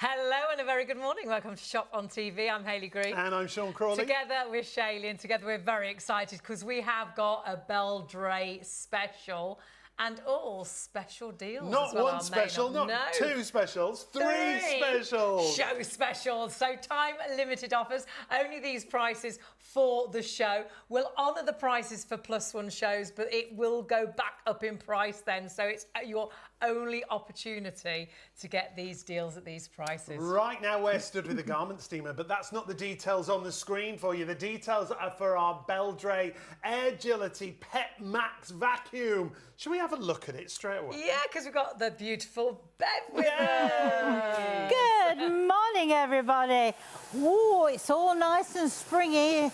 Hello and a very good morning. Welcome to Shop on TV. I'm Hayley Green. And I'm Sean Crawley. Together with Shayely, and together we're very excited because we have got a Beldray special and all special deals. Not as well, one special, not two specials, three specials. Show specials. So time limited offers, only these prices for the show. We'll honour the prices for +1 shows, but it will go back up in price then. So it's your only opportunity to get these deals at these prices. Right now we're stood with the garment steamer, but that's not the details on the screen for you. The details are for our Beldray Airgility Pet Max vacuum. Should we have a look at it straight away? Yeah, because we've got the beautiful Bev with us. Good morning, everybody. Ooh, it's all nice and springy,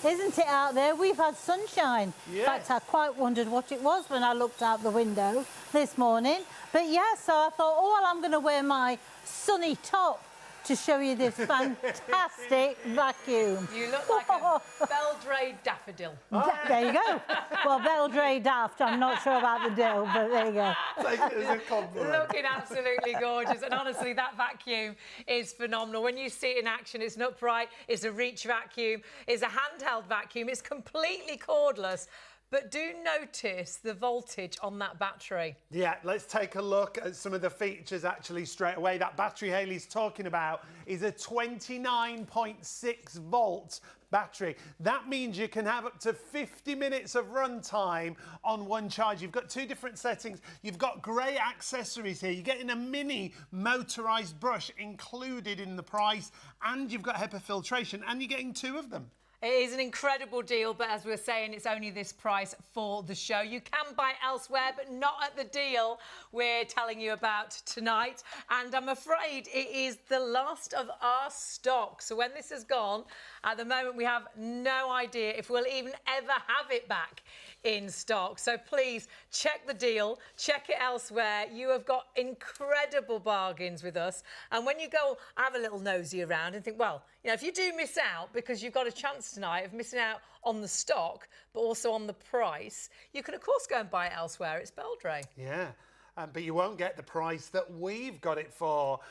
isn't it, out there? We've had sunshine. Yes. In fact, I quite wondered what it was when I looked out the window this morning. But yeah, so I thought, oh, well, I'm going to wear my sunny top to show you this fantastic vacuum. You look like a Beldray daffodil. There you go. Well, Beldray daft, I'm not sure about the dill, but there you go. Take it as a compliment. Looking absolutely gorgeous. And honestly, that vacuum is phenomenal. When you see it in action, it's an upright, it's a reach vacuum, it's a handheld vacuum, it's completely cordless. But do notice the voltage on that battery. Yeah, let's take a look at some of the features actually straight away. That battery Hayley's talking about is a 29.6 volt battery. That means you can have up to 50 minutes of run time on one charge. You've got two different settings. You've got grey accessories here. You're getting a mini motorised brush included in the price, and you've got HEPA filtration, and you're getting two of them. It is an incredible deal, but as we were saying, it's only this price for the show. You can buy it elsewhere, but not at the deal we're telling you about tonight. And I'm afraid it is the last of our stock. So when this is gone, at the moment, we have no idea if we'll even ever have it back in stock. So please check the deal, check it elsewhere. You have got incredible bargains with us. And when you go have a little nosy around and think, well, you know, if you do miss out because you've got a chance tonight of missing out on the stock, but also on the price, you can, of course, go and buy it elsewhere. It's Beldray. Yeah. But you won't get the price that we've got it for.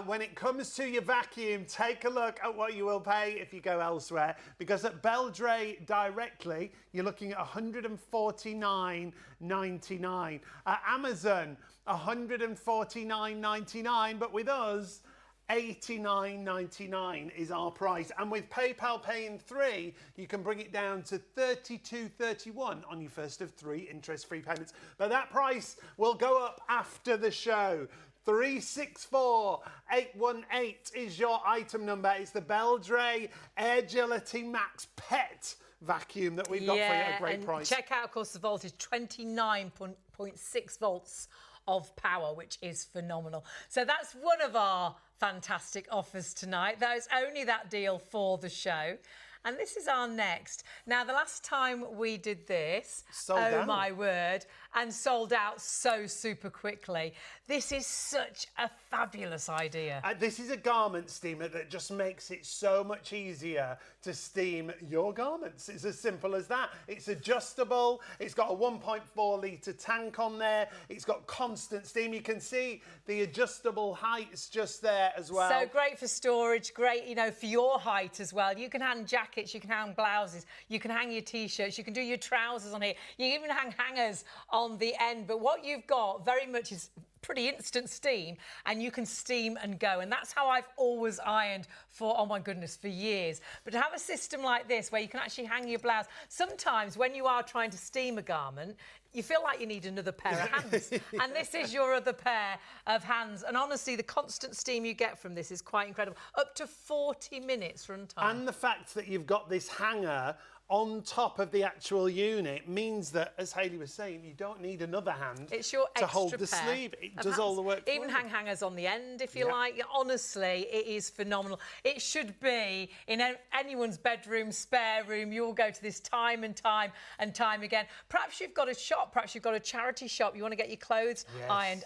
When it comes to your vacuum, take a look at what you will pay if you go elsewhere, because at Beldray directly, you're looking at $149.99. At Amazon, $149.99, but with us, $89.99 is our price, and with PayPal paying 3, you can bring it down to $32.31 on your first of 3 interest-free payments. But that price will go up after the show. 364818 is your item number. It's the Beldray Airgility Max Pet vacuum that we've got for you at a great price. Check out, of course, the voltage, 29.6 volts of power, which is phenomenal. So that's one of our fantastic offers tonight. There's only that deal for the show. And this is our next. Now, the last time we did this, my word, and sold out so super quickly. This is such a fabulous idea. This is a garment steamer that just makes it so much easier to steam your garments. It's as simple as that. It's adjustable. It's got a 1.4 litre tank on there. It's got constant steam. You can see the adjustable heights just there as well. So great for storage, great, you know, for your height as well. You can hang jackets, you can hang blouses, you can hang your T-shirts, you can do your trousers on here. You can even hang hangers on the end. But what you've got very much is pretty instant steam, and you can steam and go. And that's how I've always ironed for, oh my goodness, for years. But to have a system like this where you can actually hang your blouse, sometimes when you are trying to steam a garment, you feel like you need another pair of hands. And this is your other pair of hands. And honestly, the constant steam you get from this is quite incredible. Up to 40 minutes run time. And the fact that you've got this hanger on top of the actual unit means that, as Hayley was saying, you don't need another hand to hold the sleeve. It does all the work. Even hang hangers on the end, if you like. Honestly, it is phenomenal. It should be in anyone's bedroom, spare room. You'll go to this time and time and time again. Perhaps you've got a shop, perhaps you've got a charity shop. You want to get your clothes ironed.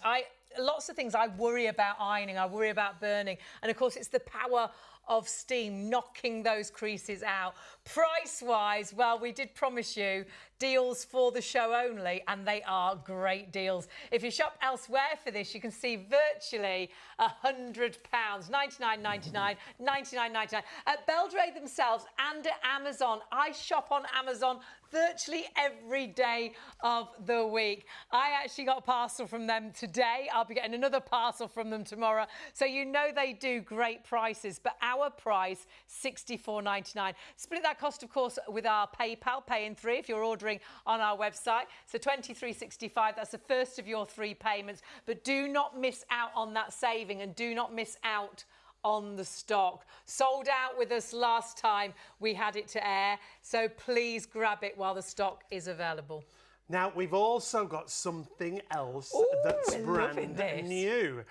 Lots of things I worry about ironing, I worry about burning. And of course, it's the power of steam knocking those creases out. Price-wise, well, we did promise you deals for the show only, and they are great deals. If you shop elsewhere for this, you can see virtually £100, $99.99, $99.99 at Beldray themselves and at Amazon. I shop on Amazon virtually every day of the week. I actually got a parcel from them today. I'll be getting another parcel from them tomorrow. So you know they do great prices, but our price, $64.99. Split that cost, of course, with our PayPal, pay in 3 if you're ordering on our website. So $23.65, that's the first of your 3 payments. But do not miss out on that saving, and do not miss out on the stock. Sold out with us last time we had it to air, so please grab it while the stock is available. Now, we've also got something else that's we're loving brand this. new.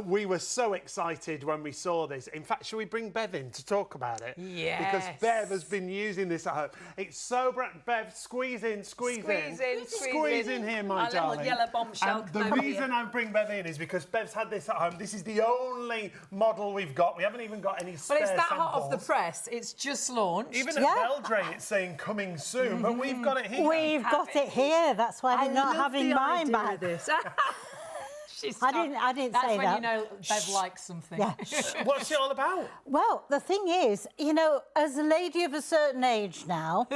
We were so excited when we saw this. In fact, should we bring Bev in to talk about it? Yes. Because Bev has been using this at home. It's so brand. Bev, squeeze in. Squeeze in Here, my our darling. little yellow bombshell. And the reason I bring Bev in is because Bev's had this at home. This is the only model we've got. We haven't even got any spare Well, it's that samples. hot off the press. It's just launched. Even at Beldray, it's saying coming soon, but we've got it here. We've got it here. That's why they're not love having the mine idea back. of this. I didn't That's say when that. you know Bev likes something. Yeah. What's it all about? Well, the thing is, you know, as a lady of a certain age now,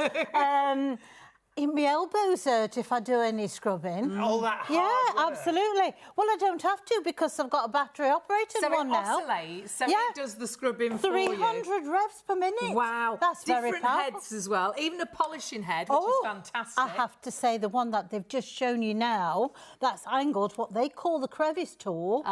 my elbows hurt if I do any scrubbing. All that hard Yeah, work. absolutely. Well, I don't have to because I've got a battery operated So one it now. oscillates, so Yeah. it does the scrubbing for you. 300 revs per minute. Wow. That's very Different powerful. heads as well. Even a polishing head, which is fantastic. I have to say the one that they've just shown you now, that's angled, what they call the crevice tool.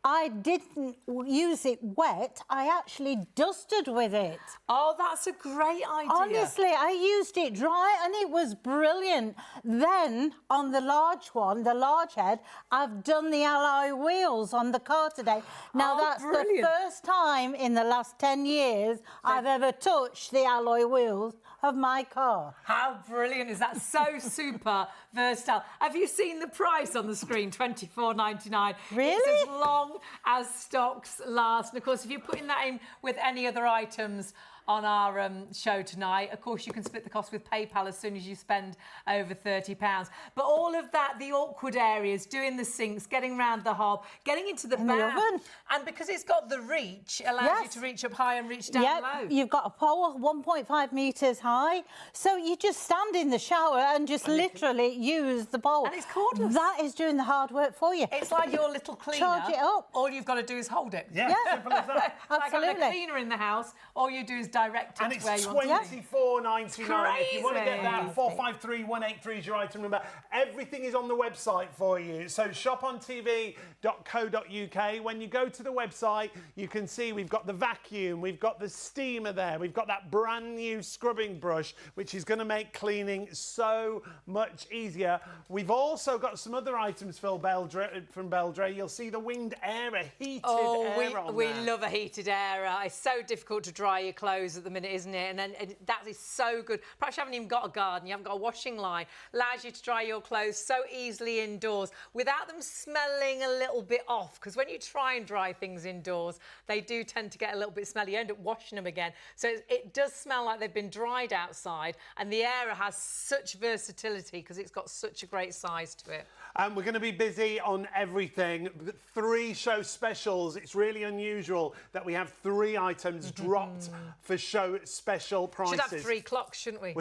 I didn't use it wet. I actually dusted with it. Oh, that's a great idea. Honestly, I used it dry and it was brilliant. Then on the large one, the large head, I've done the alloy wheels on the car today. Now that's brilliant. the first time in the last 10 years I've ever touched the alloy wheels of my car. How brilliant is that? So super versatile. Have you seen the price on the screen? $24.99. Really? It's as long as stocks last. And of course, if you're putting that in with any other items on our show tonight, of course, you can split the cost with PayPal as soon as you spend over £30. But all of that, the awkward areas, doing the sinks, getting round the hob, getting into the bath. oven. And because it's got the reach, it allows you to reach up high and reach down low. You've got a pole 1.5 metres high. So you just stand in the shower and just literally use the pole. And it's cordless. That is doing the hard work for you. It's like your little cleaner. Charge it up. All you've got to do is hold it. Yeah, simple as that. Like having a Absolutely. cleaner in the house, all you do is direct it And to it's where you want it. $24.99. If you want to get that, Crazy. 453183 is your item number. Everything is on the website for you. So shopontv.co.uk. When you go to the website, you can see we've got the vacuum, we've got the steamer there, we've got that brand new scrubbing brush, which is going to make cleaning so much easier. We've also got some other items from Beldray. You'll see the winged airer, heated air on we there. love a heated airer. It's so difficult to dry your clothes at the minute, isn't it? And then that is so good. Perhaps you haven't even got a garden, you haven't got a washing line. Allows you to dry your clothes so easily indoors without them smelling a little bit off. Because when you try and dry things indoors, they do tend to get a little bit smelly. You end up washing them again. So it does smell like they've been dried outside. And the airer has such versatility because it's got such a great size to it. We're going to be busy on everything. 3 show specials. It's really unusual that we have 3 items dropped for show special prices. Should have 3 clocks, shouldn't we?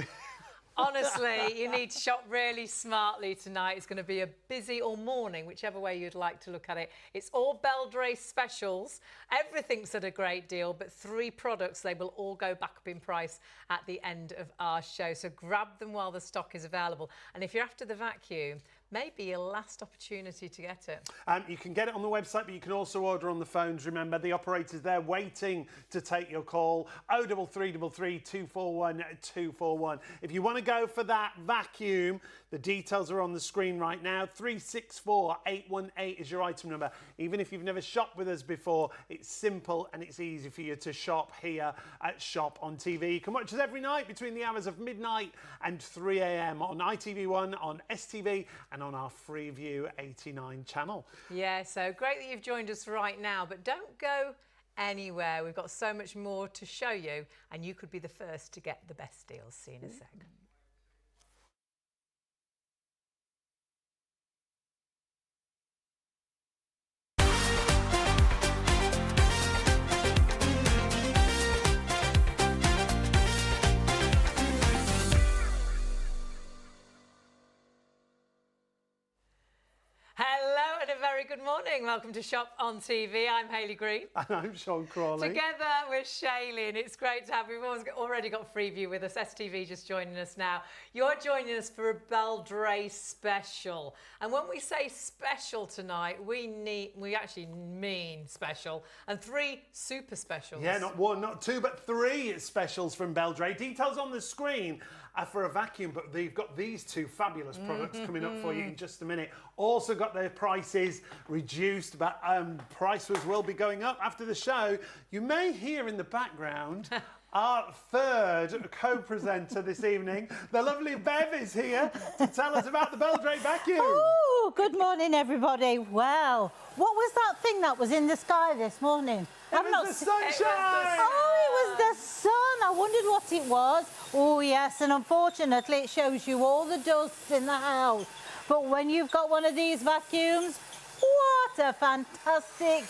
Honestly, you need to shop really smartly tonight. It's going to be a busy or morning, whichever way you'd like to look at it. It's all Beldray specials. Everything's at a great deal, but 3 products, they will all go back up in price at the end of our show. So grab them while the stock is available. And if you're after the vacuum, maybe your last opportunity to get it. You can get it on the website, but you can also order on the phones. Remember, the operator's there waiting to take your call. 03333 241 241. If you want to go for that vacuum, the details are on the screen right now. 364818 is your item number. Even if you've never shopped with us before, it's simple and it's easy for you to shop here at Shop on TV. You can watch us every night between the hours of midnight and 3 a.m. on ITV1, on STV, and on our Freeview 89 channel. Yeah, so great that you've joined us right now, but don't go anywhere. We've got so much more to show you, and you could be the first to get the best deals. See you in a sec. very good morning. Welcome to Shop on TV. I'm Hayley Green. And I'm Sean Crawley. Together with Shayely, and it's great to have you. We've already got Freeview with us. STV just joining us now. You're joining us for a Beldray special. And when we say special tonight, we actually mean special. And 3 super specials. Yeah, not 1, not 2, but 3 specials from Beldray. Details on the screen for a vacuum, but they've got these 2 fabulous products coming up for you in just a minute. Also got their prices reduced, but prices will be going up after the show. You may hear in the background our 3rd co-presenter this evening. The lovely Bev is here to tell us about the Beldray vacuum. Oh, good morning, everybody. Well, what was that thing that was in the sky this morning? It was the sunshine! Oh, it was the sun. I wondered what it was. Oh, yes, and unfortunately, it shows you all the dust in the house. But when you've got one of these vacuums, what a fantastic...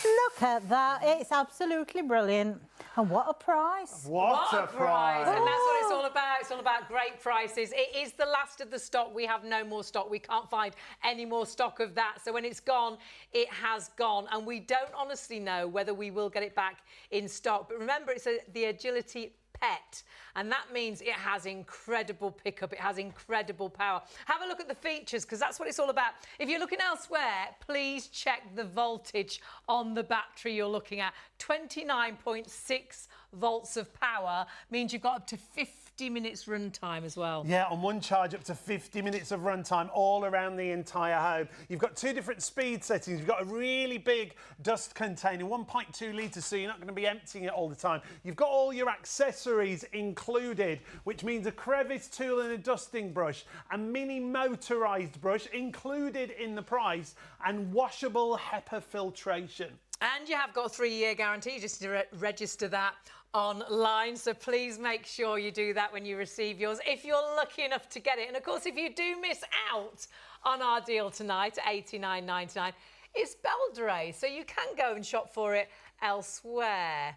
Look at that. It's absolutely brilliant. And what a price. What a price. And that's what it's all about. It's all about great prices. It is the last of the stock. We have no more stock. We can't find any more stock of that. So when it's gone, it has gone. And we don't honestly know whether we will get it back in stock. But remember, it's the Agility Pet, and that means it has incredible pickup, it has incredible power. Have a look at the features, because that's what it's all about. If you're looking elsewhere, please check the voltage on the battery you're looking at. 29.6 volts of power means you've got up to 50 minutes run time as well. Yeah, on one charge up to 50 minutes of runtime all around the entire home. You've got 2 different speed settings. You've got a really big dust container, 1.2 litres, so you're not going to be emptying it all the time. You've got all your accessories included, which means a crevice tool and a dusting brush, a mini motorised brush included in the price, and washable HEPA filtration. And you have got a 3-year guarantee. Just to register that online, so please make sure you do that when you receive yours if you're lucky enough to get it. And of course, if you do miss out on our deal tonight at $89.99, it's Beldray, so you can go and shop for it elsewhere.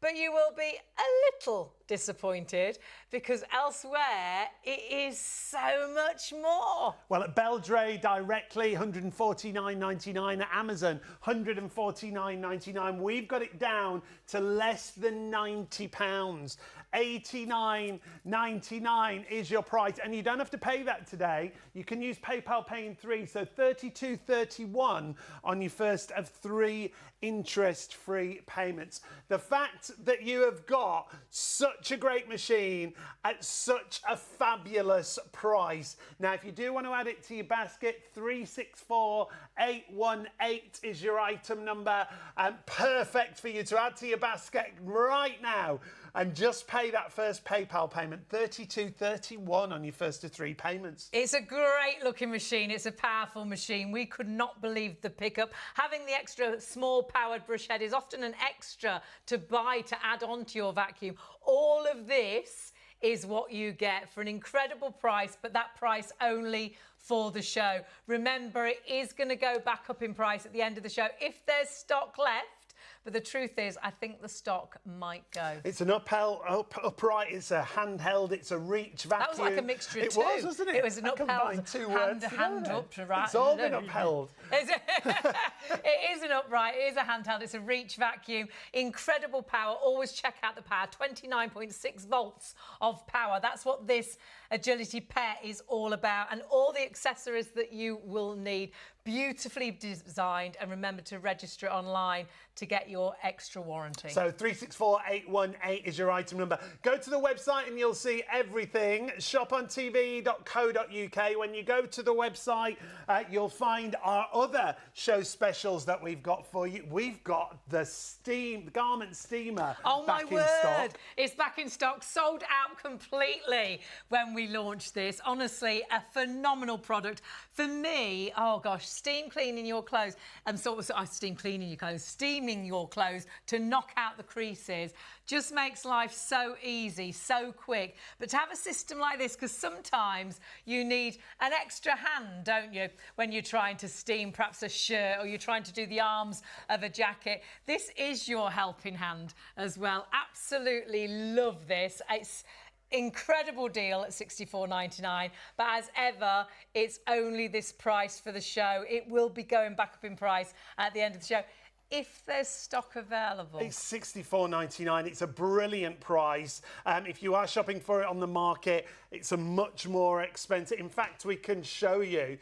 But you will be a little disappointed, because elsewhere it is so much more. Well, at Beldray directly, $149.99. At Amazon, $149.99. We've got it down to less than £90. $89.99 is your price, and you don't have to pay that today. You can use PayPal Pay in 3, so $32.31 on your first of 3 interest-free payments. The fact that you have got such a great machine at such a fabulous price. Now, if you do want to add it to your basket, 364818 is your item number, and perfect for you to add to your basket right now. And just pay that first PayPal payment, $32.31 on your first of 3 payments. It's a great looking machine. It's a powerful machine. We could not believe the pickup. Having the extra small powered brush head is often an extra to buy to add on to your vacuum. All of this is what you get for an incredible price, but that price only for the show. Remember, it is going to go back up in price at the end of the show if there's stock left. But the truth is, I think the stock might go. It's an upright, it's a handheld, it's a reach vacuum. That was like a mixture of 2. It was, wasn't it? It was an upheld, 2 hand words, up to right. It's all been upheld. It is an upright, it is a handheld, it's a reach vacuum. Incredible power. Always check out the power. 29.6 volts of power. That's what this Agility Pet is all about, and all the accessories that you will need. Beautifully designed, and remember to register it online to get your extra warranty. So 364818 is your item number. Go to the website and you'll see everything. shopontv.co.uk. When you go to the website, you'll find our other show specials that we've got for you. We've got the garment steamer back in stock. It's back in stock, sold out completely when we launched this. Honestly, a phenomenal product. For me, oh gosh, steam cleaning your clothes, steaming your clothes to knock out the creases just makes life so easy, so quick. But to have a system like this, because sometimes you need an extra hand, don't you, when you're trying to steam perhaps a shirt or you're trying to do the arms of a jacket. This is your helping hand as well. Absolutely love this. incredible deal at £64.99, but as ever, it's only this price for the show. It will be going back up in price at the end of the show if there's stock available. It's £64.99. It's a brilliant price. If you are shopping for it on the market, it's a much more expensive. In fact, we can show you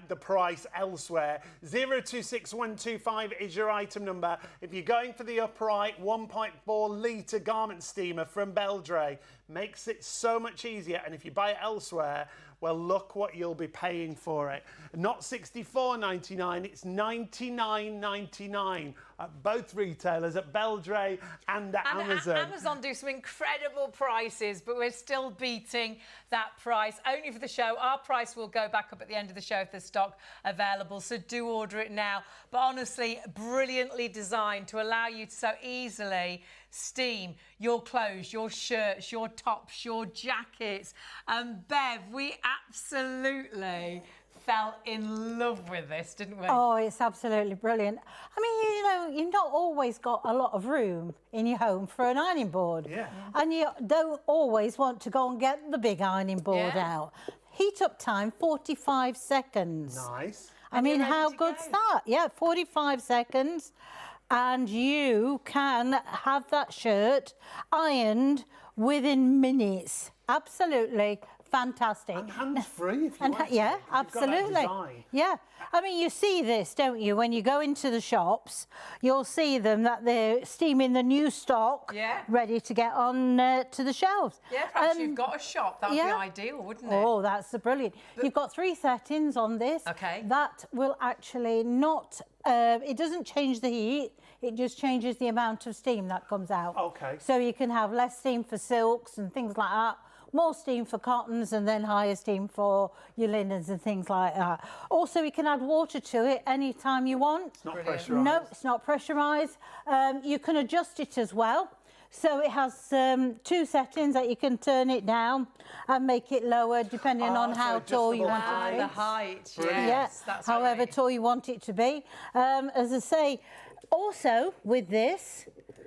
the price elsewhere. 026125 is your item number. If you're going for the upright 1.4 litre garment steamer from Beldray, makes it so much easier. And if you buy it elsewhere, well, look what you'll be paying for it. Not £64.99, it's $99.99 at both retailers, at Beldray and at Amazon. Amazon do some incredible prices, but we're still beating that price. Only for the show. Our price will go back up at the end of the show if there's stock available, so do order it now. But honestly, brilliantly designed to allow you to so easily steam your clothes, your shirts, your tops, your jackets. Bev, we absolutely fell in love with this, didn't we? Oh, it's absolutely brilliant. I mean, you know, you've not always got a lot of room in your home for an ironing board. Yeah. And you don't always want to go and get the big ironing board out. Heat up time, 45 seconds. Nice. I mean, how good's that? Yeah, 45 seconds. And you can have that shirt ironed within minutes. Absolutely fantastic. And hands-free if you want to. Yeah, You've got that absolutely. design. Yeah. I mean, you see this, don't you? When you go into the shops, you'll see them that they're steaming the new stock, ready to get on to the shelves. Yeah, perhaps you've got a shop. That would be ideal, wouldn't it? Oh, that's brilliant. You've got 3 settings on this. Okay. That will actually not, it doesn't change the heat. It just changes the amount of steam that comes out. Okay. So you can have less steam for silks and things like that, more steam for cottons, and then higher steam for your linens and things like that. Also, you can add water to it anytime you want. It's not pressurised. No, it's not pressurised. You can adjust it as well. So it has 2 settings that you can turn it down and make it lower depending on how tall you want it to be. The height, Brilliant. yes. That's however right. tall you want it to be. As I say, also with this,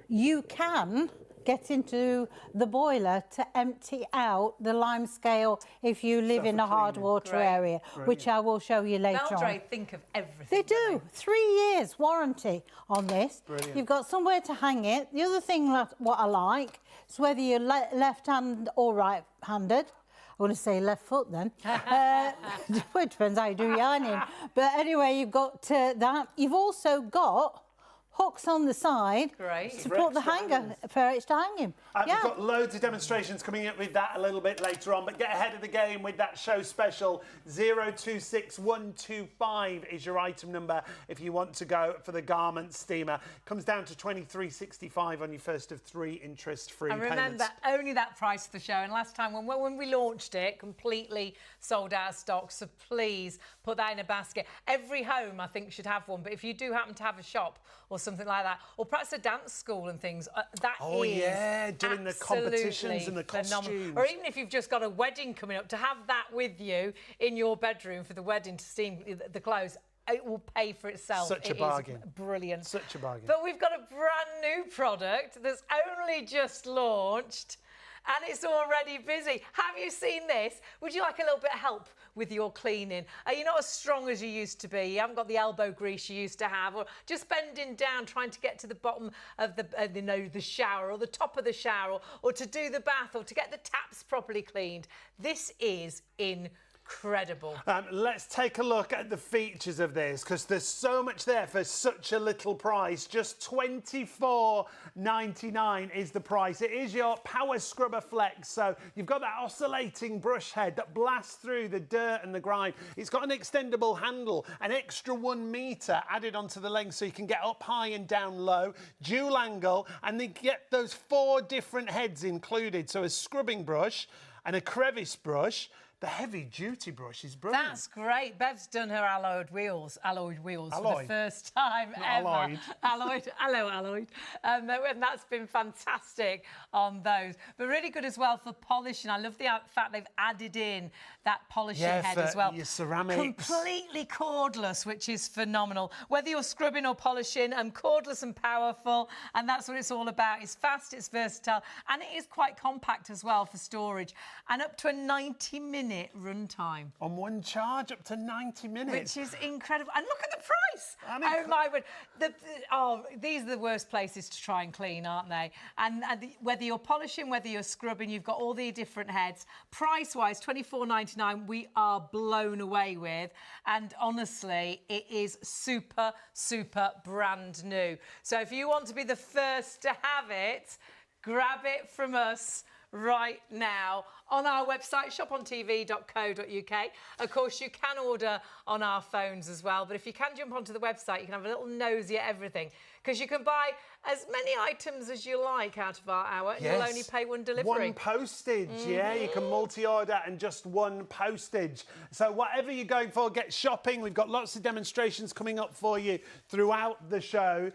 you can get into the boiler to empty out the lime scale if you live in a hard water area, which I will show you later on. Beldray think of everything. They do. 3 years warranty on this. Brilliant. You've got somewhere to hang it. The other thing that what I like is whether you're left-handed or right-handed. I want to say left foot then. It depends how you do your ironing. But anyway, you've got that. You've also got hooks on the side to put the hanger for extra hanging. We've got loads of demonstrations coming up with that a little bit later on, but get ahead of the game with that show special. 026125 is your item number if you want to go for the garment steamer. Comes down to $23.65 on your first of 3 interest-free payments. And remember, only that price for the show. And last time when we launched it, completely sold out of stock. So please put that in a basket. Every home, I think, should have one. But if you do happen to have a shop or something like that, or perhaps a dance school and things, that is doing the competitions and the costumes. Or even if you've just got a wedding coming up, to have that with you in your bedroom for the wedding to steam the clothes, it will pay for itself. Such a bargain. It is brilliant. Such a bargain. But we've got a brand new product that's only just launched, and it's already busy. Have you seen this? Would you like a little bit of help with your cleaning? Are you not as strong as you used to be? You haven't got the elbow grease you used to have, or just bending down trying to get to the bottom of the shower, or the top of the shower, or to do the bath, or to get the taps properly cleaned? This is incredible. Let's take a look at the features of this, because there's so much there for such a little price. Just $24.99 is the price. It is your Power Scrubber Flex, so you've got that oscillating brush head that blasts through the dirt and the grime. It's got an extendable handle, an extra 1 metre added onto the length so you can get up high and down low, dual angle, and then get those 4 different heads included. So a scrubbing brush and a crevice brush. the heavy-duty brush is brilliant. That's great. Bev's done her alloyed wheels for the first time Not ever. alloyed. Alloyed. And that's been fantastic on those. But really good as well for polishing. I love the fact they've added in that polishing head as well. Your ceramics. Completely cordless, which is phenomenal. Whether you're scrubbing or polishing, cordless and powerful, and that's what it's all about. It's fast, it's versatile, and it is quite compact as well for storage, and up to a 90-minute run time. On one charge, up to 90 minutes. Which is incredible. And look at the price. Oh, my word. These are the worst places to try and clean, aren't they? And whether you're polishing, whether you're scrubbing, you've got all the different heads. Price-wise, $24.99, we are blown away with. And honestly, it is super, super brand new. So if you want to be the first to have it, grab it from us right now on our website, shopontv.co.uk. Of course, you can order on our phones as well, but if you can jump onto the website, you can have a little nosy at everything, because you can buy as many items as you like out of our hour, and you'll only pay one delivery. One postage, yeah, you can multi-order and just one postage. So whatever you're going for, get shopping. We've got lots of demonstrations coming up for you throughout the show.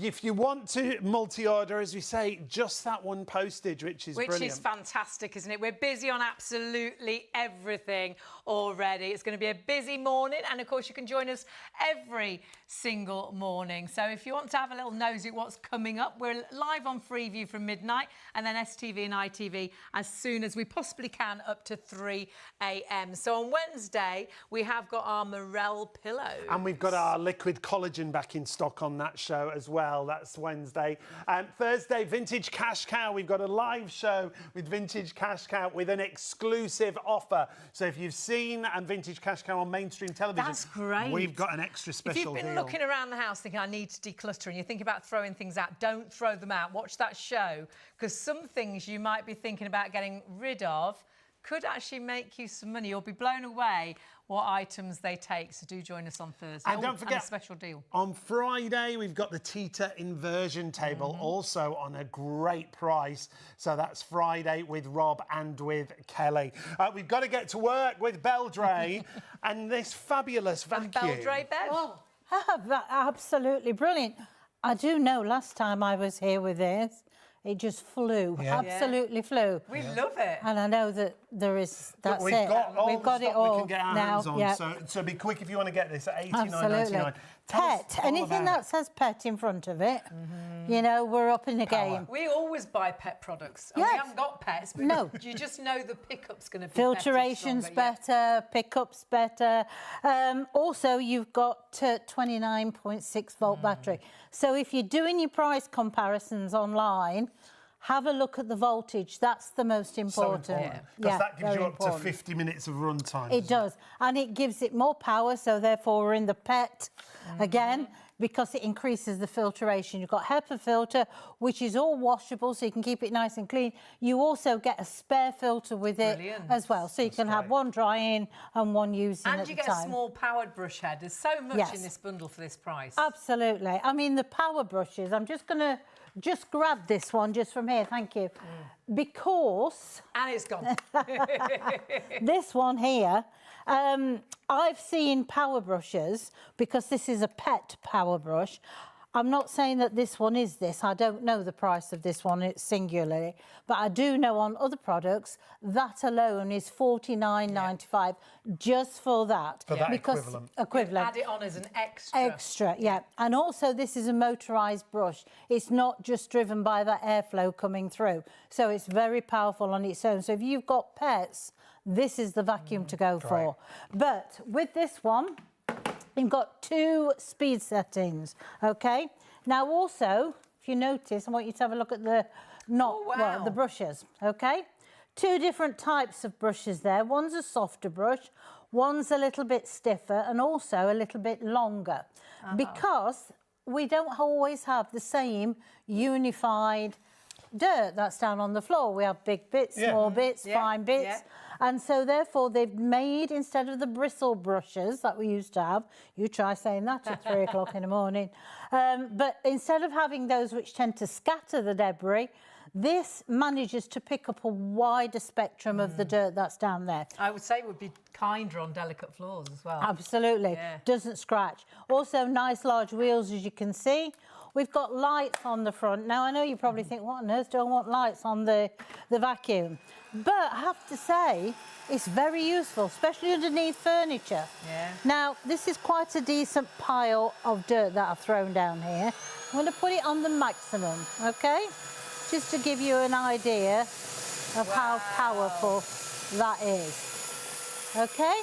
If you want to multi-order, as we say, just that one postage, which is brilliant. Which is fantastic, isn't it? We're busy on absolutely everything already. It's going to be a busy morning, and of course you can join us every single morning. So if you want to have a little nosy at what's coming up, we're live on Freeview from midnight, and then STV and ITV as soon as we possibly can, up to 3 a.m. So on Wednesday, we have got our Morel pillows. And we've got our liquid collagen back in stock on that show as well. That's Wednesday. Thursday, Vintage Cash Cow. We've got a live show with Vintage Cash Cow with an exclusive offer. So if you've seen Vintage Cash Cow on mainstream television, that's great. We've got an extra special deal. If you've been looking around the house thinking, I need to declutter, and you're thinking about throwing things out, don't throw them out. Watch that show, because some things you might be thinking about getting rid of could actually make you some money. You'll be blown away what items they take. So do join us on Thursday. And don't forget, a special deal. On Friday, we've got the Tita inversion table, also on a great price. So that's Friday with Rob and with Kelly. We've got to get to work with Beldray and this fabulous vacuum. And Beldray bed. Oh, absolutely brilliant. I do know last time I was here with this, it just flew, absolutely flew. We love it. And I know that there is, that's we've it. Got all we've got the it stock all we can get our now. hands on. Yep. So be quick if you want to get this at $89.99. Pet, anything that says pet in front of it, you know, we're up in the game. We always buy pet products. And we haven't got pets, but no. You just know the pickup's going to be Filtration's better, pickup's better. Also, you've got 29.6 volt battery. So if you're doing your price comparisons online, have a look at the voltage. That's the most important. So important. Because that gives you up to 50 minutes of run time. It does. And it gives it more power. So therefore, we're in the pet again, because it increases the filtration. You've got HEPA filter, which is all washable, so you can keep it nice and clean. You also get a spare filter with it as well. So you can have one drying and one using at the time. And you get a small powered brush head. There's so much in this bundle for this price. Absolutely. I mean, the power brushes, I'm just going to grab this one just from here, thank you. Because... And it's gone. This one here, I've seen power brushes, because this is a pet power brush. I'm not saying that this one is this. I don't know the price of this one, it's singularly. But I do know on other products, that alone is $49.95 just for that. For that equivalent. Add it on as an extra. Extra, yeah. And also this is a motorised brush. It's not just driven by that airflow coming through. So it's very powerful on its own. So if you've got pets, this is the vacuum to go for. But with this one, you've got 2 speed settings, okay? Now also, if you notice, I want you to have a look at the the brushes, okay? 2 different types of brushes there. One's a softer brush, one's a little bit stiffer, and also a little bit longer. Because we don't always have the same unified dirt that's down on the floor. We have big bits, small bits, fine bits. And so, therefore, they've made, instead of the bristle brushes that we used to have, you try saying that at 3 o'clock in the morning, but instead of having those which tend to scatter the debris, This manages to pick up a wider spectrum of the dirt that's down there. I would say it would be kinder on delicate floors as well. Absolutely, Yeah. doesn't scratch. Also nice large wheels, as you can see. We've got lights on the front. Now, I know you probably think, what on earth do I want lights on the vacuum? But I have to say, it's very useful, especially underneath furniture. Yeah. Now, this is quite a decent pile of dirt that I've thrown down here. I'm going to put it on the maximum, okay? Just to give you an idea of how powerful that is. Okay?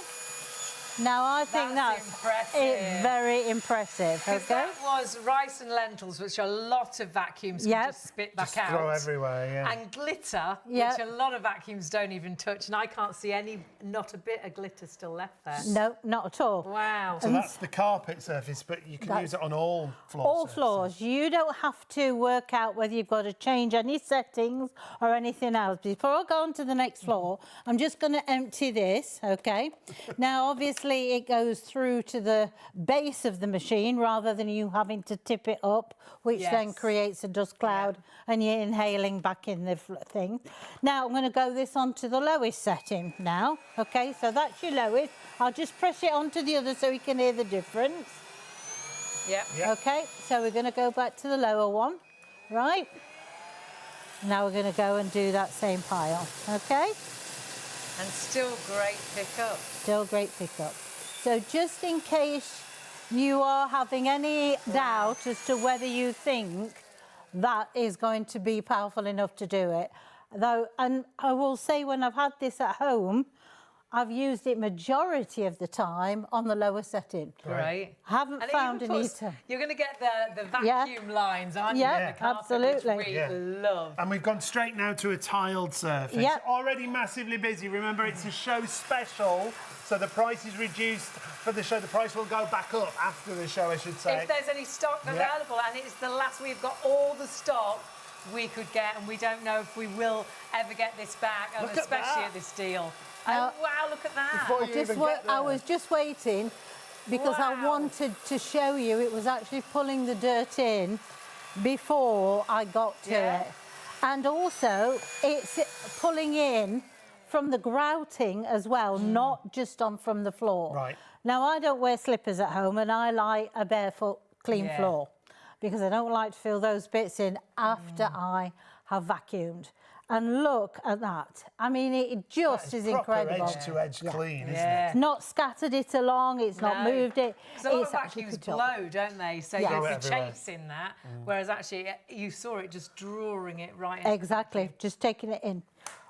Now, I think that's impressive. very impressive, Because okay? that was rice and lentils, which a lot of vacuums can just spit back out. Throw everywhere, yeah. And glitter, Yep. which a lot of vacuums don't even touch. And I can't see not a bit of glitter still left there. No, not at all. Wow. So that's the carpet surface, but you can use it on all floors. All floors. You don't have to work out whether you've got to change any settings or anything else. Before I go on to the next floor, I'm just going to empty this, okay? Now, obviously, it goes through to the base of the machine rather than you having to tip it up, which then Yes. creates a dust cloud and you're inhaling back in the thing. Now, I'm going to go this on to the lowest setting now, okay? So that's your lowest. I'll just press it onto the other so you can hear the difference. Yep. Yep. Okay, so we're going to go back to the lower one, right? Now we're going to go and do that same pile, okay? And still great pickup. Still great pickup. So just in case you are having any doubt as to whether you think that is going to be powerful enough to do it, though, and I will say when I've had this at home, I've used it majority of the time on the lower setting. Right. Haven't And it found even a puts- neater. You're going to get the Yeah. vacuum lines, aren't you? Yeah, in the carpet, absolutely. Which we Yeah. love. And we've gone straight now to a tiled surface. Yep. Already massively busy. Remember, it's a show special, so the price is reduced for the show. The price will go back up after the show, I should say. If there's any stock available, and it's the last we've got all the stock we could get, and we don't know if we will ever get this back, and Look at especially that. at this deal. Now- Oh, wow, look at that. Before you even get there. I was just waiting because I Wow. wanted to show you it was actually pulling the dirt in before I got to Yeah. it. And also it's pulling in from the grouting as well, not just on from the floor. Right. Now, I don't wear slippers at home and I like a barefoot clean Yeah. floor because I don't like to fill those bits in after I have vacuumed. And look at that. I mean, it just is incredible. Edge to edge clean, isn't Yeah. it? Not scattered it along, it's not No. moved it. 'Cause a lot It's of actually vacuums good job. blow, don't they? So Yeah. you'll Blow be it everywhere. chasing that, whereas actually you saw it just drawing it right into Exactly, just taking it in.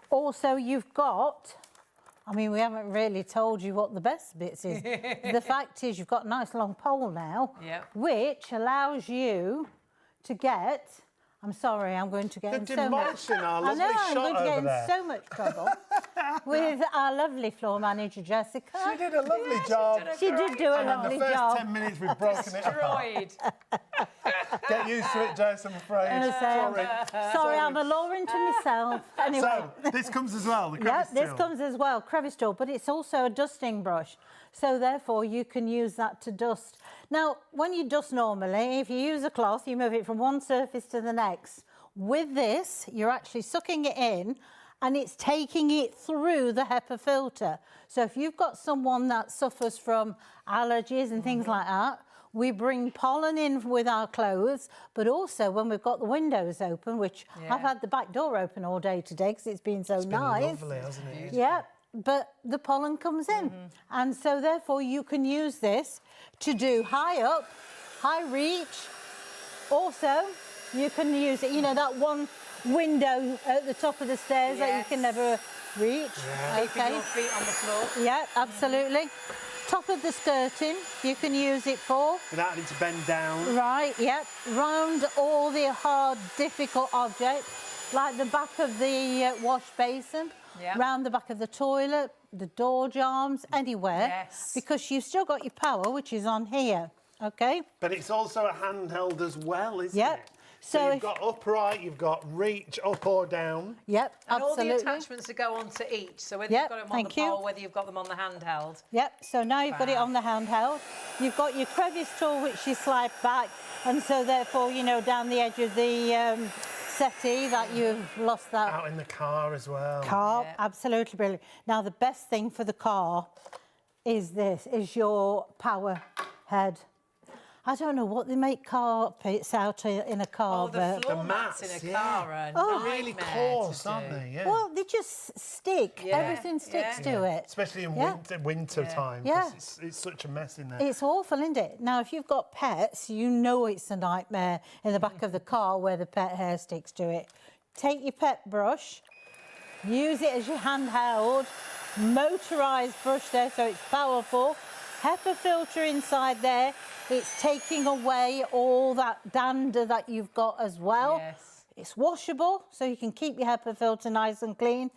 Also, you've got, I mean, we haven't really told you what the best bits is. The fact is you've got a nice long pole now, Yep. which allows you to get, I'm sorry, I'm going to get They're in so much. demolishing our I lovely know, I'm shot going to get over in there. so much trouble with our lovely floor manager, Jessica. She did a lovely job. She did do a And in lovely the first job. 10 minutes, we've broken it apart. destroyed. Get used to it, Jess, I'm afraid. Sorry, I'm a law into myself. Anyway. So, this comes as well, the Yeah, crevice this tool. comes as well, crevice tool, but it's also a dusting brush. So therefore you can use that to dust. Now, when you dust normally, if you use a cloth, you move it from one surface to the next. With this, you're actually sucking it in and it's taking it through the HEPA filter. So if you've got someone that suffers from allergies and things like that, we bring pollen in with our clothes, but also when we've got the windows open, which I've had the back door open all day today because it's been so It's been nice. lovely, hasn't it? Yeah, but the pollen comes in. And so therefore you can use this to do high up, high reach. Also, you can use it, you know, that one window at the top of the stairs that you can never reach. Keeping your feet on the floor. Yeah, absolutely. Top of the skirting, you can use it for. Without having to bend down. Right, yep. Round all the hard, difficult objects, like the back of the wash basin, round the back of the toilet, the door jambs, anywhere. Yes. Because you've still got your power, which is on here, okay? But it's also a handheld as well, isn't Yep. it? So So you've if- got upright, you've got reach, up or down. Yep, And all absolutely. the attachments that go onto each. So whether Yep, you've got them on thank the you. pole, whether you've got them on the handheld. Yep, so now you've got it on the handheld. You've got your crevice tool, which you slide back, and so therefore, you know, down the edge of the settee that you've lost that Out in the car as well. car. Yeah. Absolutely brilliant. Now, the best thing for the car is your power head. I don't know what they make carpets out in a car, Oh, the but... floor mats mats, in a yeah. car are Oh, Really nightmare coarse, to aren't do. they? Yeah. Well, they just stick. Yeah, Everything sticks yeah. to it. Especially in Yeah. winter time, Yeah. because it's such a mess in there. It's awful, isn't it? Now, if you've got pets, you know it's a nightmare in the back of the car where the pet hair sticks to it. Take your pet brush, use it as your handheld, motorised brush there so it's powerful. HEPA filter inside there. It's taking away all that dander that you've got as well. Yes. It's washable, so you can keep your HEPA filter nice and clean.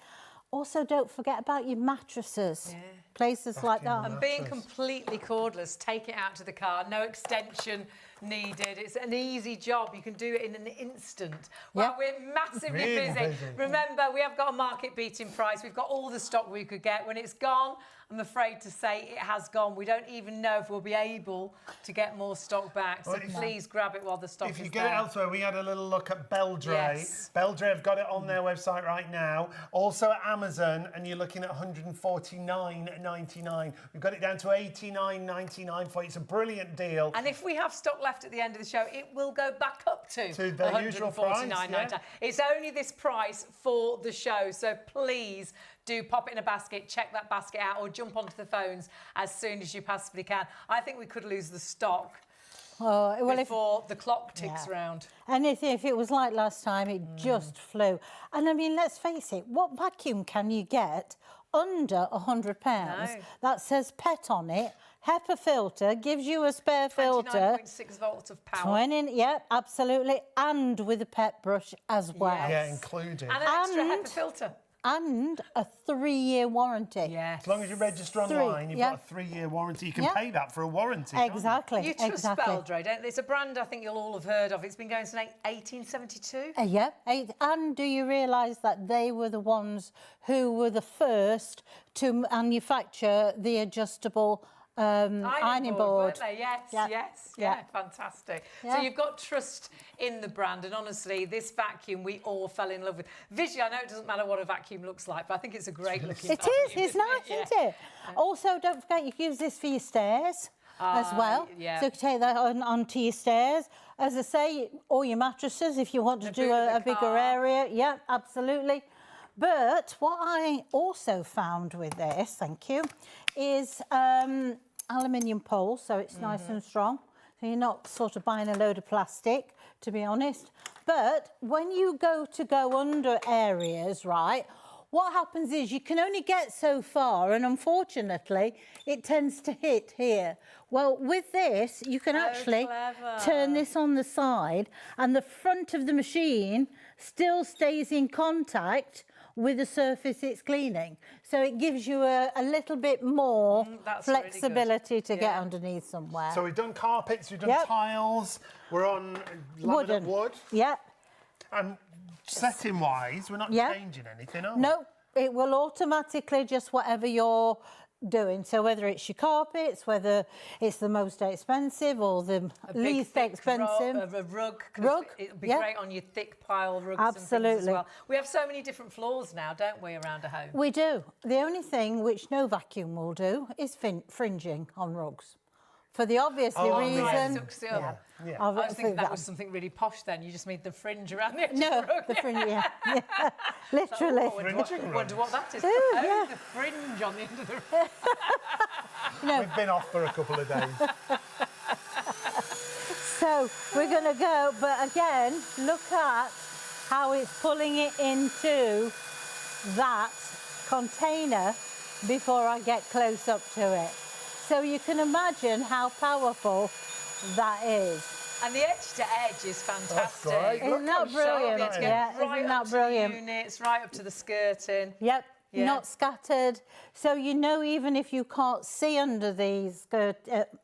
Also, don't forget about your mattresses. Yeah. Places like that. And being completely cordless, take it out to the car, no extension needed. It's an easy job. You can do it in an instant. Well, we're massively Really busy. busy. Remember, we have got a market-beating price. We've got all the stock we could get. When it's gone, I'm afraid to say it has gone. We don't even know if we'll be able to get more stock back. So Well, if- please grab it while the stock is If you there. get it elsewhere, we had a little look at Beldray. Yes. Beldray have got it on their website right now. Also at Amazon, and you're looking at $149.99. We've got it down to $89.99 for you. It's a brilliant deal. And if we have stock left at the end of the show, it will go back up to the usual price, yeah. It's only this price for the show, so please do pop it in a basket, check that basket out, or jump onto the phones as soon as you possibly can. I think we could lose the stock Oh, well, before the clock ticks Yeah. round. Anything, if it was like last time, it just flew. And I mean, let's face it, what vacuum can you get under £100 No. that says pet on it, HEPA filter, gives you a spare filter, 29.6 volts of power. 20, yeah, absolutely, and with a pet brush as well. Yes. Yeah, included. And an extra And- HEPA filter. And a 3-year warranty. Yes. As long as you register Three, online, you've yeah. got a 3-year warranty. You can Yeah. pay that for a warranty. can't you? Exactly, You trust exactly. Beldray, don't they? It's a brand I think you'll all have heard of. It's been going since 1872. Yeah, and do you realise that they were the ones who were the first to manufacture the adjustable ironing board? Weren't they? Yes, Yeah. yes, Yeah. yeah, fantastic. Yeah. So you've got trust in the brand, and honestly, this vacuum we all fell in love with. Visually, I know it doesn't matter what a vacuum looks like, but I think it's a great looking It vacuum. is, it's nice, Yeah. isn't it? Also, don't forget you can use this for your stairs as well. yeah. So you can take that onto your stairs. As I say, all your mattresses, if you want to The do boot of a the bigger car. area. Yeah, absolutely. But what I also found with this, thank you, is aluminium poles, so it's nice and strong. So you're not sort of buying a load of plastic, to be honest. But when you go under areas, right, what happens is you can only get so far, and unfortunately, it tends to hit here. Well, with this, you can actually clever. turn this on the side, and the front of the machine still stays in contact with the surface it's cleaning. So it gives you a little bit more that's really good. flexibility to get Yeah. underneath somewhere. So we've done carpets, we've done Yep. tiles, we're on laminate Wooden. wood. Yeah. And setting-wise, we're not Yeah. changing anything, are we? No, it will automatically just whatever you're doing. So whether it's your carpets, whether it's the most expensive or the A big, least thick expensive. a rug. 'Cause Rug, It'll be yeah. great on your thick pile rugs and things as Absolutely. well. We have so many different floors now, don't we, around a home? We do. The only thing which no vacuum will do is fringing on rugs. For the obviously Oh, reason. right, sucks it up. Yeah. I was thinking that was something really posh then. You just made the fringe around the edge No, of the rug. the fringe, yeah. Yeah. Literally. Oh, wonder what that is. Oh, Oh, yeah. the fringe on the end of the rug. We've been off for a couple of days. So we're going to go, but again, look at how it's pulling it into that container before I get close up to it. So you can imagine how powerful that is. And the edge to edge is fantastic. great. Isn't that brilliant? It's going Yeah, right isn't up that to brilliant? the units, right up to the skirting. Yep, Yeah. not scattered. So you know, even if you can't see under the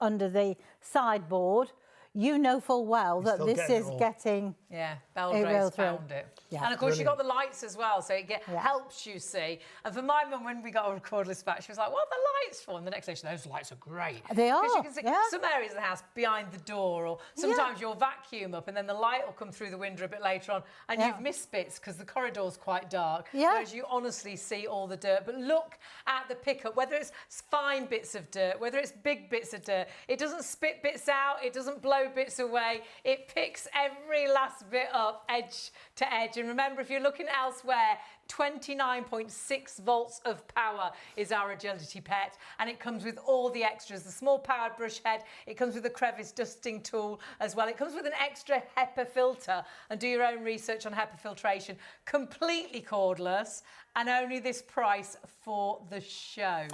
under the sideboard, you know full well that still this getting it is all. getting Yeah, It Beldray's will through. found it. Yeah. And of course, you got the lights as well, so it helps you see. And for my mum, when we got our cordless back, she was like, what are the lights for? And the next day, she said, those lights are great. They are, Because you can see yeah. some areas of the house behind the door, or sometimes you'll vacuum up and then the light will come through the window a bit later on, and you've missed bits because the corridor's quite dark. Yeah. Whereas you honestly see all the dirt. But look at the pickup, whether it's fine bits of dirt, whether it's big bits of dirt, it doesn't spit bits out, it doesn't blow bits away, it picks every last bit up, edge to edge. And remember, if you're looking elsewhere, 29.6 volts of power is our Agility Pet, and it comes with all the extras. The small powered brush head, it comes with a crevice dusting tool as well. It comes with an extra HEPA filter, and do your own research on HEPA filtration. Completely cordless, and only this price for the show.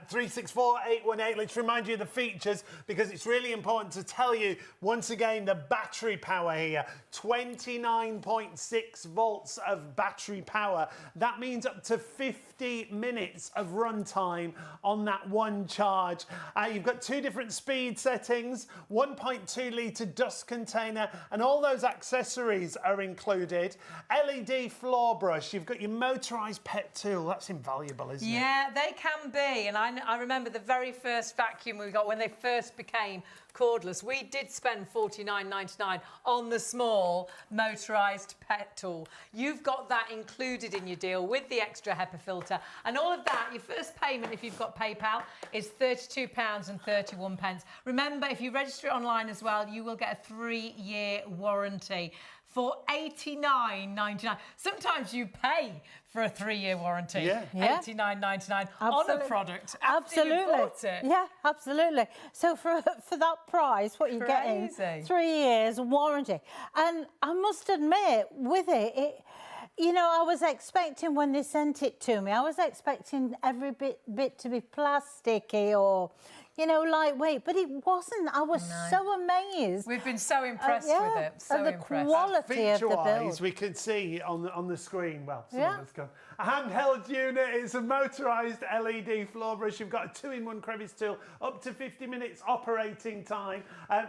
364818. Let's remind you of the features, because it's really important to tell you once again the battery power here. 29.6 volts of battery power. That means up to 50 minutes of runtime on that one charge. You've got 2 different speed settings, 1.2 litre dust container, and all those accessories are included. LED floor brush. You've got your motorised pet tool. That's invaluable, isn't it? Yeah, they can be. And I remember the very first vacuum we got when they first became cordless. We did spend $49.99 on the small motorised pet tool. You've got that included in your deal with the extra HEPA filter. And all of that, your first payment, if you've got PayPal, is £32.31. Remember, if you register it online as well, you will get a 3-year warranty for $89.99. Sometimes you pay for a 3-year warranty. Yeah. $89.99 on a product after Absolutely. you bought it. Yeah, absolutely. So for that price, what you're getting, Crazy. 3 years warranty. And I must admit, with it, you know, I was expecting when they sent it to me, I was expecting every bit to be plasticky or, you know, lightweight, but it wasn't. I was so amazed. We've been so impressed with it. So and the impressed. quality of the Feature-wise, build. we can see on the screen, well, some Yeah. of us can. A handheld unit, it's a motorised LED floor brush. You've got a 2-in-1 crevice tool, up to 50 minutes operating time.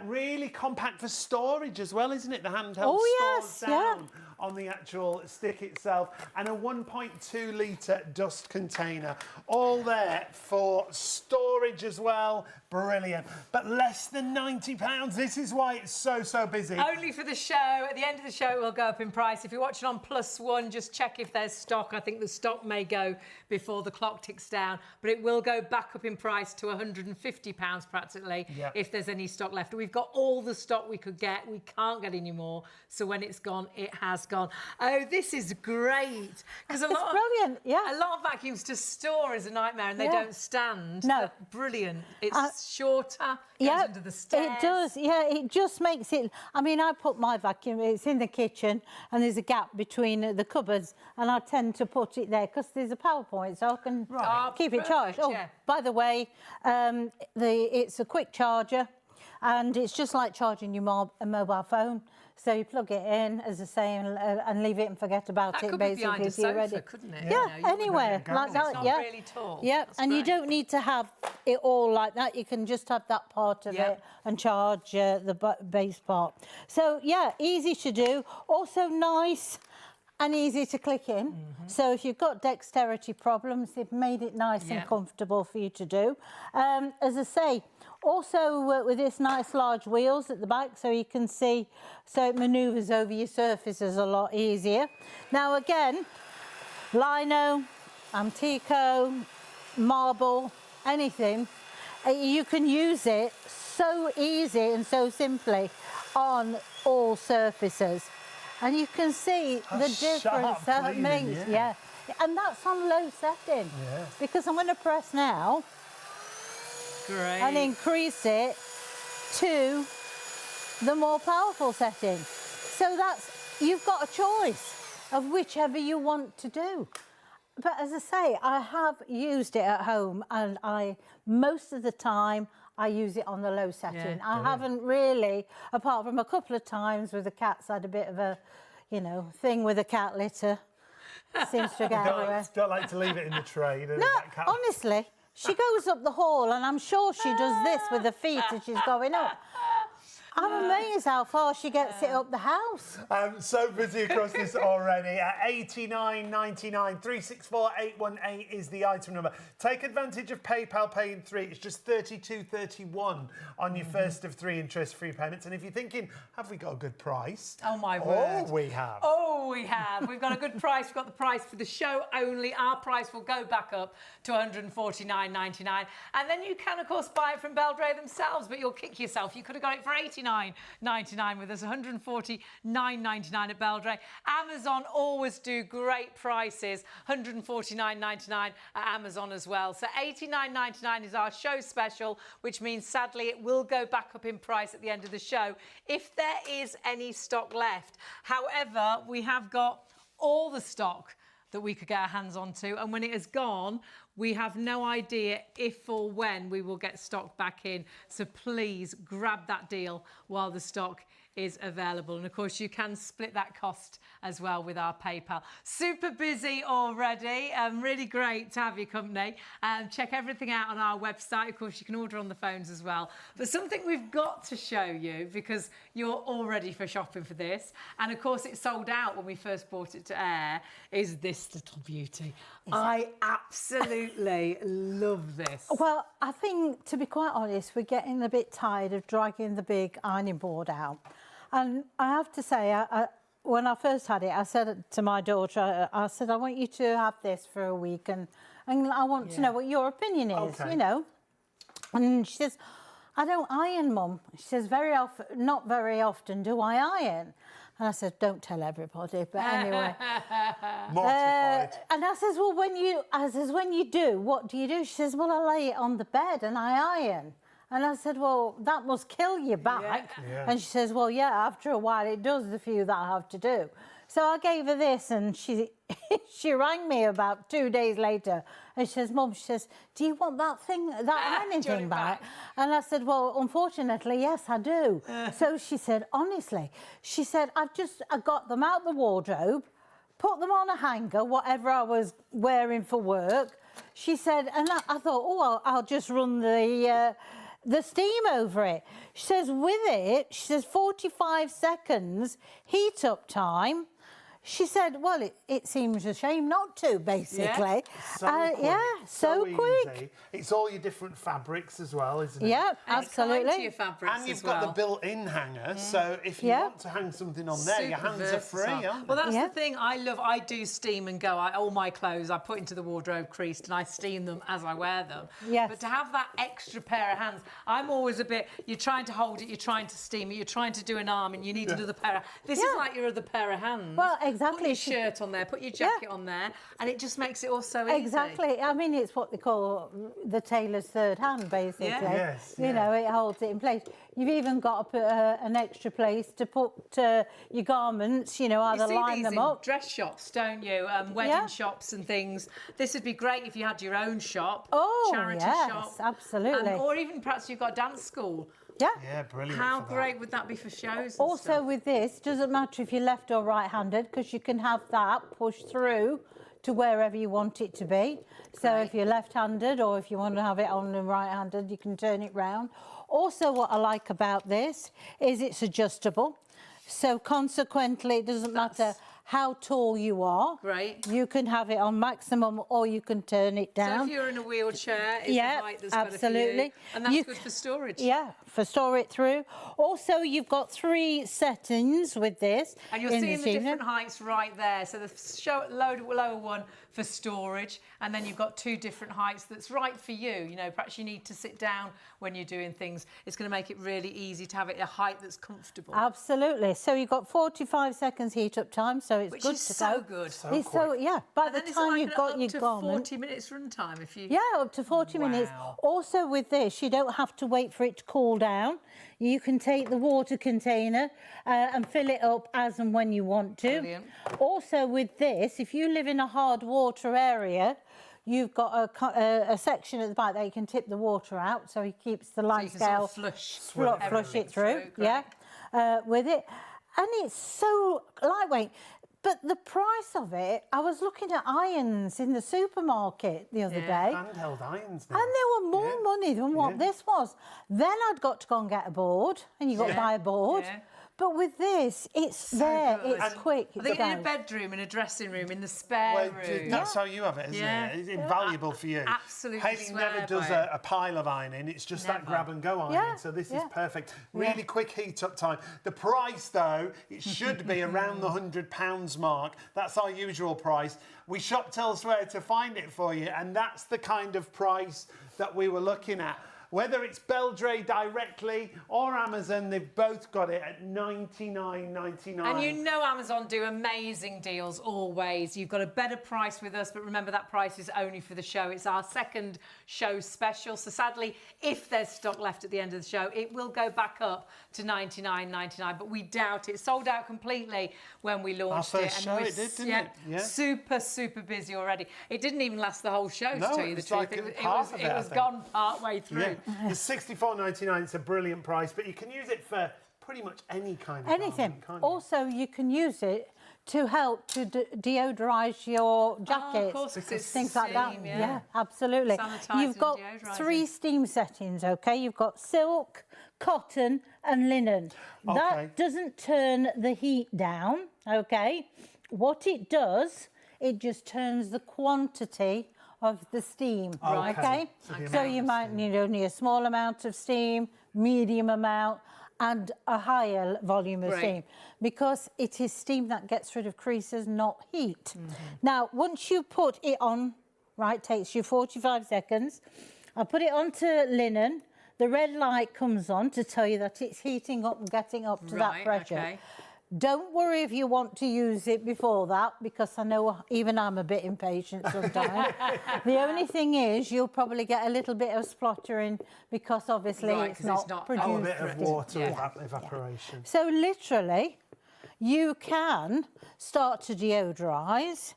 Really compact for storage as well, isn't it? The handheld stores down on the actual stick itself, and a 1.2 litre dust container. All there for storage as well. Brilliant. But less than £90. This is why it's so busy. Only for the show. At the end of the show, it will go up in price. If you're watching on +1, just check if there's stock. I think the stock may go before the clock ticks down, but it will go back up in price to £150 practically if there's any stock left. We've got all the stock we could get. We can't get any more. So when it's gone, it has gone. Oh, this is great. Because a lot brilliant, a lot of vacuums to store is a nightmare, and they don't stand. No. Brilliant. It's shorter, goes under the stairs. It does, it just makes it... I mean, I put my vacuum, it's in the kitchen, and there's a gap between the cupboards, and I tend to put it there, because there's a PowerPoint, so I can keep it charged. Perfect, By the way, it's a quick charger, and it's just like charging your mobile phone. So you plug it in, as I say, and leave it and forget about That it, could be basically, behind a if you're ready. sofa, couldn't it? Yeah, You know, anywhere like that. It's not really tall. Yeah, That's and you great. don't need to have it all like that. You can just have that part of it and charge the base part. So yeah, easy to do. Also nice and easy to click in. So if you've got dexterity problems, they've made it nice and comfortable for you to do. As I say, also with this nice large wheels at the back, so you can see, so it manoeuvres over your surfaces a lot easier. Now again, lino, antico, marble, anything, you can use it so easy and so simply on all surfaces. And you can see the difference that it makes. Yeah. And that's on low setting. Yeah. Because I'm going to press now. Great. And increase it to the more powerful setting. So you've got a choice of whichever you want to do. But as I say, I have used it at home, and most of the time I use it on the low setting. I haven't really, apart from a couple of times with the cats, had a bit of a, thing with the cat litter. Seems to get everywhere. Don't like to leave it in the tray. No, honestly, she goes up the hall, and I'm sure she does this with her feet as she's going up. I'm amazed how far she gets it up the house. So busy across this already. At £89.99, 364818 is the item number. Take advantage of PayPal Pay in 3. It's just £32.31 on your first of 3 interest-free payments. And if you're thinking, have we got a good price? Oh, my word. Oh, we have. Oh, we have. We've got a good price. We've got the price for the show only. Our price will go back up to £149.99. And then you can, of course, buy it from Beldray themselves, but you'll kick yourself. You could have got it for £89.99 with us, £149.99 at Beldray. Amazon always do great prices, £149.99 at Amazon as well. So £89.99 is our show special, which means sadly it will go back up in price at the end of the show if there is any stock left. However, we have got all the stock that we could get our hands onto, and when it has gone, we have no idea if or when we will get stock back in. So please grab that deal while the stock is available. And of course, you can split that cost as well with our PayPal. Super busy already. Really great to have your company. Check everything out on our website. Of course, you can order on the phones as well. But something we've got to show you, because you're all ready for shopping for this, and of course, it sold out when we first brought it to air, is this little beauty. I absolutely love this. Well, I think, to be quite honest, we're getting a bit tired of dragging the big ironing board out. And I have to say, when I first had it, I said to my daughter, I said, I want you to have this for a week and I want to know what your opinion is, you know. And she says, I don't iron, Mum. She says, very often, not very often do I iron. And I said, don't tell everybody, but anyway. Mortified. And I says, well, when you do, what do you do? She says, well, I lay it on the bed and I iron. And I said, well, that must kill your back. Yeah. And she says, well, yeah, after a while it does, the few that I have to do. So I gave her this and she rang me about 2 days later and she says, Mum, she says, do you want that ironing thing back? And I said, well, unfortunately, yes, I do. So she said, honestly, she said, I got them out the wardrobe, put them on a hanger, whatever I was wearing for work. She said, and I thought, oh, I'll just run the steam over it. She says, with it, she says 45 seconds heat up time. She said, well, it seems a shame not to, basically. So quick. Easy. It's all your different fabrics as well, isn't it? Yeah, And absolutely. it's kind to your fabrics And you've as got well. the built-in hanger, so if you want to hang something on there, your hands are free, aren't they? Well, that's the thing I love. I do steam and go. All my clothes I put into the wardrobe creased and I steam them as I wear them. Yes. But to have that extra pair of hands, I'm always a bit, you're trying to hold it, you're trying to steam it, you're trying to do an arm and you need another pair of, this is like your other pair of hands. Well, exactly. Put your shirt on there, put your jacket on there, and it just makes it all so easy. Exactly. I mean, it's what they call the tailor's third hand, basically. Yes, you know, it holds it in place. You've even got to put an extra place to put your garments, you know, either line them up. Dress shops, don't you? Wedding shops and things. This would be great if you had your own shop. Oh, charity yes, shop. absolutely. Or even perhaps you've got a dance school. Yeah. Yeah, brilliant. How great would that be for shows? And Also stuff? with this, doesn't matter if you're left or right-handed, because you can have that pushed through to wherever you want it to be. So if you're left-handed or if you want to have it on and right-handed, you can turn it round. Also, what I like about this is it's adjustable. So consequently, it doesn't matter how tall you are. Great. You can have it on maximum or you can turn it down. So if you're in a wheelchair, it's the height that's better for you. And that's good for storage. Yeah, for store it through. Also, you've got 3 settings with this. And you're seeing the different heights right there. So the lower one for storage, and then you've got 2 different heights that's right for you. You know, perhaps you need to sit down when you're doing things. It's going to make it really easy to have it a height that's comfortable. Absolutely. So you've got 45 seconds heat up time, so it's Which good is to so go. good. So It's quick. by the time you've got your garment. Up to 40 minutes run time if you... Yeah, up to 40 minutes. Also with this, you don't have to wait for it to cool down. You can take the water container and fill it up as and when you want to. Brilliant. Also with this, if you live in a hard water area, you've got a section at the back that you can tip the water out, so it keeps the line scale flush it through. Great. With it. And it's so lightweight. But the price of it, I was looking at irons in the supermarket the other day. Handheld irons now. And they were more money than what this was. Then I'd got to go and get a board, and you've got to buy a board. Yeah. But with this, it's there, good. it's quick, I it's think in a down. bedroom, in a dressing room, in the spare room. That's how you have it, isn't Yeah. it? It's invaluable for you. Absolutely Hayley swear never does by it. a pile of ironing. It's just that Never. grab and go ironing. Yeah, So this is yeah. perfect. Really quick heat up time. The price, though, it should be around the £100 mark. That's our usual price. We shopped elsewhere to find it for you, and that's the kind of price that we were looking at. Whether it's Beldray directly or Amazon, they've both got it at $99.99. And you know Amazon do amazing deals always. You've got a better price with us, but remember that price is only for the show. It's our second show special. So sadly, if there's stock left at the end of the show, it will go back up to $99.99, but we doubt it. Sold out completely when we launched Our it. first show it did, didn't it? Yeah. Super, super busy already. It didn't even last the whole show, No, to tell you the it's truth. like It half of it, I was think. gone part way through. Yeah. It's $64.99. It's a brilliant price, but you can use it for pretty much any kind of Anything. garment, can't you? Also, you can use it to help to deodorise your jackets, course, 'cause it's things like that. steam, yeah. Absolutely. Sanitising, You've got deodorising. 3 steam settings, okay? You've got silk, cotton and linen. Okay. That doesn't turn the heat down, okay? What it does, it just turns the quantity of the steam, okay? So you might need only a small amount of steam, medium amount, and a higher volume of Great. steam, because it is steam that gets rid of creases, not heat. Now, once you put it on, right, takes you 45 seconds. I put it onto linen. The red light comes on to tell you that it's heating up and getting up to that Right, pressure. okay. Don't worry if you want to use it before that, because I know even I'm a bit impatient sometimes. The only thing is you'll probably get a little bit of spluttering because obviously Right, it's 'cause not it's not- produced. Oh, a bit of Correct. water Yeah. evaporation. So literally, you can start to deodorise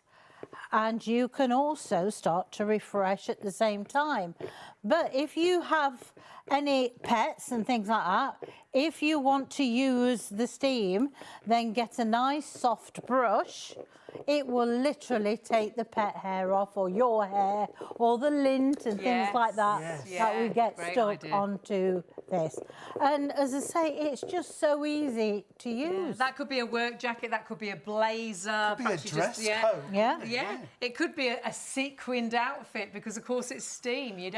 and you can also start to refresh at the same time. But if you have any pets and things like that, if you want to use the steam, then get a nice soft brush. It will literally take the pet hair off, or your hair, or the lint and things Yes, like that yes. that we Yeah, get great stuck idea. onto this. And as I say, it's just so easy to use. That could be a work jacket, that could be a blazer. Could be a perhaps you dress just, yeah. coat. Yeah. Yeah, it could be a sequined outfit, because of course it's steam. You're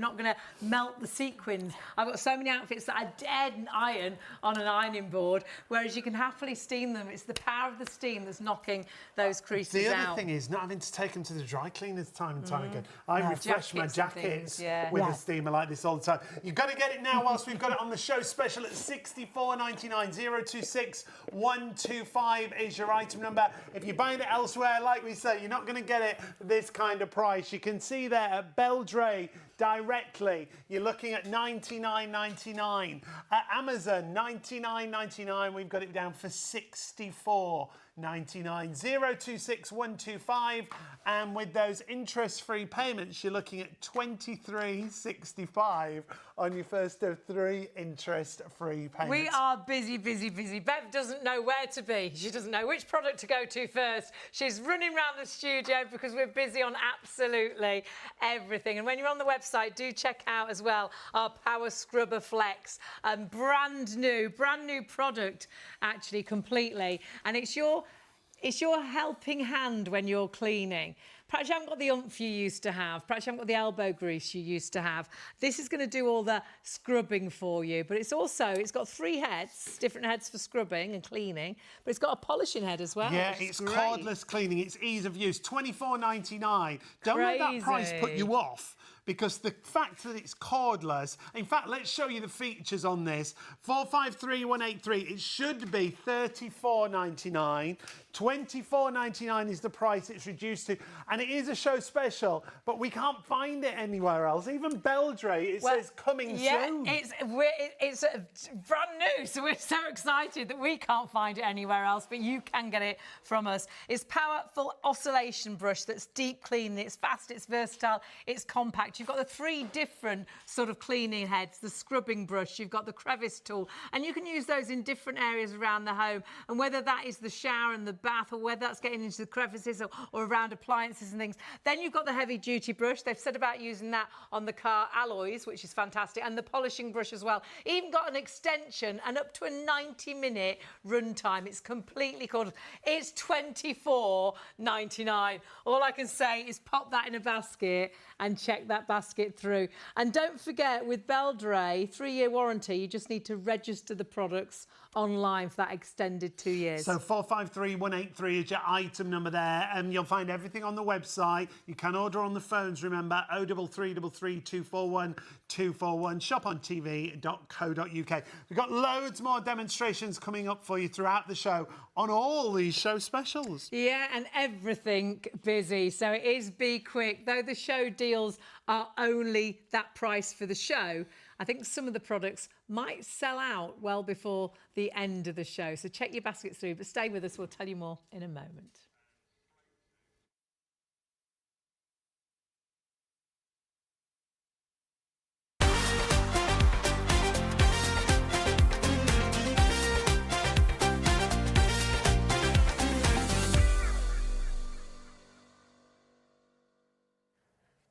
not going to melt the sequins. I've got so many outfits that I daren't iron on an ironing board, whereas you can happily steam them. It's the power of the steam that's knocking those creases The other out. thing is not having to take them to the dry cleaners time and time again. I refresh my Jackets and jackets things, yeah. with Yeah. a steamer like this all the time. You've got to get it now whilst we've got it on the show special at $64.99. 026 125 is your item number. If you're buying it elsewhere, like we say, you're not going to get it for this kind of price. You can see there at Beldray directly, you're looking at $99.99. At Amazon, $99.99. We've got it down for $64.99. 026 125, and with those interest-free payments, you're looking at $23.65 on your first of 3 interest-free payments. We are busy, busy, busy. Bev doesn't know where to be. She doesn't know which product to go to first. She's running around the studio because we're busy on absolutely everything. And when you're on the website, do check out as well our Power Scrubber Flex. Brand new product, actually, completely. And it's your helping hand when you're cleaning. Perhaps you haven't got the oomph you used to have. Perhaps you haven't got the elbow grease you used to have. This is going to do all the scrubbing for you. But it's got 3 heads, different heads for scrubbing and cleaning. But it's got a polishing head as well. Yeah, which is it's great. cordless cleaning. It's ease of use. $24.99. Don't let that price put Crazy. you off, because the fact that it's cordless. In fact, let's show you the features on this. 453183. It should be $34.99. $24.99 is the price it's reduced to, and it is a show special, but we can't find it anywhere else. Even Beldray, it says coming soon. It's brand new, so we're so excited that we can't find it anywhere else, but you can get it from us. It's powerful oscillation brush that's deep cleaning. It's fast, it's versatile, it's compact. You've got the 3 different sort of cleaning heads, the scrubbing brush, you've got the crevice tool, and you can use those in different areas around the home. And whether that is the shower and the bath, or whether that's getting into the crevices or around appliances and things. Then you've got the heavy duty brush. They've said about using that on the car alloys, which is fantastic, and the polishing brush as well. Even got an extension and up to a 90-minute run time. It's completely cordless. It's $24.99. All I can say is pop that in a basket and check that basket through. And don't forget, with Beldray, 3-year warranty, you just need to register the products online for that extended 2 years. So 453183 is your item number there, and you'll find everything on the website. You can order on the phones, remember, 03333 241 241, shopontv.co.uk. We've got loads more demonstrations coming up for you throughout the show on all these show specials. Yeah, and everything busy, so it is be quick. Though the show deals are only that price for the show, I think some of the products might sell out well before the end of the show. So check your baskets through, but stay with us. We'll tell you more in a moment.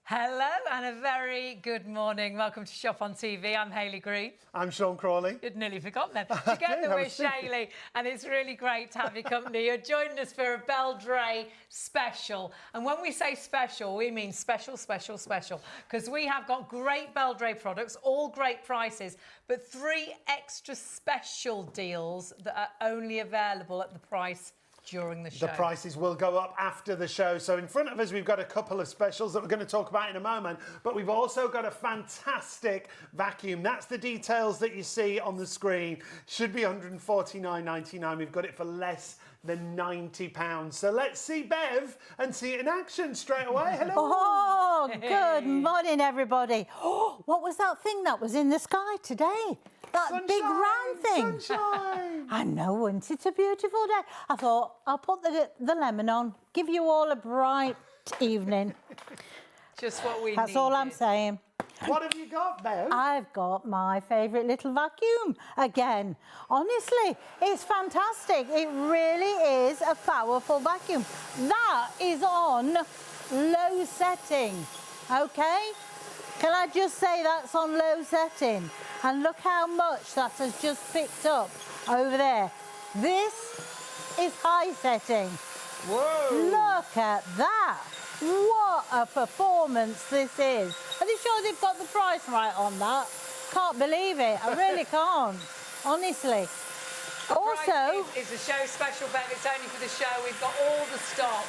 Hello and a very good morning. Welcome to Shop on TV. I'm Hayley Green. I'm Sean Crawley. You'd nearly forgotten then. Together we're Shayely, and it's really great to have your company. You're joining us for a Beldray special. And when we say special, we mean special, special, special. Because we have got great Beldray products, all great prices, but 3 extra special deals that are only available at the price during the show. The prices will go up after the show. So in front of us, we've got a couple of specials that we're going to talk about in a moment, but we've also got a fantastic vacuum. That's the details that you see on the screen. Should be $149.99. We've got it for less than £90. So let's see Bev and see it in action straight away. Hello. Oh, good morning, everybody. Oh, what was that thing that was in the sky today? That Sunshine, big round thing. Sunshine. I know, isn't it a beautiful day? I thought, I'll put the lemon on, give you all a bright evening. Just what we That's all I'm saying. What have you got, Bev? I've got my favourite little vacuum again. Honestly, it's fantastic. It really is a powerful vacuum. That is on low setting, okay? Can I just say that's on low setting? And look how much that has just picked up over there. This is high setting. Whoa! Look at that. What a performance this is. Are they sure they've got the price right on that? Can't believe it. I really can't. Honestly. Also, it's a show special, Bev. It's only for the show. We've got all the stock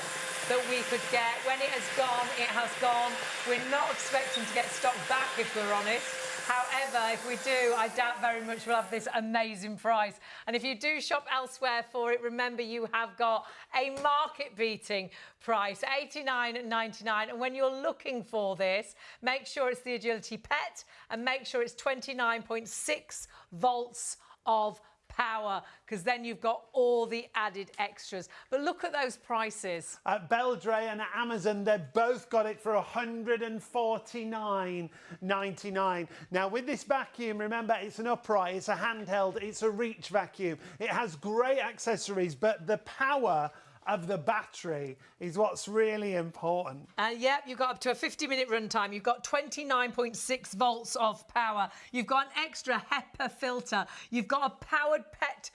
that we could get. When it has gone, it has gone. We're not expecting to get stock back, if we're honest. However, if we do, I doubt very much we'll have this amazing price. And if you do shop elsewhere for it, remember you have got a market-beating price, $89.99. And when you're looking for this, make sure it's the Agility Pet and make sure it's 29.6 volts of power, because then you've got all the added extras. But look at those prices. Beldray and Amazon, they've both got it for $149.99. Now, with this vacuum, remember, it's an upright, it's a handheld, it's a reach vacuum. It has great accessories, but the power of the battery is what's really important. Yep, you've got up to a 50-minute run time. You've got 29.6 volts of power. You've got an extra HEPA filter. You've got a powered pet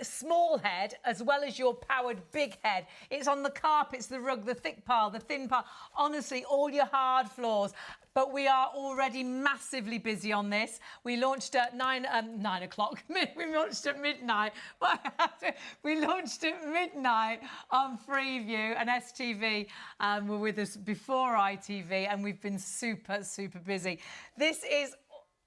small head as well as your powered big head. It's on the carpets, the rug, the thick pile, the thin pile. Honestly, all your hard floors. But we are already massively busy on this. We launched at 9 o'clock. We launched at midnight. We launched at midnight on Freeview, and STV were with us before ITV, and we've been super, super busy. This is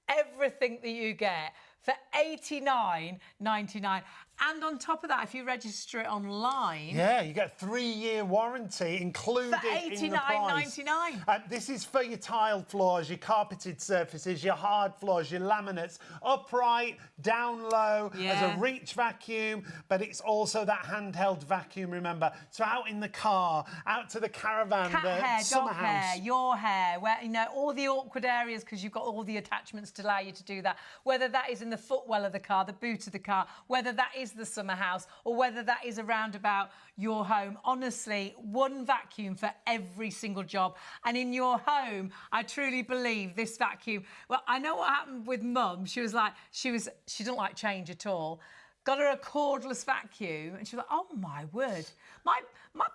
everything that you get for $89.99. And on top of that, if you register it online... Yeah, you get a 3-year warranty included in the price. $89.99. This is for your tiled floors, your carpeted surfaces, your hard floors, your laminates, upright, down low, as a reach vacuum, but it's also that handheld vacuum, remember. So out in the car, out to the caravan, Cat the hair, summer dog house. hair, your hair, where, you know, all the awkward areas, because you've got all the attachments to allow you to do that. Whether that is in the footwell of the car, the boot of the car, whether that is is the summer house or whether that is around about your home. Honestly, one vacuum for every single job. And in your home, I truly believe this vacuum. Well, I know what happened with Mum. She was like, she didn't like change at all. Got her a cordless vacuum, and she was like, "Oh my word, my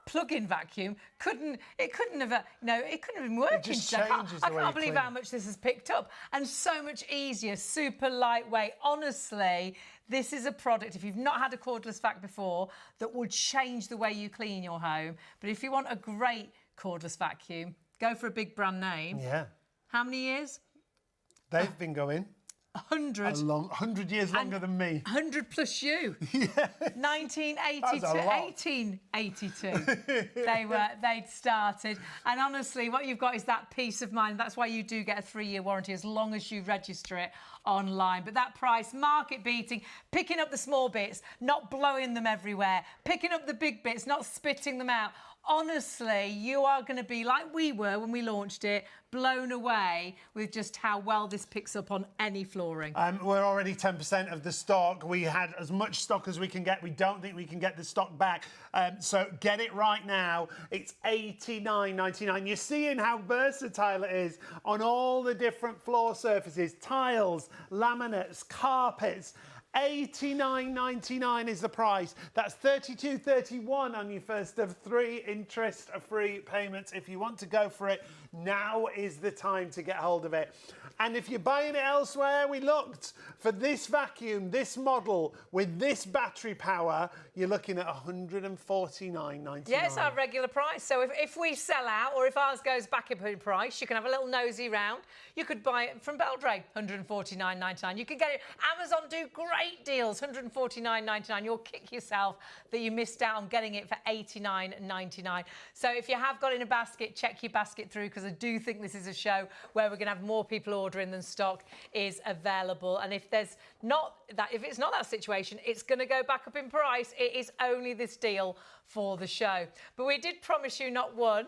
plug-in vacuum couldn't have been working." It just So changes I the way can't you believe clean. how much this has picked up, and so much easier, super lightweight. Honestly, this is a product, if you've not had a cordless vac before, that will change the way you clean your home. But if you want a great cordless vacuum, go for a big brand name. Yeah. How many years? They've been going 100. 100 years longer than me. 100 plus you. Yeah. 1982, That's a lot. 1882. They'd started. And honestly, what you've got is that peace of mind. That's why you do get a 3-year warranty as long as you register it online. But that price, market beating, picking up the small bits, not blowing them everywhere, picking up the big bits, not spitting them out. Honestly, you are going to be, like we were when we launched it, blown away with just how well this picks up on any flooring. We're already 10% of the stock. We had as much stock as we can get. We don't think we can get the stock back. So get it right now. It's $89.99. You're seeing how versatile it is on all the different floor surfaces, tiles, laminates, carpets. $89.99 is the price. That's $32.31 on your first of 3 interest-free payments. If you want to go for it, now is the time to get hold of it. And if you're buying it elsewhere, we looked for this vacuum, this model with this battery power, you're looking at $149.99. Yes, our regular price. So if we sell out or if ours goes back up in price, you can have a little nosy round. You could buy it from Beldray, $149.99. You can get it. Amazon do great deals, $149.99. You'll kick yourself that you missed out on getting it for $89.99. So if you have got in a basket, check your basket through, because I do think this is a show where we're going to have more people ordering than stock is available. And if it's not that situation, it's going to go back up in price. It is only this deal for the show. But we did promise you not 1,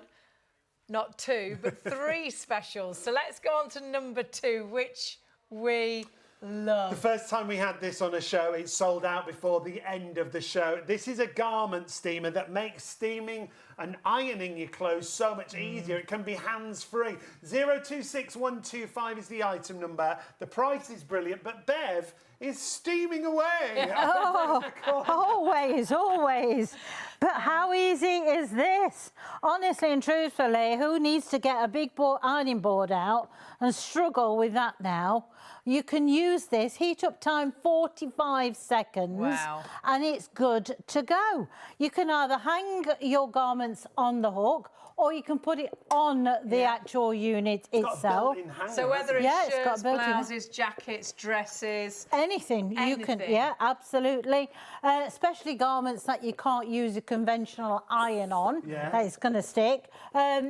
not 2, but 3 specials. So let's go on to number 2, which we love. The first time we had this on a show, it sold out before the end of the show. This is a garment steamer that makes steaming and ironing your clothes so much easier. It can be hands-free. 026125 is the item number. The price is brilliant, but Bev is steaming away. Oh, always, always. But how easy is this? Honestly and truthfully, who needs to get a big ironing board out and struggle with that now? You can use this, heat up time 45 seconds. Wow. And it's good to go. You can either hang your garments on the hook or you can put it on the actual unit itself. So whether it's it's shirts, got built-in blouses, jackets, dresses, anything you can, yeah, absolutely. Especially garments that you can't use a conventional iron on, that it's going to stick.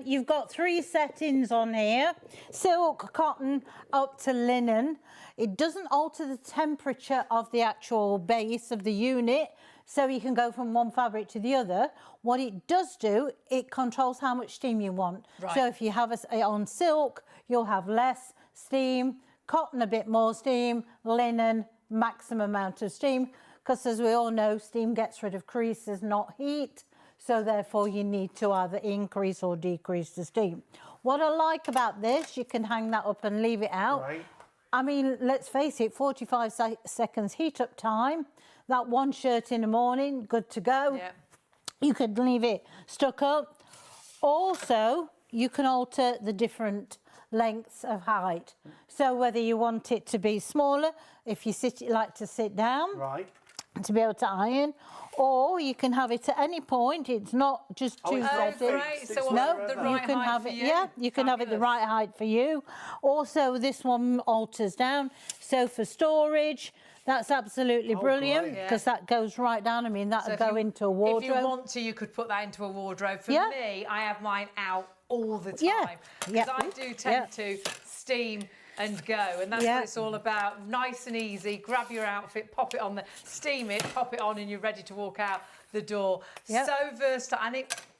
You've got 3 settings on here: silk, cotton, up to linen. It doesn't alter the temperature of the actual base of the unit, so you can go from one fabric to the other. What it does do, it controls how much steam you want. Right. So if you have it on silk, you'll have less steam, cotton a bit more steam, linen maximum amount of steam, because as we all know, steam gets rid of creases, not heat. So therefore you need to either increase or decrease the steam. What I like about this, you can hang that up and leave it out. Right. I mean, let's face it, 45 seconds heat up time. That one shirt in the morning, good to go. Yeah. You could leave it stuck up. Also, you can alter the different lengths of height. So whether you want it to be smaller, if you like to sit down, Right. to be able to iron, or you can have it at any point. It's not just 2 settings. Great. So No, the right you can height have for it. you? Yeah, you can have it the right height for you. Also, this one alters down. So for storage, that's absolutely brilliant, great. because that goes right down. I mean, that'll if go you- into a wardrobe. If you want to, you could put that into a wardrobe. For Yeah. me, I have mine out all the Yeah. time. Because Yeah. I do tend to steam and go, and that's what it's all about. Nice and easy. Grab your outfit, pop it on there, steam it, pop it on, and you're ready to walk out the door. Yeah. So versatile, and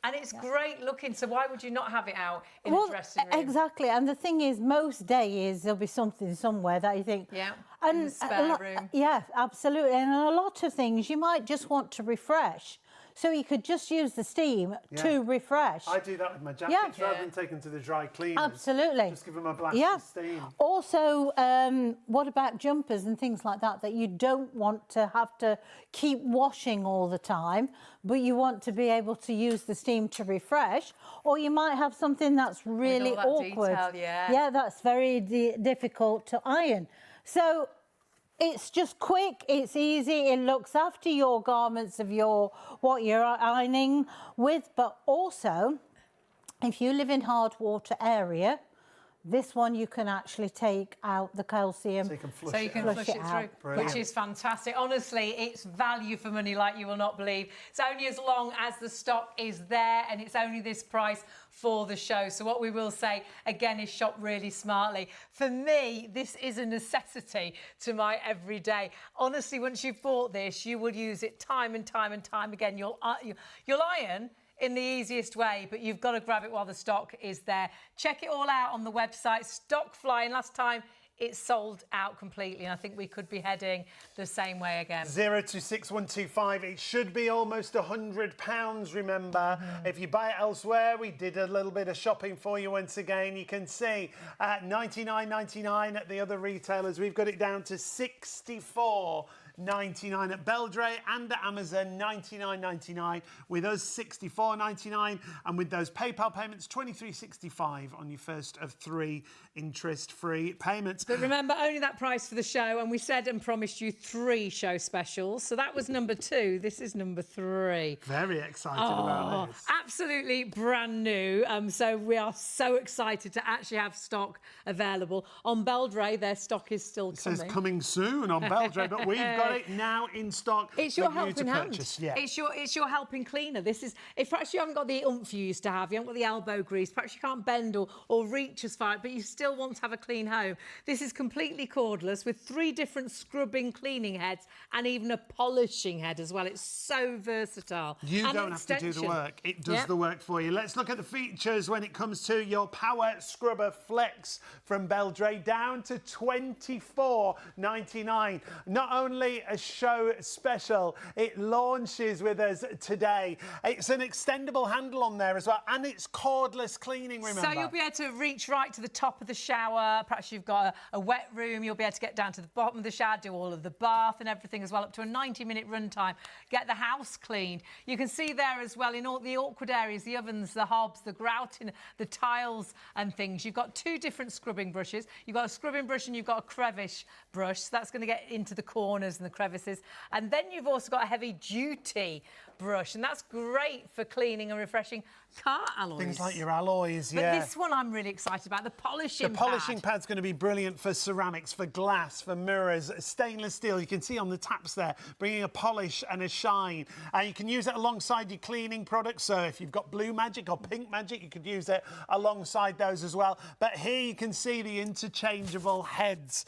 And it's great looking, so why would you not have it out in a dressing room? Exactly, and the thing is, most days there'll be something somewhere that you think... Yeah, and in the spare room. Yeah, absolutely, and a lot of things you might just want to refresh. So you could just use the steam to refresh. I do that with my jackets rather than taking to the dry cleaners. Absolutely. Just give them a blast of steam. Also, what about jumpers and things like that you don't want to have to keep washing all the time, but you want to be able to use the steam to refresh, or you might have something that's really with all that awkward. Detail, yeah, that's very difficult to iron. So it's just quick, it's easy, it looks after your garments of what you're ironing with, but also, if you live in hard water area, this one you can actually take out the calcium. So you can flush it through, which is fantastic. Honestly, it's value for money like you will not believe. It's only as long as the stock is there, and it's only this price for the show. So what we will say, again, is shop really smartly. For me, this is a necessity to my everyday. Honestly, once you've bought this, you will use it time and time and time again. You'll iron in the easiest way, but you've got to grab it while the stock is there. Check it all out on the website. Stock flying. Last time it sold out completely, and I think we could be heading the same way again. 026125. It should be almost £100, remember. If you buy it elsewhere, we did a little bit of shopping for you once again. You can see $99.99 at the other retailers. We've got it down to $64.99 at Beldray and at Amazon, $99.99. With us, $64.99, and with those PayPal payments, $23.65 on your first of 3 interest-free payments. But remember, only that price for the show, and we said and promised you 3 show specials. So that was number 2. This is number 3. Very excited about this. Absolutely brand new. So we are so excited to actually have stock available. On Beldray, their stock is still coming. It says coming soon on Beldray, but we've got it now in stock. It's your helping hand. Yeah. It's your helping cleaner. This is, if perhaps you haven't got the oomph you used to have, you haven't got the elbow grease, perhaps you can't bend or reach as far, but you still want to have a clean home. This is completely cordless with 3 different scrubbing cleaning heads and even a polishing head as well. It's so versatile. You don't have to do the work. It does the work for you. Let's look at the features when it comes to your Power Scrubber Flex from Beldray, down to $24.99. Not only a show special, it launches with us today. It's an extendable handle on there as well, and it's cordless cleaning, remember. So you'll be able to reach right to the top of the shower. Perhaps you've got a wet room. You'll be able to get down to the bottom of the shower, do all of the bath and everything as well, up to a 90-minute run time. Get the house cleaned. You can see there as well in all the awkward areas, the ovens, the hobs, the grouting, the tiles and things. You've got 2 different scrubbing brushes. You've got a scrubbing brush and you've got a crevice brush. So that's going to get into the corners and the crevices. And then you've also got a heavy-duty brush, and that's great for cleaning and refreshing car alloys. Things like your alloys, But this one I'm really excited about, the polishing pad. The polishing pad's going to be brilliant for ceramics, for glass, for mirrors, stainless steel. You can see on the taps there, bringing a polish and a shine. And you can use it alongside your cleaning products. So if you've got Blue Magic or Pink Magic, you could use it alongside those as well. But here you can see the interchangeable heads.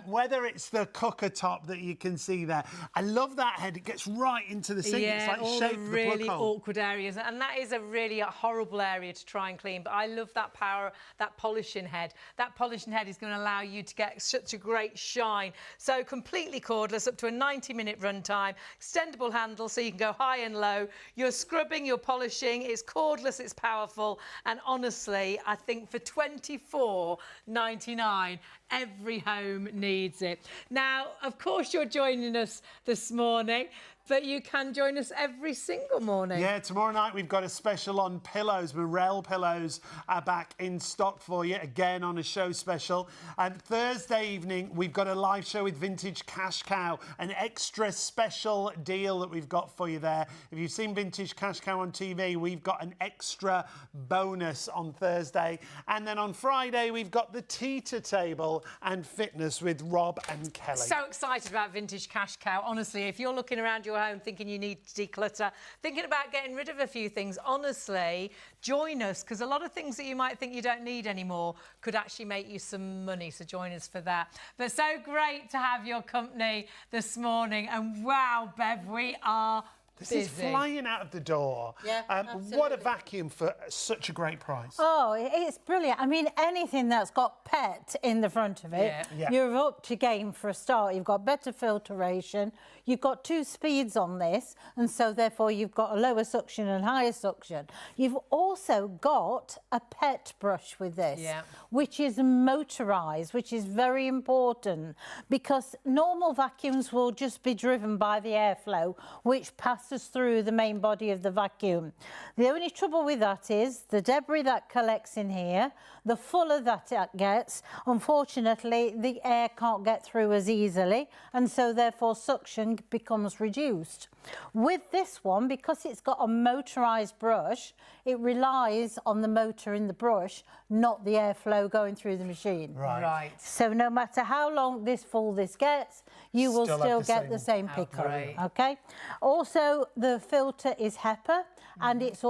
Whether it's the cooker top that you can see there. I love that head. It gets right into the sink. Yeah, it's like all shaped the the really plug hole. awkward areas, and that is a really horrible area to try and clean. But I love that power, that polishing head. That polishing head is going to allow you to get such a great shine. So completely cordless, up to a 90-minute run time, extendable handle, so you can go high and low. You're scrubbing, you're polishing. It's cordless, it's powerful, and honestly, I think for $24.99, every home needs it. Now, of course, you're joining us this morning, but you can join us every single morning. Yeah, tomorrow night we've got a special on pillows. Morel pillows are back in stock for you, again on a show special. And Thursday evening, we've got a live show with Vintage Cash Cow, an extra special deal that we've got for you there. If you've seen Vintage Cash Cow on TV, we've got an extra bonus on Thursday. And then on Friday, we've got the Teeter Table and Fitness with Rob and Kelly. So excited about Vintage Cash Cow. Honestly, if you're looking around your home thinking you need to declutter, thinking about getting rid of a few things, honestly, join us, because a lot of things that you might think you don't need anymore could actually make you some money. So join us for that. But so great to have your company this morning. And wow, Bev, we are This is Busy. flying out of the door. Yeah, what a absolutely. vacuum for such a great price. Oh, it's brilliant. I mean, anything that's got pet in the front of it, Yeah. you're up to game for a start. You've got better filtration. You've got 2 speeds on this, and so therefore you've got a lower suction and higher suction. You've also got a pet brush with this, which is motorised, which is very important because normal vacuums will just be driven by the airflow, which passes through the main body of the vacuum. The only trouble with that is the debris that collects in here, the fuller that it gets, unfortunately, the air can't get through as easily, and so therefore suction becomes reduced. With this one, because it's got a motorised brush, it relies on the motor in the brush, not the airflow going through the machine. Right. So no matter how long full this gets, you will still get the same pickup. Great. Okay. Also, the filter is HEPA, and it's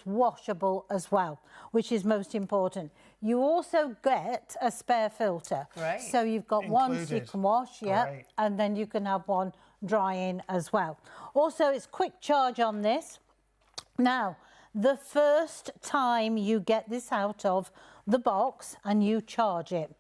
washable as well, which is most important. You also get a spare filter. Great. So you've got one so you can wash, Great. and then you can have one drying as well. Also, it's quick charge on this. Now, the first time you get this out of the box and you charge it,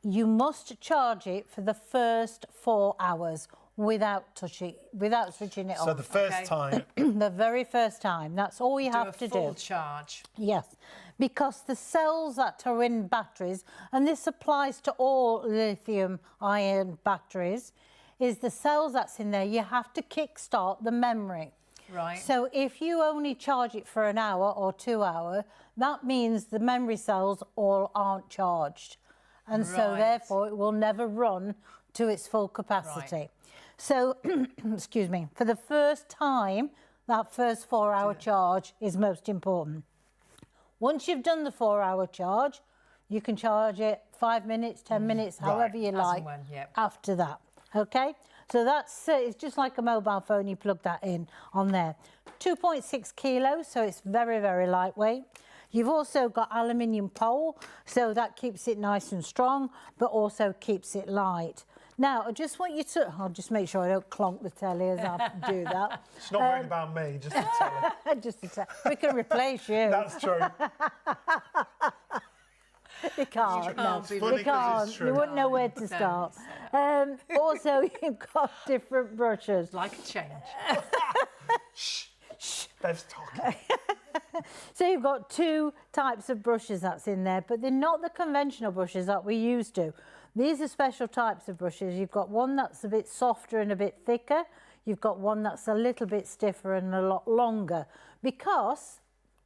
you must charge it for the first 4 hours without switching it on. So the first time. The very first time. That's all you have to do. Full charge. Yes, because the cells that are in batteries, and this applies to all lithium-ion batteries, is the cells that's in there, you have to kick-start the memory. Right. So if you only charge it for an hour or 2 hours, that means the memory cells all aren't charged. And so Right. therefore it will never run to its full capacity. Right. So, excuse me, for the first time, that first 4 hour charge is most important. Once you've done the 4 hour charge, you can charge it 5 minutes, 10 minutes, however you As and like when, yep. after that. Okay, so that's it's just like a mobile phone. You plug that in on there. 2.6 kilos, so it's very, very lightweight. You've also got aluminium pole, so that keeps it nice and strong, but also keeps it light. Now, I just want you to, I'll just make sure I don't clonk the telly as I do that. It's not worried about me, just to tell her. Just to tell, we can replace you. That's true. We can't, no. It's funny We 'cause can't. it's true. You wouldn't know where to start. Also, you've got different brushes. Like a change. Shh, Bev's talking. So you've got 2 types of brushes that's in there, but they're not the conventional brushes that we used to. These are special types of brushes. You've got one that's a bit softer and a bit thicker. You've got one that's a little bit stiffer and a lot longer, because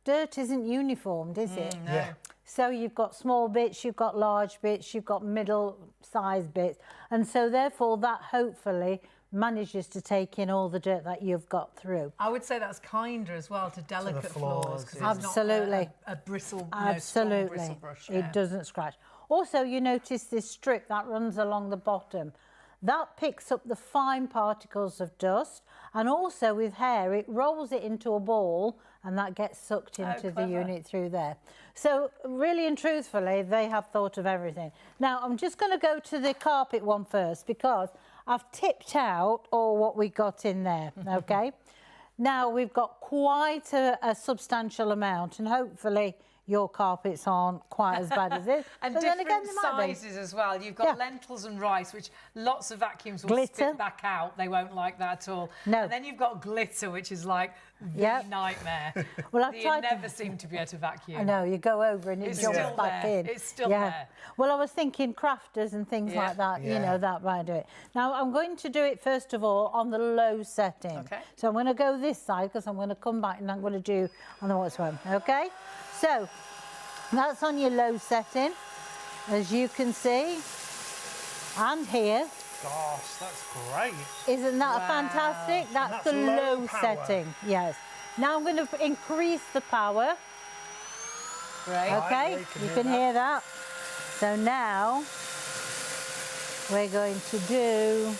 dirt isn't uniformed, is it? No. Yeah. So you've got small bits, you've got large bits, you've got middle-sized bits, and so therefore that hopefully manages to take in all the dirt that you've got through. I would say that's kinder as well to delicate floors, because yeah. it's Absolutely. not a bristle, Absolutely, strong bristle brush. it doesn't scratch. Also, you notice this strip that runs along the bottom. That picks up the fine particles of dust, and also with hair, it rolls it into a ball, and that gets sucked into the clever. unit through there. So really and truthfully, they have thought of everything. Now, I'm just going to go to the carpet one first, because I've tipped out all what we got in there, okay? Now, we've got quite a substantial amount, and hopefully your carpets aren't quite as bad as this. And but then different again, they might be. sizes as well. You've got Yeah. lentils and rice, which lots of vacuums will Glitter. spit back out. They won't like that at all. No. And then you've got glitter, which is like the Yep. nightmare. Well, I've You tried to- never seem to be able to vacuum. I know, you go over and it It's jumps still back there. in. It's still there. Well, I was thinking crafters and things Yeah. like that, you Yeah. know, that might do it. Now, I'm going to do it, first of all, on the low setting. Okay. So I'm going to go this side, because I'm going to come back and I'm going to do on the what's one, okay? So, that's on your low setting, as you can see, and here. Gosh, that's great. Isn't that Wow. fantastic? That's That's the low low power. setting, yes. Now I'm going to increase the power. Great. Okay, we can you hear can that. hear that. So now we're going to do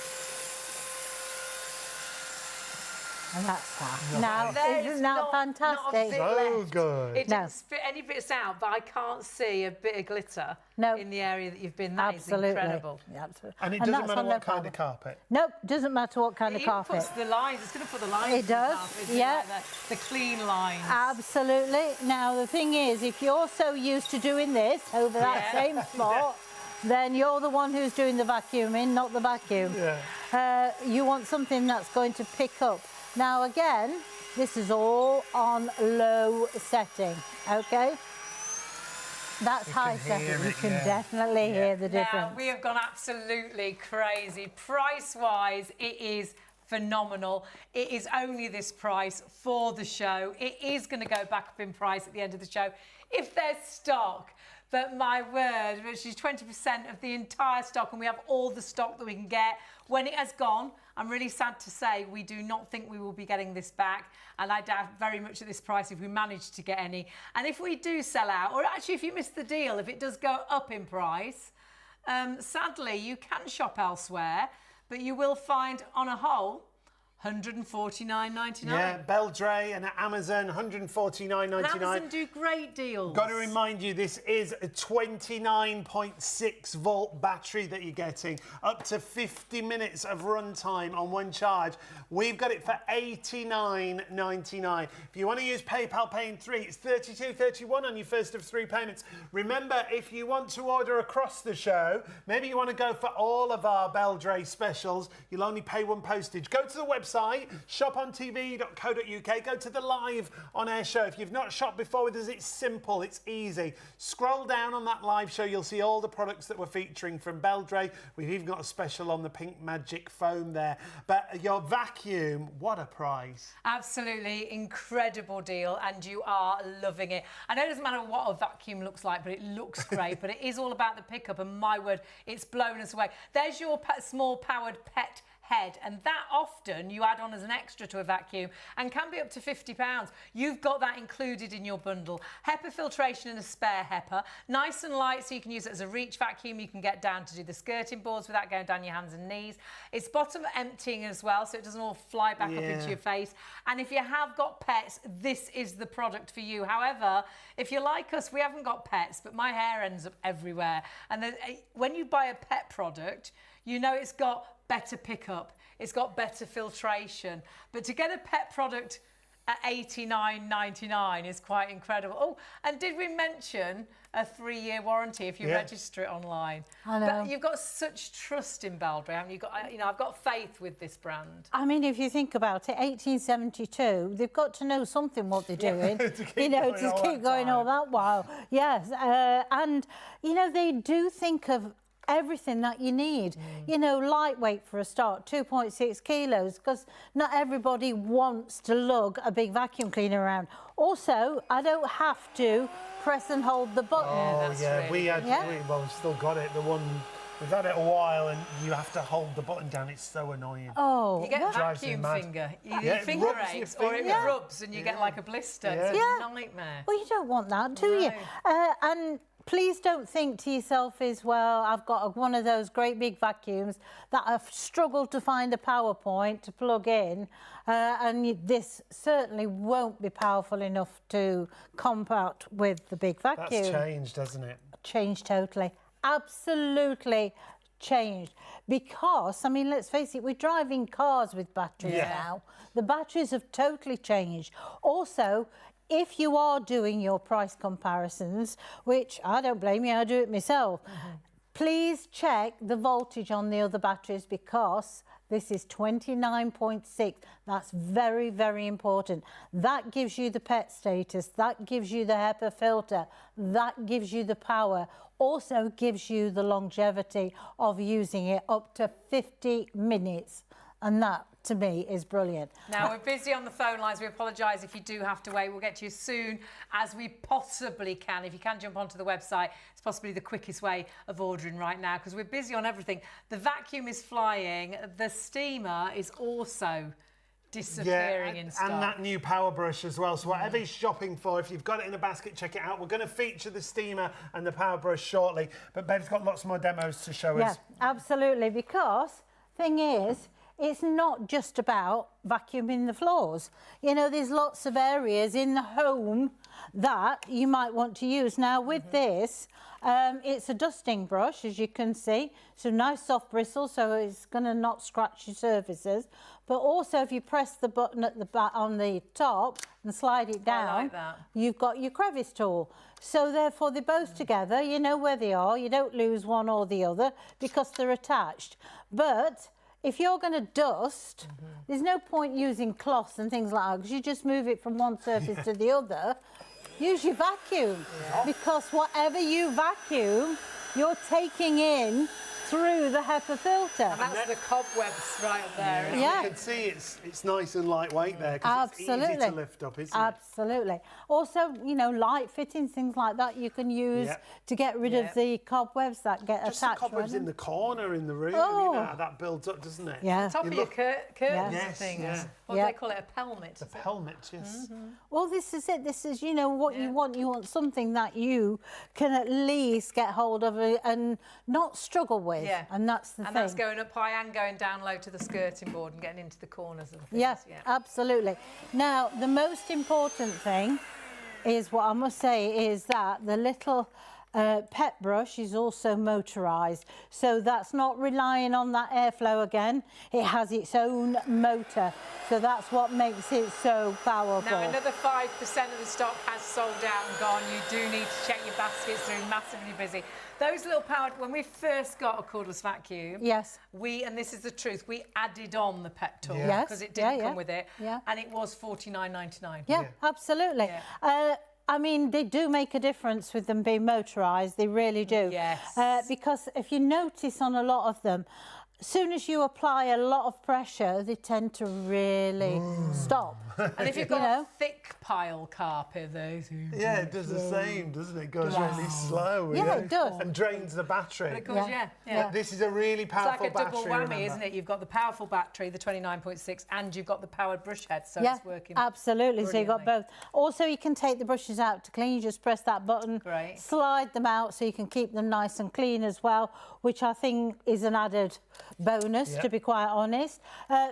And that's that. Now, There's isn't that not a fantastic? bit So left. good. It No. didn't spit any bits out, but I can't see a bit of glitter No. in the area that you've been. That is Absolutely. incredible. Yeah, absolutely. And it doesn't that's matter on what no kind of fabric. carpet. Nope, doesn't matter what kind of It carpet. puts the lines. It's going to put the lines. It in the does, carpet, isn't it? yeah. Like the clean lines. Absolutely. Now, the thing is, if you're so used to doing this over that Yeah. same spot, then you're the one who's doing the vacuuming, not the vacuum. Yeah. You want something that's going to pick up. Now, again, this is all on low setting, okay? That's high can hear setting. You it, can yeah. definitely hear the Now, difference. we have gone absolutely crazy. Price-wise, it is phenomenal. It is only this price for the show. It is going to go back up in price at the end of the show if there's stock. But my word, which is 20% of the entire stock, and we have all the stock that we can get. When it has gone, I'm really sad to say we do not think we will be getting this back, and I doubt very much at this price if we manage to get any. And if we do sell out, or actually if you miss the deal, if it does go up in price, sadly you can shop elsewhere, but you will find on a whole $149.99. Yeah, Beldray and Amazon, $149.99. Amazon do great deals. Got to remind you, this is a 29.6 volt battery that you're getting, up to 50 minutes of runtime on one charge. We've got it for $89.99. If you want to use PayPal Pay in 3, it's $32.31 on your first of 3 payments. Remember, if you want to order across the show, maybe you want to go for all of our Beldray specials, you'll only pay 1 postage. Go to the website, shopontv.co.uk, go to the live on-air show. If you've not shopped before with us, it's simple, it's easy. Scroll down on that live show, you'll see all the products that we're featuring from Beldray. We've even got a special on the Pink Magic foam there. But your vacuum, what a price. Absolutely incredible deal, and you are loving it. I know it doesn't matter what a vacuum looks like, but it looks great. But it is all about the pickup, and my word, it's blown us away. There's your small powered pet head, and that often you add on as an extra to a vacuum and can be up to £50. You've got that included in your bundle. HEPA filtration and a spare HEPA. Nice and light, so you can use it as a reach vacuum. You can get down to do the skirting boards without going down your hands and knees. It's bottom emptying as well, so it doesn't all fly back up into your face. And if you have got pets, this is the product for you. However, if you're like us, we haven't got pets, but my hair ends up everywhere. And when you buy a pet product, you know it's got better pickup, it's got better filtration. But to get a pet product at $89.99 is quite incredible. Oh, and did we mention a 3-year warranty if you register it online? I know. But you've got such trust in Beldray, haven't you? I've got faith with this brand. I mean, if you think about it, 1872, they've got to know something what they're doing, to keep going all that while. Yes, and, they do think of everything that you need. Lightweight for a start, 2.6 kilos, because not everybody wants to lug a big vacuum cleaner around. Also, I don't have to press and hold the button. Oh, yeah, really we've still got it. The one, we've had it a while, and you have to hold the button down. It's so annoying. Oh, You get a Drives me vacuum mad. finger. Yeah, Your it finger rubs your aches, or it finger. rubs and you get like a blister. It's Yeah. a nightmare. well, you don't want that, do you? And please don't think to yourself as well, I've got one of those great big vacuums that I've struggled to find a power point to plug in, and this certainly won't be powerful enough to combat with the big vacuum. That's changed, hasn't it? Changed totally. Absolutely changed. Because, I mean, let's face it, we're driving cars with batteries now. The batteries have totally changed. Also, if you are doing your price comparisons, which I don't blame you, I do it myself, please check the voltage on the other batteries, because this is 29.6. That's very, very important. That gives you the PET status. That gives you the HEPA filter. That gives you the power. Also gives you the longevity of using it up to 50 minutes. And that, to me, is brilliant. Now, we're busy on the phone lines. We apologise if you do have to wait. We'll get to you as soon as we possibly can. If you can jump onto the website, it's possibly the quickest way of ordering right now, because we're busy on everything. The vacuum is flying. The steamer is also disappearing in stock. And that new power brush as well. So whatever you're shopping for, if you've got it in a basket, check it out. We're going to feature the steamer and the power brush shortly, but Bev's got lots more demos to show us. Yeah, absolutely, because thing is, it's not just about vacuuming the floors. You know, there's lots of areas in the home that you might want to use. Now, with this, it's a dusting brush, as you can see. So nice soft bristles, so it's going to not scratch your surfaces. But also, if you press the button at the back on the top and slide it down, I like that. you've got your crevice tool. So therefore, they're both together. You know where they are. You don't lose one or the other because they're attached. But if you're going to dust, there's no point using cloths and things like that because you just move it from one surface to the other. Use your vacuum because whatever you vacuum, you're taking in through the HEPA filter. And that's the cobwebs right up there. Isn't it? Yeah. You can see it's nice and lightweight there because it's easy to lift up, isn't it? Absolutely. Also, you know, light fittings, things like that you can use to get rid of the cobwebs that get Just attached. the cobwebs in the corner in the room, Oh. you know, how that builds up, doesn't it? Yeah. Top of your curtains Yes, and things. yeah. What do they call it? A pelmet. The helmet, yes. Well, this is it. This is, you know, what you want. You want something that you can at least get hold of and not struggle with. Yeah. And that's the And thing. that's going up high and going down low to the skirting board and getting into the corners and things. Yes, absolutely. Now, the most important thing is what I must say is that the little pet brush is also motorised. So that's not relying on that airflow again. It has its own motor. So that's what makes it so powerful. Now, another 5% of the stock has sold out and gone. You do need to check your baskets through, massively busy. Those little powered, when we first got a cordless vacuum, and this is the truth, we added on the pet tool because it didn't come with it, and it was $49.99. Yeah, absolutely. I mean, they do make a difference with them being motorised, they really do. Yes. Because if you notice on a lot of them, as soon as you apply a lot of pressure, they tend to really stop. And if you've got a thick pile carpet, those... Yeah, it does the same, doesn't it? It goes really slow. Yeah, it does. And drains the battery. It goes, But this is a really powerful It's like a double battery, whammy, remember? isn't it? You've got the powerful battery, the 29.6, and you've got the powered brush head, so it's working. Absolutely. So you've got both. Also, you can take the brushes out to clean. You just press that button, slide them out so you can keep them nice and clean as well, which I think is an added bonus, to be quite honest.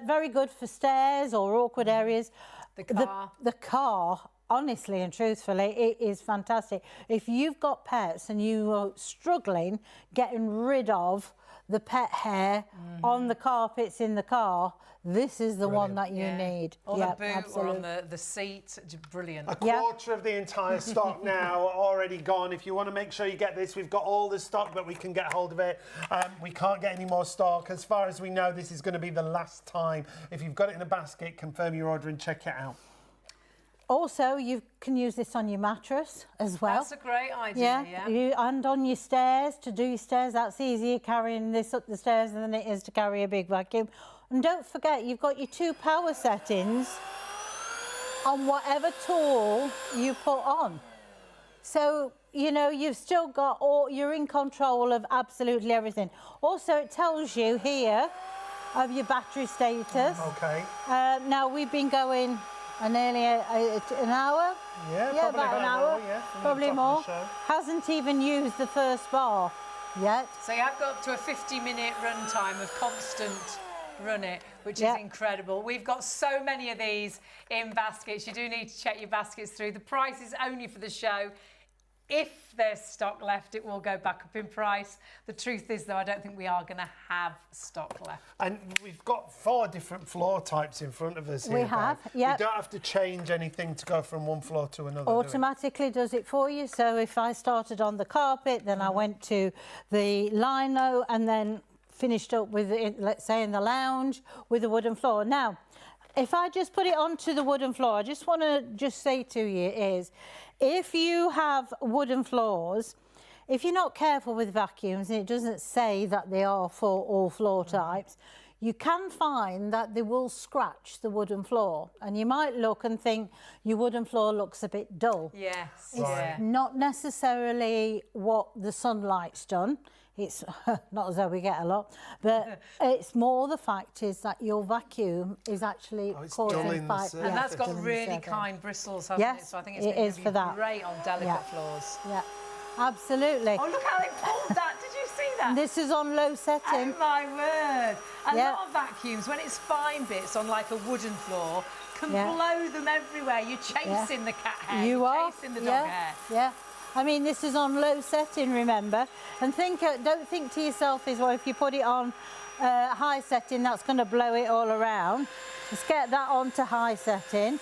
Very good for stairs or awkward areas. The car, honestly and truthfully, it is fantastic. If you've got pets and you are struggling getting rid of the pet hair on the carpets in the car, this is the one that you need. Or the boot or on the seat. Brilliant. A quarter of the entire stock now already gone. If you want to make sure you get this, we've got all the stock, but we can get hold of it. We can't get any more stock. As far as we know, this is going to be the last time. If you've got it in a basket, confirm your order and check it out. Also, you can use this on your mattress as well. That's a great idea, And on your stairs, to do your stairs, that's easier carrying this up the stairs than it is to carry a big vacuum. And don't forget, you've got your 2 power settings on whatever tool you put on. So, you know, you've still got you're in control of absolutely everything. Also, it tells you here of your battery status. Okay. Now, we've been going nearly an hour. Yeah, about an hour. Probably more. Hasn't even used the first bar yet. So you have got up to a 50-minute run time of constant run it, which is incredible. We've got so many of these in baskets. You do need to check your baskets through. The price is only for the show. If there's stock left, it will go back up in price. The truth is, though, I don't think we are going to have stock left. And we've got 4 different floor types in front of us here. We have, We don't have to change anything to go from one floor to another. Automatically does it for you. So if I started on the carpet, then I went to the lino and then finished up with it, let's say in the lounge with the wooden floor. Now, if I just put it onto the wooden floor, I just want to say to you is, if you have wooden floors, if you're not careful with vacuums, and it doesn't say that they are for all floor types, you can find that they will scratch the wooden floor. And you might look and think your wooden floor looks a bit dull. Yes. It's not necessarily what the sunlight's done. It's not as though we get a lot, but it's more the fact is that your vacuum is actually causing fight. And that's got really kind bristles, hasn't it? So I think it's going to be great on delicate floors. Yeah. Absolutely. Oh, look how it pulled that. Did you see that? This is on low setting. Oh, my word. A Yeah. lot of vacuums, when it's fine bits on like a wooden floor, can Yeah. blow them everywhere. You're chasing the cat hair. You You're are. chasing the yeah. dog hair. Yeah. I mean, this is on low setting, remember? And don't think to yourself as well, if you put it on high setting, that's going to blow it all around. Let's get that on to high setting.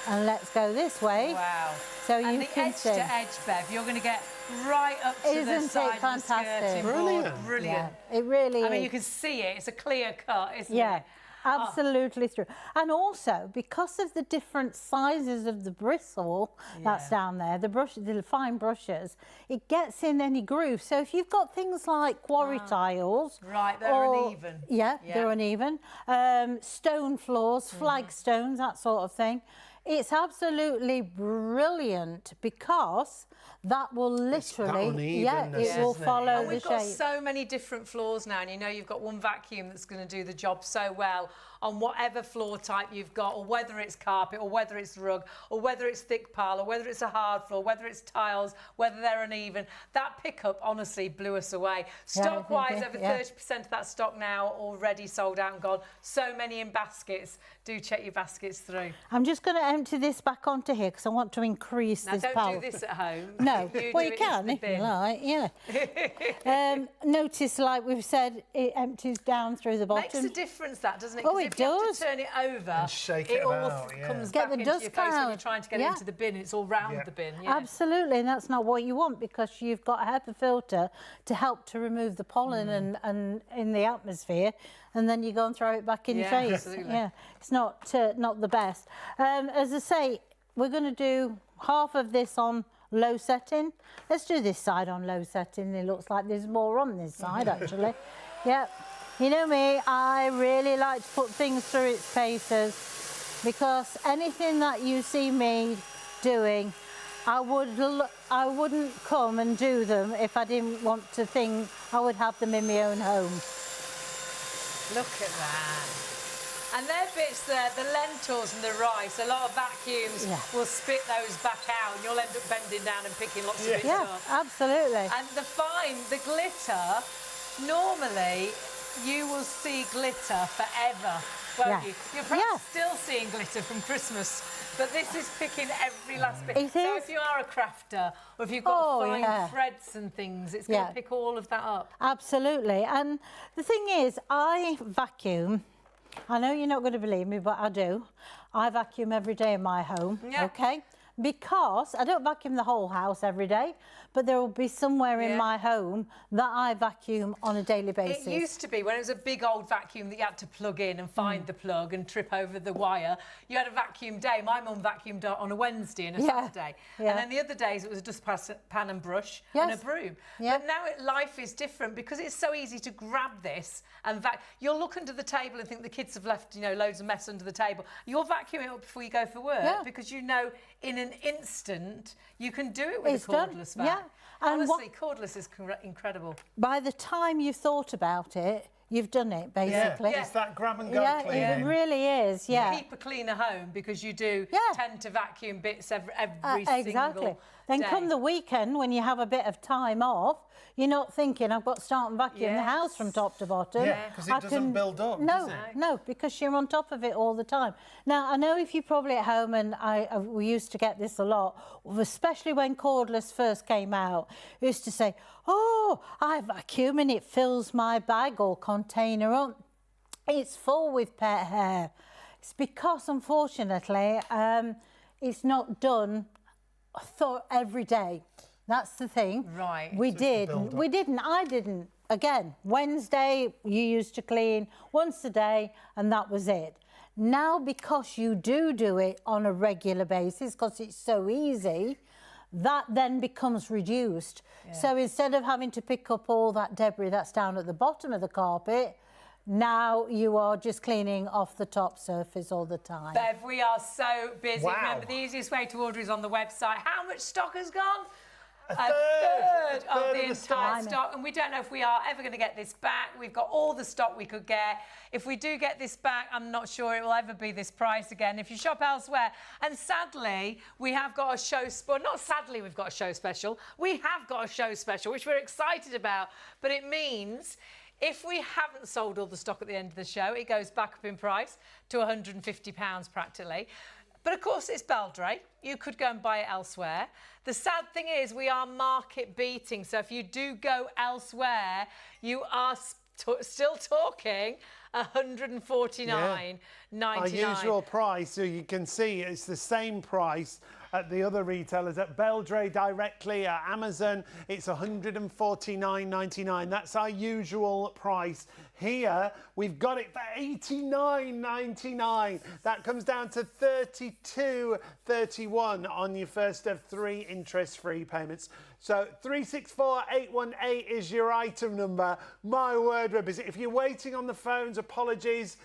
And let's go this way. Wow. So and you the can edge see. to edge, Bev, you're going to get right up to Isn't the it side of the fantastic? skirting board. Brilliant. Brilliant. Yeah, it really is. I mean, you can see it. It's a clear cut, isn't Yeah, it? absolutely true. And also, because of the different sizes of the bristle that's down there, the fine brushes, it gets in any groove. So if you've got things like quarry tiles... Right, they're uneven. Yeah, they're uneven. Stone floors, flagstones, that sort of thing. It's absolutely brilliant because that will literally, unevenness, it will isn't it? follow And the we've got shape. so many different floors now, and you know you've got one vacuum that's going to do the job so well on whatever floor type you've got, or whether it's carpet, or whether it's rug, or whether it's thick pile, or whether it's a hard floor, whether it's tiles, whether they're uneven. That pickup honestly blew us away. Stock-wise, over 30% of that stock now already sold out and gone. So many in baskets. Do check your baskets through. I'm just going to empty this back onto here because I want to increase Now, this don't power. do this at home. No, well, do you it can into the if you bin. like, yeah. Notice, like we've said, it empties down through the bottom. Makes a difference, that, doesn't it? Oh, 'Cause it if you have does. to turn it over, And shake it all about, comes Get back the into dust your face when you're cloud. trying to get it Yeah. into the bin. It's all round the bin. Yeah. Absolutely, and that's not what you want because you've got a HEPA filter to help to remove the pollen and in the atmosphere, and then you go and throw it back in your Yeah, face. absolutely. Yeah, it's not the best. As I say, we're going to do half of this on low setting. Let's do this side on low setting. It looks like there's more on this side actually. Yep. You know me, I really like to put things through its paces because anything that you see me doing, I wouldn't come and do them if I didn't want to think I would have them in my own home. Look at that. And they're bits there, the lentils and the rice, a lot of vacuums will spit those back out and you'll end up bending down and picking lots of bits Yeah, up. absolutely. And the glitter, normally you will see glitter forever, won't you? You're perhaps still seeing glitter from Christmas, but this is picking every last bit. It so is. if you are a crafter, or if you've got fine yeah. threads and things, it's going to pick all of that up. Absolutely. And the thing is, I vacuum. I know you're not going to believe me, but I do. I vacuum every day in my home, okay? Because I don't vacuum the whole house every day, but there will be somewhere in my home that I vacuum on a daily basis. It used to be when it was a big old vacuum that you had to plug in and find the plug and trip over the wire. You had a vacuum day. My mum vacuumed on a Wednesday and a Saturday. And then the other days it was a dustpan and brush and a broom. But now life is different because it's so easy to grab this and you'll look under the table and think the kids have left, you know, loads of mess under the table. You'll vacuum it up before you go for work because you know in an instant you can do it with a cordless vac. And honestly, cordless is incredible. By the time you've thought about it, you've done it, basically. It's that grab and go cleaning. It really is, Keep a cleaner home because you do tend to vacuum bits every single Then day. come the weekend when you have a bit of time off, you're not thinking, I've got to start and vacuum the house from top to bottom. Yeah, because it doesn't build up, does it? No, because you're on top of it all the time. Now, I know if you're probably at home, and we used to get this a lot, especially when cordless first came out, we used to say, oh, I vacuum and it fills my bag or container up. It's full with pet hair. It's because, unfortunately, it's not done every day. That's the thing. Right. We didn't. I didn't. Again, Wednesday you used to clean once a day and that was it. Now, because you do it on a regular basis, because it's so easy, that then becomes reduced. So instead of having to pick up all that debris that's down at the bottom of the carpet, now you are just cleaning off the top surface all the time. Bev, we are so busy. Wow. Remember, the easiest way to order is on the website. How much stock has gone? a third of the the entire stock. stock, and we don't know if we are ever going to get this back. We've got all the stock we could get. If we do get this back, I'm not sure it will ever be this price again if you shop elsewhere. And sadly, we have got a show, not sadly we've got a show special, we have got a show special, which we're excited about, but it means if we haven't sold all the stock at the end of the show, it goes back up in price to £150 practically. But of course, it's Beldray. You could go and buy it elsewhere. The sad thing is we are market beating. So if you do go elsewhere, you are still talking £149.99. Our usual price, so you can see it's the same price at the other retailers. At Beldray directly, at Amazon, it's £149.99. That's our usual price. Here, we've got it for £89.99. That comes down to £32.31 on your first of 3 interest-free payments. So 364818 is your item number. My word, we're busy. If you're waiting on the phones, apologies.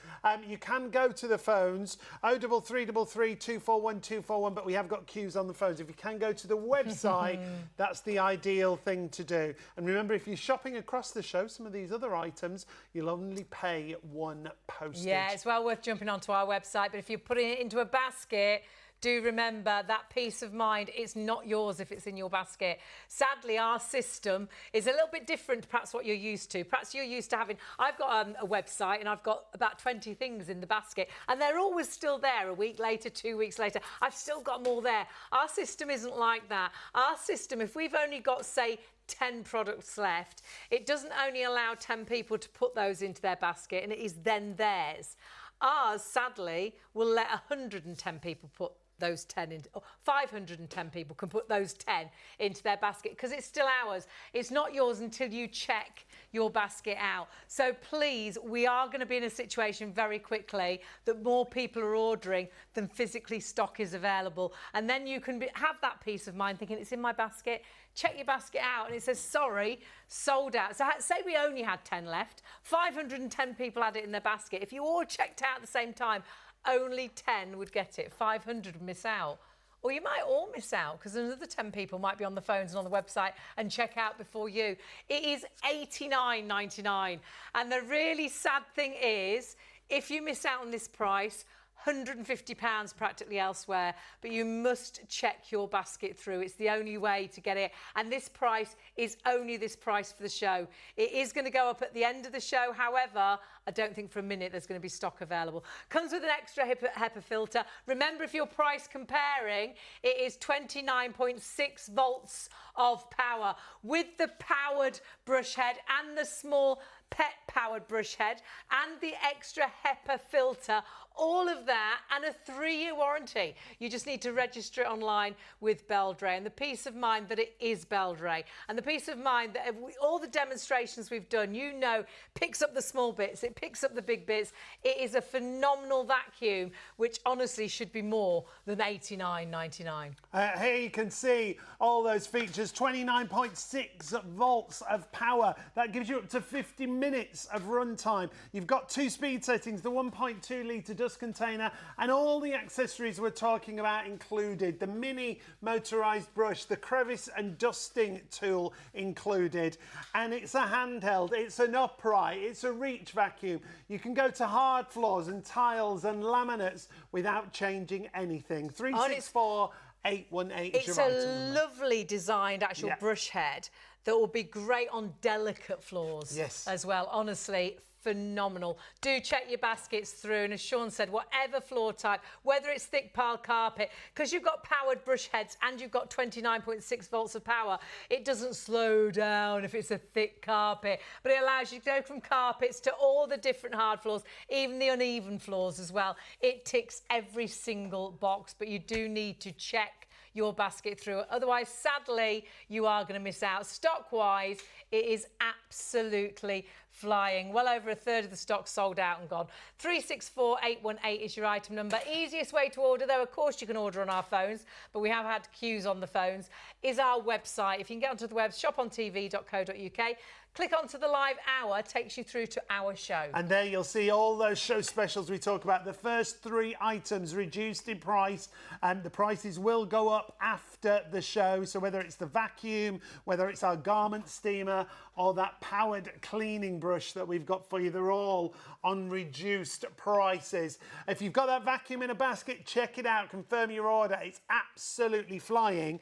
You can go to the phones, 03333 241 241, but we have got queues on the phones. If you can go to the website, that's the ideal thing to do. And remember, if you're shopping across the show, some of these other items, you'll only pay 1 postage. Yeah, it's well worth jumping onto our website, but if you're putting it into a basket, do remember that peace of mind, it's not yours if it's in your basket. Sadly, our system is a little bit different to perhaps what you're used to. Perhaps you're used to having, I've got a website and I've got about 20 things in the basket and they're always still there a week later, 2 weeks later. I've still got more there. Our system isn't like that. Our system, if we've only got, say, 10 products left, it doesn't only allow 10 people to put those into their basket and it is then theirs. Ours, sadly, will let 110 people put those 10 into, 510 people can put those 10 into their basket because it's still ours. It's not yours until you check your basket out. So please, we are going to be in a situation very quickly that more people are ordering than physically stock is available. And then you can have that peace of mind thinking it's in my basket. Check your basket out and it says, sorry, sold out. So say we only had 10 left, 510 people had it in their basket. If you all checked out at the same time, only 10 would get it, 500 would miss out. Or you might all miss out because another 10 people might be on the phones and on the website and check out before you. It is $89.99. And the really sad thing is, if you miss out on this price, £150 practically elsewhere, but you must check your basket through. It's the only way to get it. And this price is only this price for the show. It is going to go up at the end of the show. However, I don't think for a minute there's going to be stock available. Comes with an extra HEPA filter. Remember, if you're price comparing, it is 29.6 volts of power with the powered brush head and the small pet powered brush head and the extra HEPA filter, all of that, and a 3-year warranty. You just need to register it online with Beldray, and the peace of mind that it is Beldray, and the peace of mind that all the demonstrations we've done, you know, picks up the small bits, it picks up the big bits. It is a phenomenal vacuum, which honestly should be more than $89.99. Here you can see all those features, 29.6 volts of power. That gives you up to 50 minutes of run time. You've got 2 speed settings, the 1.2 litre dust container, and all the accessories we're talking about included. The mini motorised brush, the crevice and dusting tool included. And it's a handheld, it's an upright, it's a reach vacuum. You can go to hard floors and tiles and laminates without changing anything. 364818 is It's your a item. lovely designed actual brush head that will be great on delicate floors as well. Honestly, phenomenal. Do check your baskets through, and as Sean said, whatever floor type, whether it's thick pile carpet, because you've got powered brush heads and you've got 29.6 volts of power, it doesn't slow down if it's a thick carpet, but it allows you to go from carpets to all the different hard floors, even the uneven floors as well. It ticks every single box, but you do need to check your basket through. Otherwise, sadly, you are going to miss out. Stock-wise, it is absolutely flying. Well over a third of the stock sold out and gone. 364818 is your item number. Easiest way to order, though, of course you can order on our phones, but we have had queues on the phones, is our website. If you can get onto the web, shopontv.co.uk. Click onto the live hour, takes you through to our show. And there you'll see all those show specials we talk about. The first 3 items reduced in price, and the prices will go up after the show. So whether it's the vacuum, whether it's our garment steamer, or that powered cleaning brush that we've got for you, they're all on reduced prices. If you've got that vacuum in a basket, check it out, confirm your order. It's absolutely flying.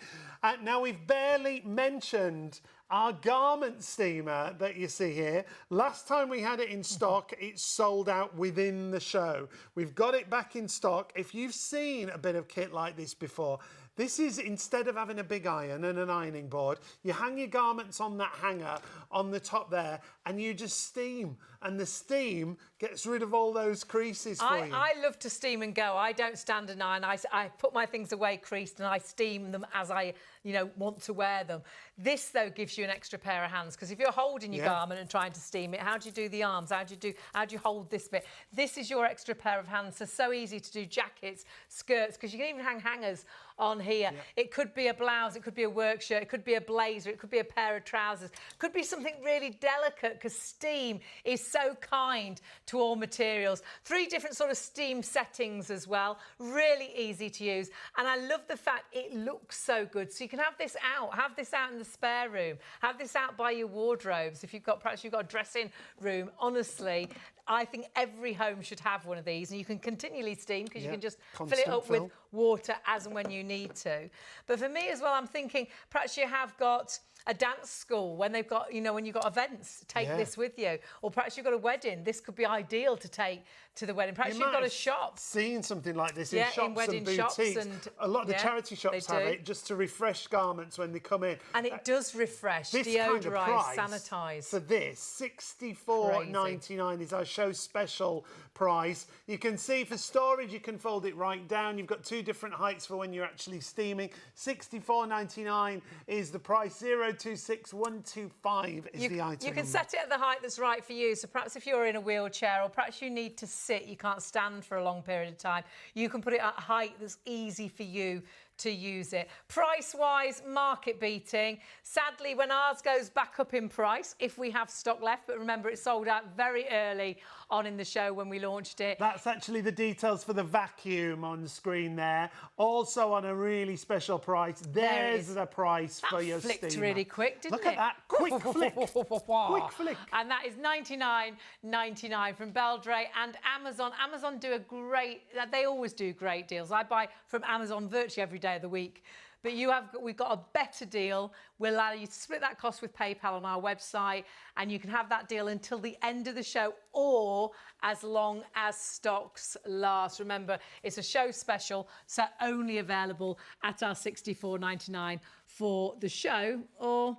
Now, we've barely mentioned our garment steamer that you see here. Last time we had it in stock, it sold out within the show. We've got it back in stock. If you've seen a bit of kit like this before, this is, instead of having a big iron and an ironing board, you hang your garments on that hanger on the top there and you just steam. And the steam gets rid of all those creases for you. I love to steam and go. I don't stand and iron. I put my things away creased and I steam them as I, want to wear them. This, though, gives you an extra pair of hands, because if you're holding your garment and trying to steam it, how do you do the arms? How do you hold this bit? This is your extra pair of hands. So easy to do jackets, skirts, because you can even hang hangers on here. It could be a blouse, it could be a work shirt, it could be a blazer, it could be a pair of trousers, it could be something really delicate, because steam is so kind to all materials. 3 different sort of steam settings as well, really easy to use. And I love the fact it looks so good. So you can have this out in the spare room, have this out by your wardrobes. If perhaps you've got a dressing room, honestly, I think every home should have one of these, and you can continually steam because you can just fill it up with water as and when you need to. But for me as well, I'm thinking perhaps you have got a dance school when they've got, when you've got events, take this with you. Or perhaps you've got a wedding. This could be ideal to take to the wedding. Perhaps you've got a shop. Seen something like this in shops in wedding and boutiques. Shops and, a lot of the charity shops have it just to refresh garments when they come in. And it does refresh, deodorise, sanitise. For this, $64.99 is our show special price. You can see for storage, you can fold it right down. You've got 2 different heights for when you're actually steaming. $64.99 is the price. 026125 is the item. You can set it at the height that's right for you. So perhaps if you're in a wheelchair, or perhaps you need to sit, you can't stand for a long period of time, you can put it at a height that's easy for you to use it. Price-wise, market beating. Sadly, when ours goes back up in price, if we have stock left, but remember, it sold out very early on in the show when we launched it. That's actually the details for the vacuum on screen there. Also on a really special price. There's the price for your steamer. That flicked really quick, didn't it? Look at that, quick flick. Quick flick. And that is $99.99 from Beldray and Amazon. Amazon do they always do great deals. I buy from Amazon virtually every day of the week. But we've got a better deal. We'll allow you to split that cost with PayPal on our website, and you can have that deal until the end of the show, or as long as stocks last. Remember, it's a show special, so only available at our $64.99 for the show, or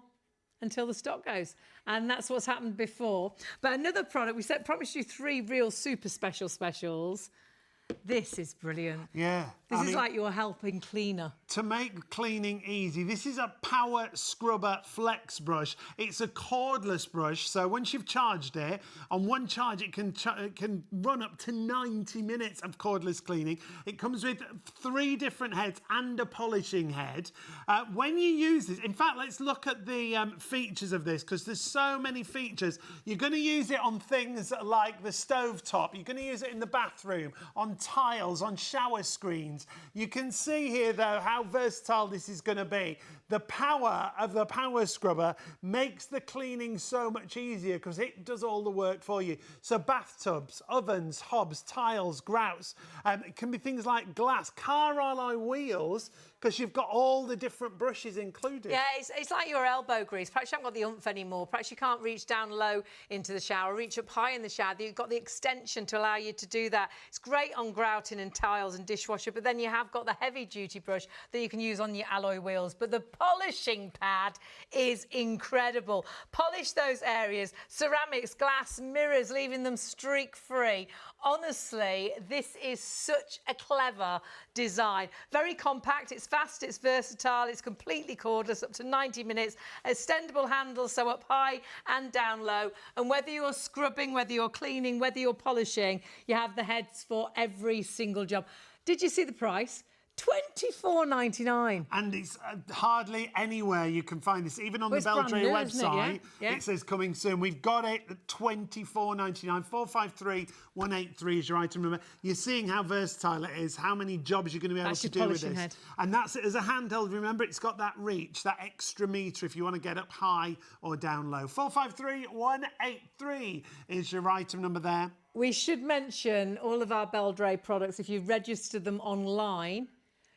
until the stock goes. And that's what's happened before. But another product, we promised you 3 real super specials. This is brilliant. Yeah. This is like your helping cleaner. To make cleaning easy, this is a power scrubber flex brush. It's a cordless brush, so once you've charged it, on one charge it can run up to 90 minutes of cordless cleaning. It comes with 3 different heads and a polishing head. When you use this, in fact, let's look at the features of this, because there's so many features. You're going to use it on things like the stovetop. You're going to use it in the bathroom, on tiles, on shower screens. You can see here, though, how versatile this is going to be. The power of the power scrubber makes the cleaning so much easier because it does all the work for you. So bathtubs, ovens, hobs, tiles, grouts. It can be things like glass, car alloy wheels, because you've got all the different brushes included. Yeah, it's like your elbow grease. Perhaps you haven't got the oomph anymore. Perhaps you can't reach down low into the shower, reach up high in the shower. You've got the extension to allow you to do that. It's great on grouting and tiles and dishwasher, but then you have got the heavy-duty brush that you can use on your alloy wheels. But the polishing pad is incredible. Polish those areas, ceramics, glass, mirrors, leaving them streak-free. Honestly, this is such a clever design. Very compact, it's fast, it's versatile, it's completely cordless, up to 90 minutes, extendable handles, so up high and down low. And whether you're scrubbing, whether you're cleaning, whether you're polishing, you have the heads for every single job. Did you see the price? $24.99. And it's hardly anywhere you can find this. Even on the It's brand Beldray new, isn't it? website, Yeah. it says coming soon. We've got it at $24.99. 453-183 is your item number. You're seeing how versatile it is, how many jobs you're going to be able That's to your do with polishing this. head. And that's it as a handheld. Remember, it's got that reach, that extra metre if you want to get up high or down low. 453-183 is your item number there. We should mention all of our Beldray products. If you register them online,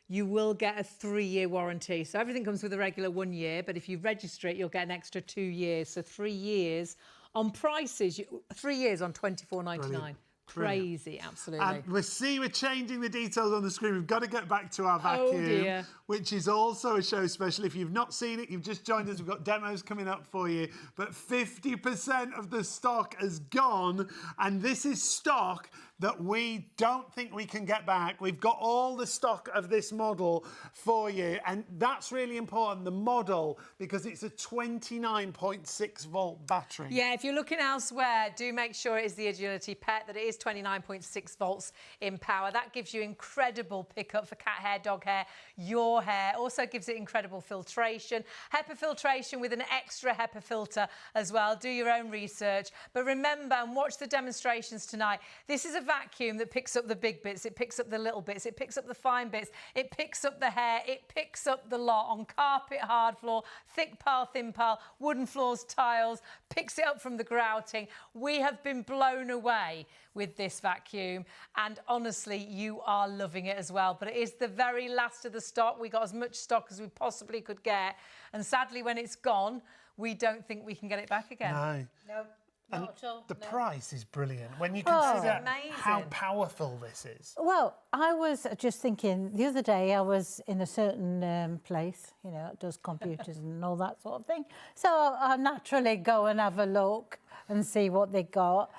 you will get a 3-year warranty. So everything comes with a regular 1 year, but if you register it, you'll get an extra 2 years. So 3 years on prices, 3 years on $24.99. Crazy, absolutely. And we're changing the details on the screen. We've got to get back to our vacuum, dear. which is also a show special. If you've not seen it, you've just joined us. We've got demos coming up for you. But 50% of the stock has gone, and this is stock that we don't think we can get back. We've got all the stock of this model for you, and that's really important, the model, because it's a 29.6 volt battery. Yeah, if you're looking elsewhere, do make sure it is the Agility Pet, that it is 29.6 volts in power. That gives you incredible pickup for cat hair, dog hair, your hair. Also gives it incredible filtration. HEPA filtration with an extra HEPA filter as well. Do your own research. But remember, and watch the demonstrations tonight, this is a vacuum that picks up the big bits, it picks up the little bits, it picks up the fine bits, it picks up the hair, it picks up the lot on carpet, hard floor, thick pile, thin pile, wooden floors, tiles, picks it up from the grouting. We have been blown away with this vacuum, and honestly, you are loving it as well. But it is the very last of the stock. We got as much stock as we possibly could get, and sadly, when it's gone, we don't think we can get it back again. No. No. And Not at all, the no. price is brilliant when you consider amazing. how powerful this is. Well, I was just thinking the other day, I was in a certain place, you know, it does computers and all that sort of thing. So I naturally go and have a look and see what they got.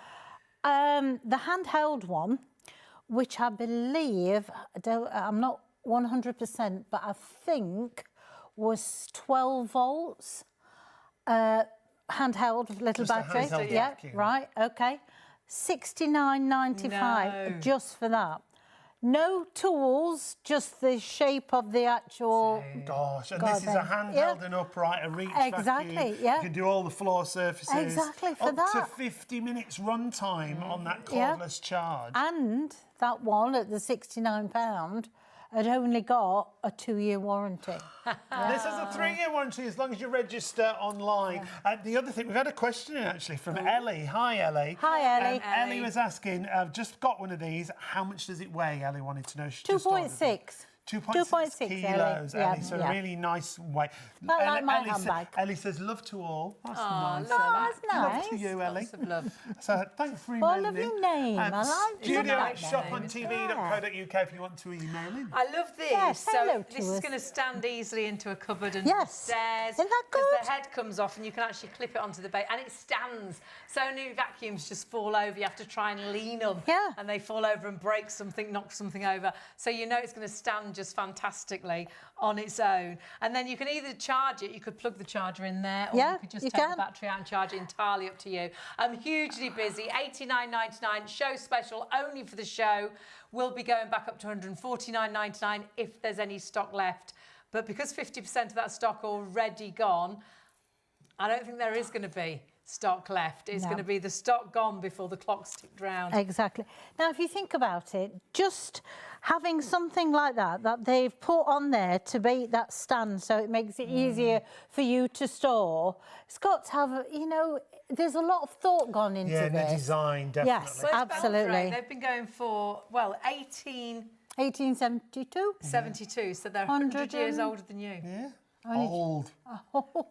The handheld one, which I believe, I'm not 100%, but I think was 12 volts. Handheld little Just a battery. handheld Yeah, vacuum. right, okay. $69.95 No. just for that. No tools, just the shape of the actual. Gosh, and God, this is a then. handheld Yeah. and upright, a reach Exactly, vacuum. yeah. You can do all the floor surfaces. Exactly, for Up to that. 50 minutes run time on that Yeah. cordless charge. And that one at the £69 had only got a 2-year warranty. This is a 3-year warranty as long as you register online. The other thing, we've had a question in actually from Ellie. Hi, Ellie. Hi, Ellie. Ellie was asking, I've just got one of these. How much does it weigh? Ellie wanted to know. She just ordered it. 2.6. 2.6 kilos, Ellie. Ellie. Yeah, So yeah. really nice weight. Quite like my Ellie, handbag. Ellie says, love to all. That's nice. Oh, Ellie. that's Love nice. to you, Ellie. Lots of love. So thanks for Well, emailing lovely in. name. I like Studio that at name. shopontv.co.uk if you want to email in. I love these. Yes, so hello this to is us. going to stand easily into a cupboard and Yes. stairs. Isn't that Because good? the head comes off and you can actually clip it onto the base, and it stands. So new vacuums just fall over. You have to try and lean them. Yeah. And they fall over and break something, knock something over. So you know it's going to stand just fantastically on its own. And then you can either charge it, you could plug the charger in there, or Yeah, you could just you take can. the battery out and charge it, entirely up to you. I'm hugely busy. $89.99 show special only for the show. We'll be going back up to $149.99 if there's any stock left. But because 50% of that stock already gone, I don't think there is going to be stock left. It's No. going to be the stock gone before the clock's ticked round. Exactly. Now, if you think about it, just having something like that they've put on there to be that stand so it makes it easier for you to store, it's got to have, you know, there's a lot of thought gone into Yeah, the this. design, definitely. Yes. Well, it's Absolutely. Beldray. They've been going for, well, 1872, 1872? so they're 100 years 100 older than you. Yeah. Old.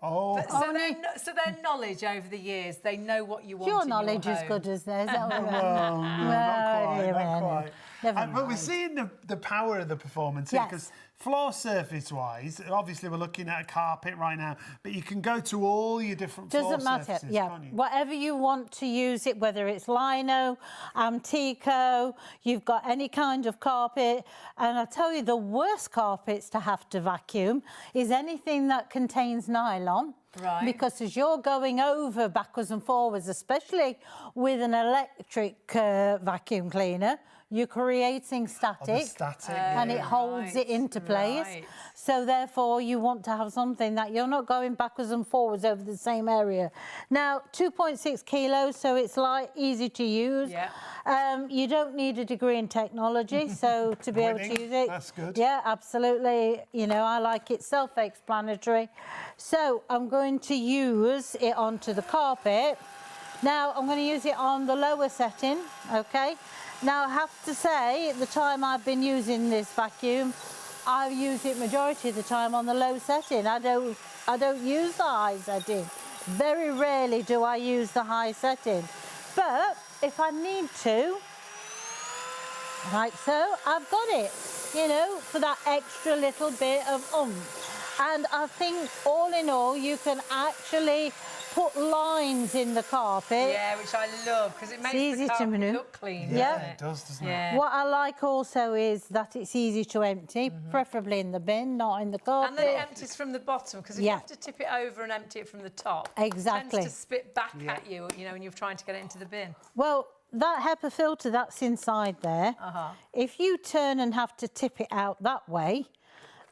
Old. So their knowledge over the years, they know what you want Your in knowledge your is home. good as theirs. Well, no, not Well, quite, dear not man. quite. Never But we're mind. seeing the power of the performance here, Yes. because floor surface wise, obviously we're looking at a carpet right now, but you can go to all your different floor Doesn't matter, surfaces, yeah. can't you? Whatever you want to use it, whether it's lino, antico, you've got any kind of carpet. And I tell you, the worst carpets to have to vacuum is anything that contains nylon. Right. Because as you're going over backwards and forwards, especially with an electric vacuum cleaner, you're creating static. static, and it yeah. holds it into place. right. So therefore you want to have something that you're not going backwards and forwards over the same area. Now 2.6 kilos, so it's light, easy to use. Yeah. You don't need a degree in technology, so to be able Winning, to use it. that's good. Yeah, absolutely. You know, I like it, self-explanatory. So I'm going to use it onto the carpet. Now I'm going to use it on the lower setting, okay? Now I have to say, at the time I've been using this vacuum, I've used it majority of the time on the low setting. I don't use the high setting. Very rarely do I use the high setting. But if I need to, like so, I've got it, you know, for that extra little bit of oomph. And I think all in all, you can actually put lines in the carpet. Yeah, which I love because it makes easy the to carpet maneuver. look clean. Yeah. doesn't It does, doesn't it? Yeah. What I like also is that it's easy to empty, preferably in the bin, not in the carpet. And then it empties from the bottom because if you Yeah. have to tip it over and empty it from the top, Exactly. it tends to spit back at you, you know, when you're trying to get it into the bin. Well, that HEPA filter that's inside there, if you turn and have to tip it out that way,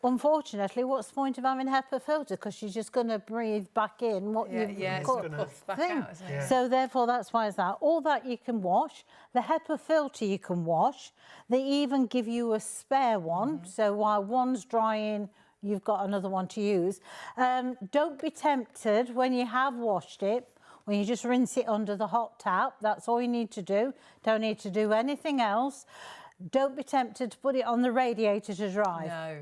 unfortunately, what's the point of having a HEPA filter? Because you're just going to breathe back in what you've It's cut. going to puff back thing. out, isn't it? Yeah. So therefore, that's why it's that. All that you can wash. The HEPA filter you can wash. They even give you a spare one. So while one's drying, you've got another one to use. Don't be tempted when you have washed it, when you just rinse it under the hot tap. That's all you need to do. Don't need to do anything else. Don't be tempted to put it on the radiator to dry. No.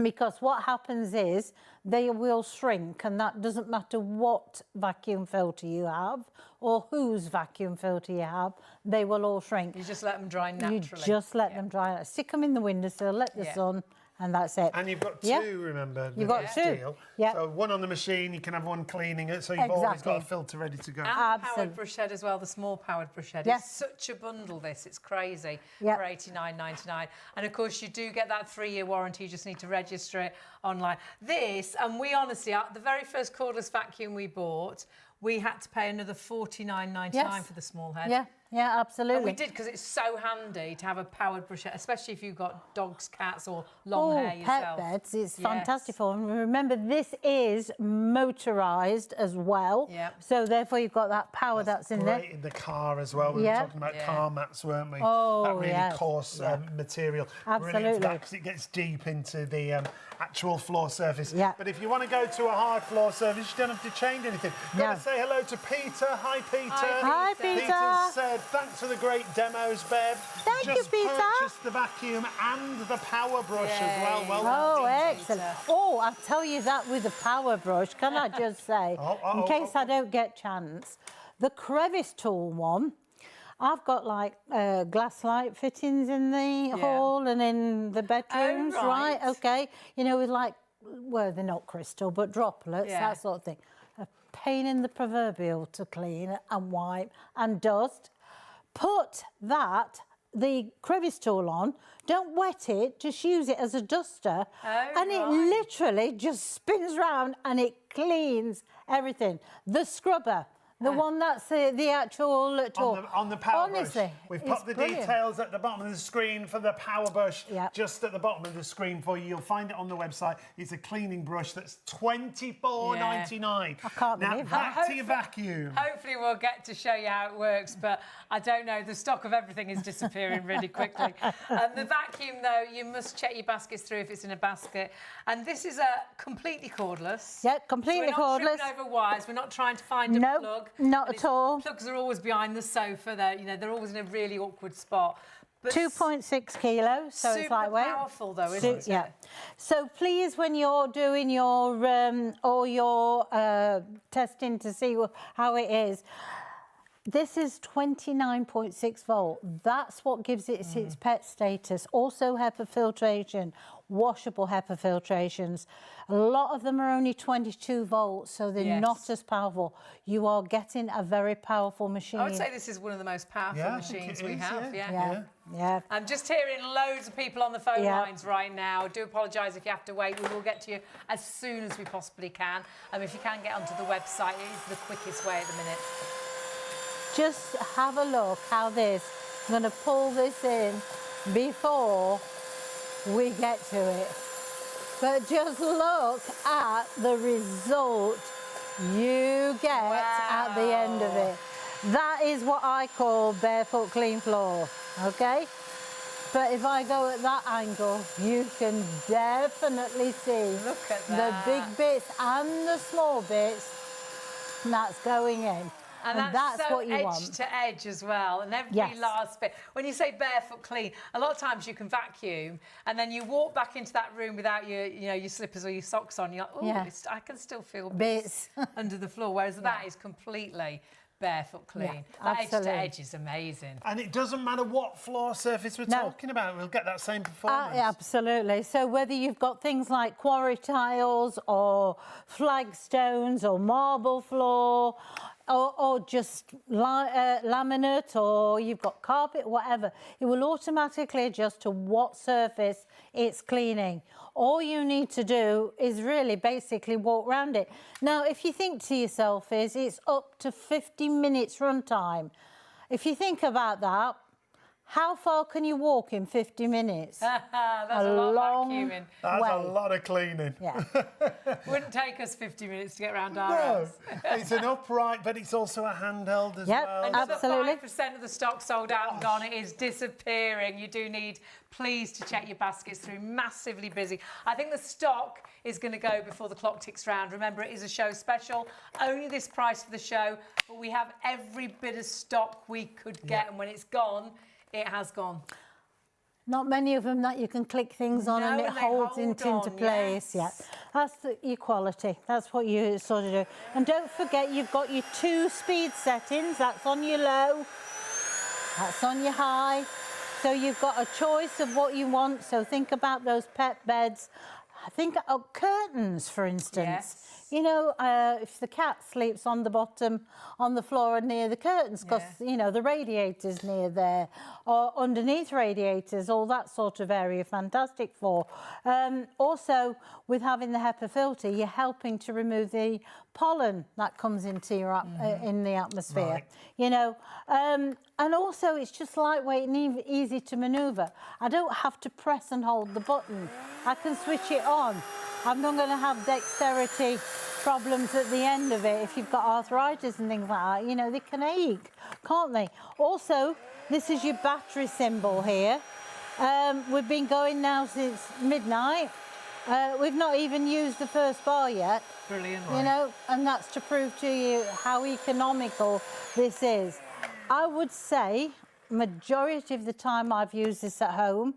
Because what happens is they will shrink, and that doesn't matter what vacuum filter you have or whose vacuum filter you have, they will all shrink. You just let them dry naturally. You just let them dry. Stick them in the windowsill, let the sun, and that's it. And you've got two, Yeah. remember? You've got two. Steel. Yeah. So one on the machine, you can have one cleaning it, so you've always Exactly. got a filter ready to go. And the Absolutely. powered brush head as well, the small powered brush head. Yes. It's such a bundle, this. It's crazy Yep. for $89.99. And of course, you do get that 3-year warranty. You just need to register it online. This, and we honestly, the very first cordless vacuum we bought, we had to pay another $49.99 Yes. for the small head. Yeah, yeah, absolutely. And we did because it's so handy to have a powered brush head, especially if you've got dogs, cats, or long hair pet yourself. beds, it's Yes. fantastic for them. Remember, this is motorised as well. Yep. So therefore, you've got that power that's in there. Great in the car as well. We Yeah. were talking about Yeah. car mats, weren't we? Oh, that really yes. coarse material. Absolutely. Because it gets deep into the actual floor surface. Yeah. But if you want to go to a hard floor surface, you don't have to change anything. No. Got to say hello to Peter. Hi, Peter. Hi, Peter. Peter said, thanks for the great demos, Bev. Thank you, Just Peter. purchased the vacuum and the power brush as well. Yay. Well Oh, done. excellent. Oh, I'll tell you that with the power brush, can I just say, in case I don't get chance, the crevice tool one, I've got like glass light fittings in the hall and in the bedrooms, right. Okay. You know, with like, well, they're not crystal, but droplets, Yeah. that sort of thing. A pain in the proverbial to clean and wipe and dust. Put the crevice tool on, don't wet it, just use it as a duster. And it right. literally just spins round and it cleans everything. The scrubber, the one that's the actual tool. On the power Honestly, brush. We've it's put the brilliant. details at the bottom of the screen for the power brush, Yep. just at the bottom of the screen for you. You'll find it on the website. It's a cleaning brush that's $24.99. I can't now, believe that. back to your vacuum. Hopefully we'll get to show you how it works, but I don't know, the stock of everything is disappearing really quickly. The vacuum, though, you must check your baskets through if it's in a basket. And this is a completely cordless. Yep, completely so we're not cordless. tripping over wires, we're not trying to find a Nope, plug. not And at all. Plugs are always behind the sofa, they're always in a really awkward spot. But 2.6 kilos, so it's super lightweight. powerful, though, isn't it? Yeah. So please, when you're doing your all your testing to see how it is, This is 29.6 volt. That's what gives it its pet status. Also HEPA filtration, washable HEPA filtrations. A lot of them are only 22 volts, so they're not as powerful. You are getting a very powerful machine. I would say this is one of the most powerful machines we have. Yeah. I'm just hearing loads of people on the phone lines right now. I do apologise if you have to wait. We will get to you as soon as we possibly can. If you can get onto the website, it is the quickest way at the minute. Just have a look how this, I'm going to pull this in before we get to it. But just look at the result you get at the end of it. That is what I call barefoot clean floor, okay? But if I go at that angle, you can definitely see the big bits and the small bits that's going in. And that's so what you want. Edge to edge as well, and every last bit. When you say barefoot clean, a lot of times you can vacuum, and then you walk back into that room without your, your slippers or your socks on. You're like, oh, I can still feel bits under the floor. Whereas that is completely barefoot clean. That edge to edge is amazing. And it doesn't matter what floor surface we're talking about, we'll get that same performance. Absolutely. So whether you've got things like quarry tiles or flagstones or marble floor, or just laminate, or you've got carpet, whatever, it will automatically adjust to what surface it's cleaning. All you need to do is really basically walk around it. Now, if you think to yourself it's up to 50 minutes run time. If you think about that, how far can you walk in 50 minutes? That's a lot of vacuuming. That's a lot of cleaning. Yeah. Wouldn't take us 50 minutes to get around our house. It's an upright, but it's also a handheld as well. Another absolutely. 5% of the stock sold out and gone. It is disappearing. You do need, please, to check your baskets through. Massively busy. I think the stock is going to go before the clock ticks round. Remember, it is a show special. Only this price for the show, but we have every bit of stock we could get, and when it's gone, it has gone. Not many of them that you can click things on and it holds it into place. That's the equality. That's what you sort of do. And don't forget, you've got your 2 speed settings. That's on your low, that's on your high. So you've got a choice of what you want. So think about those pet beds. Think of curtains, for instance. You know, if the cat sleeps on the bottom, on the floor and near the curtains, because, the radiator's near there, or underneath radiators, all that sort of area, fantastic for. Also, with having the HEPA filter, you're helping to remove the pollen that comes into your in the atmosphere. And also it's just lightweight and easy to manoeuvre. I don't have to press and hold the button. I can switch it on. I'm not going to have dexterity problems at the end of it if you've got arthritis and things like that. They can ache, can't they? Also, this is your battery symbol here. We've been going now since midnight. We've not even used the first bar yet. Brilliant. And that's to prove to you how economical this is. I would say majority of the time I've used this at home,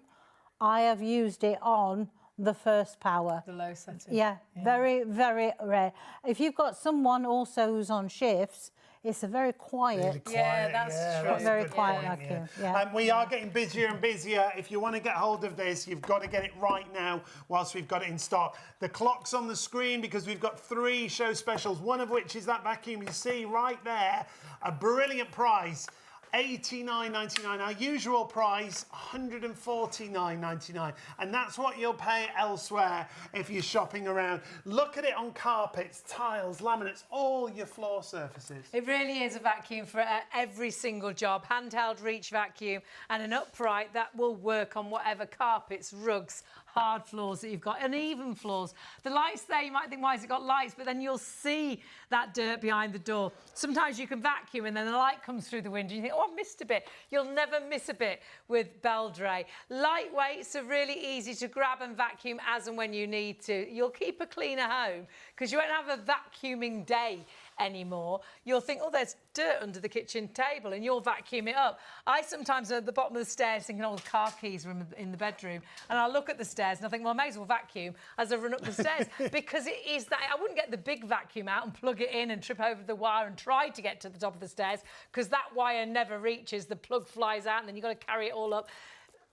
I have used it on the first power. The low setting. Yeah, very, very rare. If you've got someone also who's on shifts, it's a very quiet. Really quiet, that's true. That's very quiet vacuum. We are getting busier and busier. If you want to get hold of this, you've got to get it right now whilst we've got it in stock. The clock's on the screen because we've got 3 show specials, one of which is that vacuum you see right there. A brilliant price. $89.99. Our usual price, $149.99. And that's what you'll pay elsewhere if you're shopping around. Look at it on carpets, tiles, laminates, all your floor surfaces. It really is a vacuum for every single job. Handheld reach vacuum and an upright that will work on whatever carpets, rugs, hard floors that you've got, uneven floors. The lights there, you might think, why has it got lights? But then you'll see that dirt behind the door. Sometimes you can vacuum and then the light comes through the window and you think, oh, I've missed a bit. You'll never miss a bit with Beldray. Lightweight, so really easy to grab and vacuum as and when you need to. You'll keep a cleaner home because you won't have a vacuuming day anymore. You'll think, oh, there's dirt under the kitchen table, and you'll vacuum it up. I sometimes am at the bottom of the stairs thinking, oh, the car keys are in the bedroom, and I'll look at the stairs stairs and I think, well, I may as well vacuum as I run up the stairs because it is that. I wouldn't get the big vacuum out and plug it in and trip over the wire and try to get to the top of the stairs because that wire never reaches, the plug flies out and then you've got to carry it all up.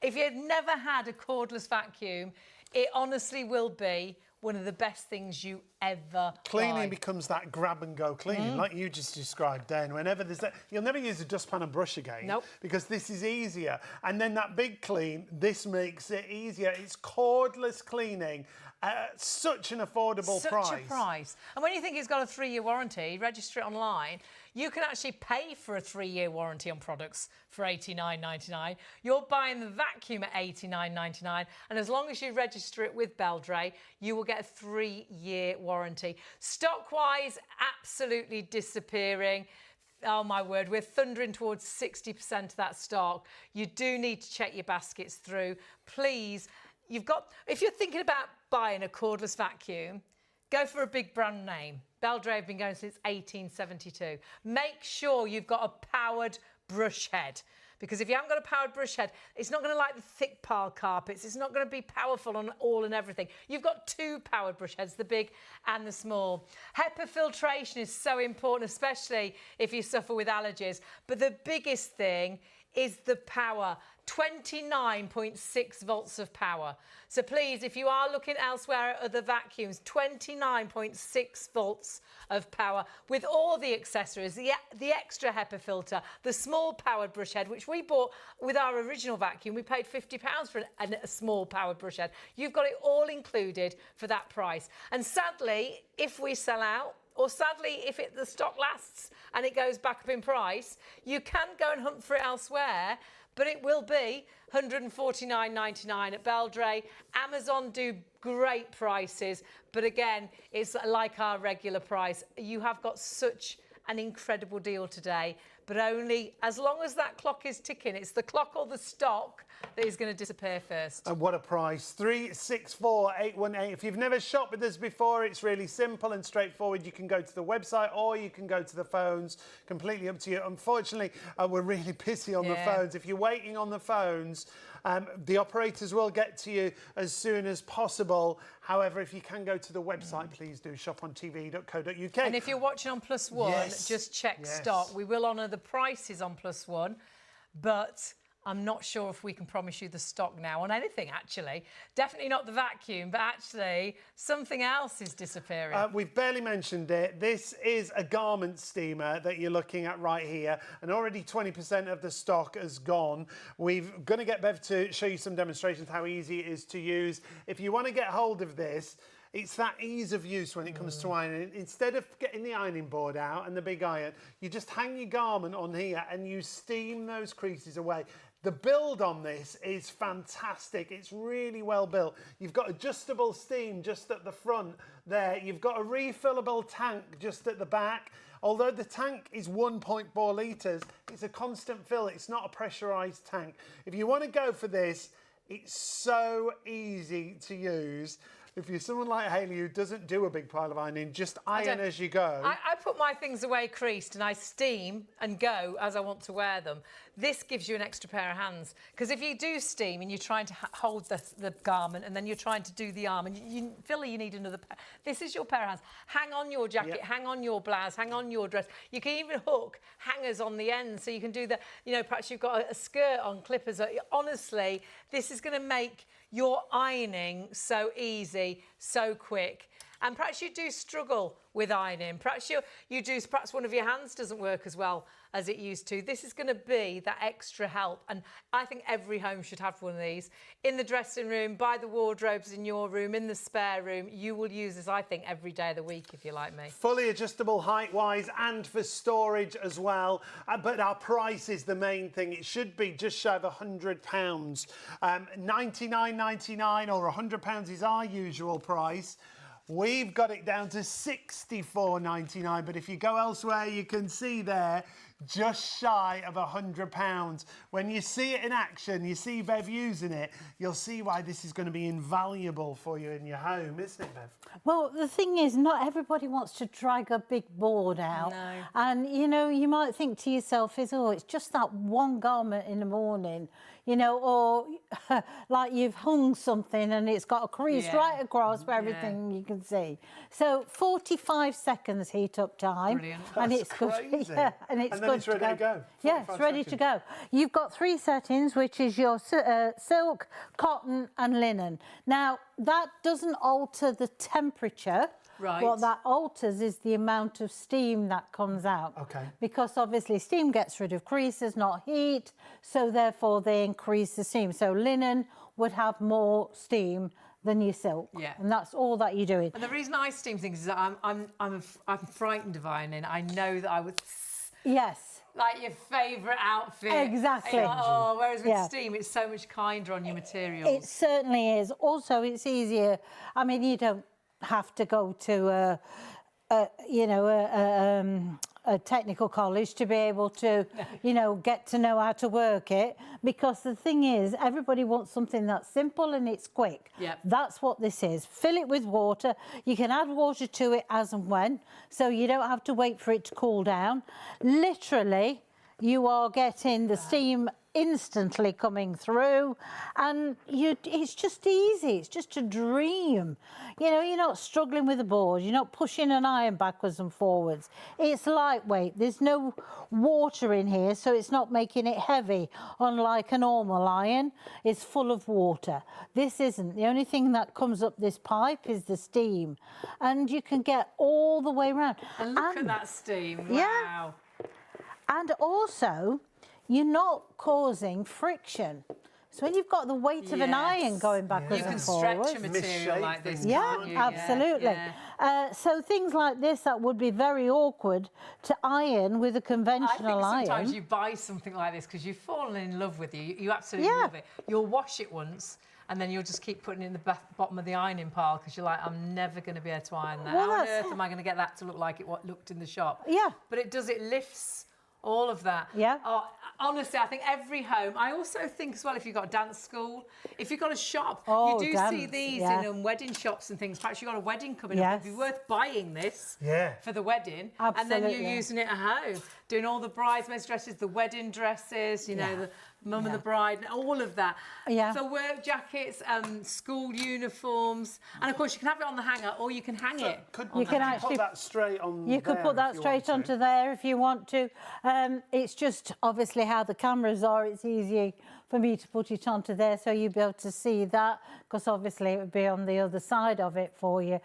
If you've never had a cordless vacuum, it honestly will be one of the best things you ever Cleaning buy. becomes that grab and go cleaning, like you just described then. Whenever there's that, you'll never use a dustpan and brush again. Nope. Because this is easier. And then that big clean, this makes it easier. It's cordless cleaning at such an affordable price. Such a price. And when you think it's got a 3-year warranty, register it online, you can actually pay for a 3-year warranty on products for $89.99. You're buying the vacuum at $89.99, and as long as you register it with Beldray, you will get a 3-year warranty. Stock-wise, absolutely disappearing. Oh my word, we're thundering towards 60% of that stock. You do need to check your baskets through. Please, if you're thinking about buying a cordless vacuum, go for a big brand name. Beldray have been going since 1872. Make sure you've got a powered brush head. Because if you haven't got a powered brush head, it's not going to like the thick pile carpets. It's not going to be powerful on all and everything. You've got 2 powered brush heads, the big and the small. HEPA filtration is so important, especially if you suffer with allergies. But the biggest thing is the power. 29.6 volts of power. So please, if you are looking elsewhere at other vacuums, 29.6 volts of power with all the accessories, the extra HEPA filter, the small powered brush head, which we bought with our original vacuum. We paid £50 for a small powered brush head. You've got it all included for that price. And sadly, if we sell out, or sadly, if the stock lasts and it goes back up in price, you can go and hunt for it elsewhere, but it will be $149.99 at Beldray. Amazon do great prices, but again, it's like our regular price. You have got such an incredible deal today, but only as long as that clock is ticking. It's the clock or the stock that is going to disappear first. And what a price, 364818. If you've never shopped with us before, it's really simple and straightforward. You can go to the website or you can go to the phones, completely up to you. Unfortunately, we're really busy on the phones. If you're waiting on the phones, the operators will get to you as soon as possible. However, if you can go to the website, please do shopontv.co.uk. And if you're watching on +1, just check stock. We will honour the prices on +1, but I'm not sure if we can promise you the stock now on anything, actually. Definitely not the vacuum, but actually something else is disappearing. We've barely mentioned it. This is a garment steamer that you're looking at right here, and already 20% of the stock has gone. We're going to get Bev to show you some demonstrations how easy it is to use. If you want to get hold of this, it's that ease of use when it comes to ironing. Instead of getting the ironing board out and the big iron, you just hang your garment on here and you steam those creases away. The build on this is fantastic. It's really well built. You've got adjustable steam just at the front there. You've got a refillable tank just at the back. Although the tank is 1.4 litres, it's a constant fill. It's not a pressurised tank. If you want to go for this, it's so easy to use. If you're someone like Hayley who doesn't do a big pile of ironing, just iron as you go. I put my things away creased and I steam and go as I want to wear them. This gives you an extra pair of hands. Because if you do steam and you're trying to hold the garment and then you're trying to do the arm and you feel like you need another pair, this is your pair of hands. Hang on your jacket, hang on your blouse, hang on your dress. You can even hook hangers on the end so you can do the, perhaps you've got a skirt on clippers. Honestly, this is going to make your ironing so easy, so quick. And perhaps you do struggle with ironing. Perhaps perhaps one of your hands doesn't work as well as it used to. This is going to be that extra help. And I think every home should have one of these. In the dressing room, by the wardrobes in your room, in the spare room, you will use this, I think, every day of the week, if you're like me. Fully adjustable height-wise and for storage as well. But our price is the main thing. It should be just shy of £100. $99.99 or £100 is our usual price. We've got it down to $64.99, but if you go elsewhere, you can see there, just shy of £100. When you see it in action, you see Bev using it, you'll see why this is going to be invaluable for you in your home, isn't it, Bev? Well, the thing is, not everybody wants to drag a big board out. No. And, you know, you might think to yourself, oh, it's just that one garment in the morning, you know, or like you've hung something and it's got a crease right across for everything you can see. So 45 seconds heat up time. Brilliant. And That's it's good. crazy. Yeah, and it's And then good it's ready to go. Yeah, it's 45 ready to seconds. go. You've got 3 settings, which is your silk, cotton and linen. Now, that doesn't alter the temperature. Right. What that alters is the amount of steam that comes out. Okay. Because obviously steam gets rid of creases, not heat, so therefore they increase the steam. So linen would have more steam than your silk. Yeah. And that's all that you're doing. And the reason I steam things is that I'm frightened of ironing. I know that I would... Yes. Like your favourite outfit. Exactly. And you're like, oh, whereas with Yeah. steam, it's so much kinder on your materials. It certainly is. Also, it's easier. I mean, you don't have to go to a technical college to be able to, you know, get to know how to work it. Because the thing is, everybody wants something that's simple and it's quick. Yep. That's what this is. Fill it with water. You can add water to it as and when, so you don't have to wait for it to cool down. Literally, you are getting the steam instantly coming through, and it's just easy. It's just a dream. You know, you're not struggling with the board. You're not pushing an iron backwards and forwards. It's lightweight. There's no water in here, so it's not making it heavy, unlike a normal iron. It's full of water. This isn't. The only thing that comes up this pipe is the steam, and you can get all the way around. And look at that steam. Yeah. Wow. And also, you're not causing friction. So when you've got the weight of an iron going backwards You can and stretch forwards. a material like this, Yeah, can't you? absolutely. Yeah. So things like this that would be very awkward to iron with a I think conventional sometimes iron. you buy something like this because you've fallen in love with it. You absolutely love it. You'll wash it once and then you'll just keep putting it in the bottom of the ironing pile because you're like, I'm never going to be able to iron that. Well, How on that's earth am I going to get that to look like what looked in the shop? Yeah. But it does, it lifts all of that. Yeah. Honestly, I think every home, I also think as well, if you've got a dance school, if you've got a shop, Oh, you do dance, see these yeah. in wedding shops and things. Perhaps you've got a wedding coming up. Yes. It'd be worth buying this for the wedding. Absolutely. And then you're using it at home, doing all the bridesmaids' dresses, the wedding dresses, you know, the mum and the bride, all of that. Yeah. For work jackets, school uniforms. And of course, you can have it on the hanger or you can hang it. You can actually put that straight on. You could put that straight onto there if you want to. It's just obviously how the cameras are. It's easy for me to put it onto there so you'll be able to see that, because obviously it would be on the other side of it for you.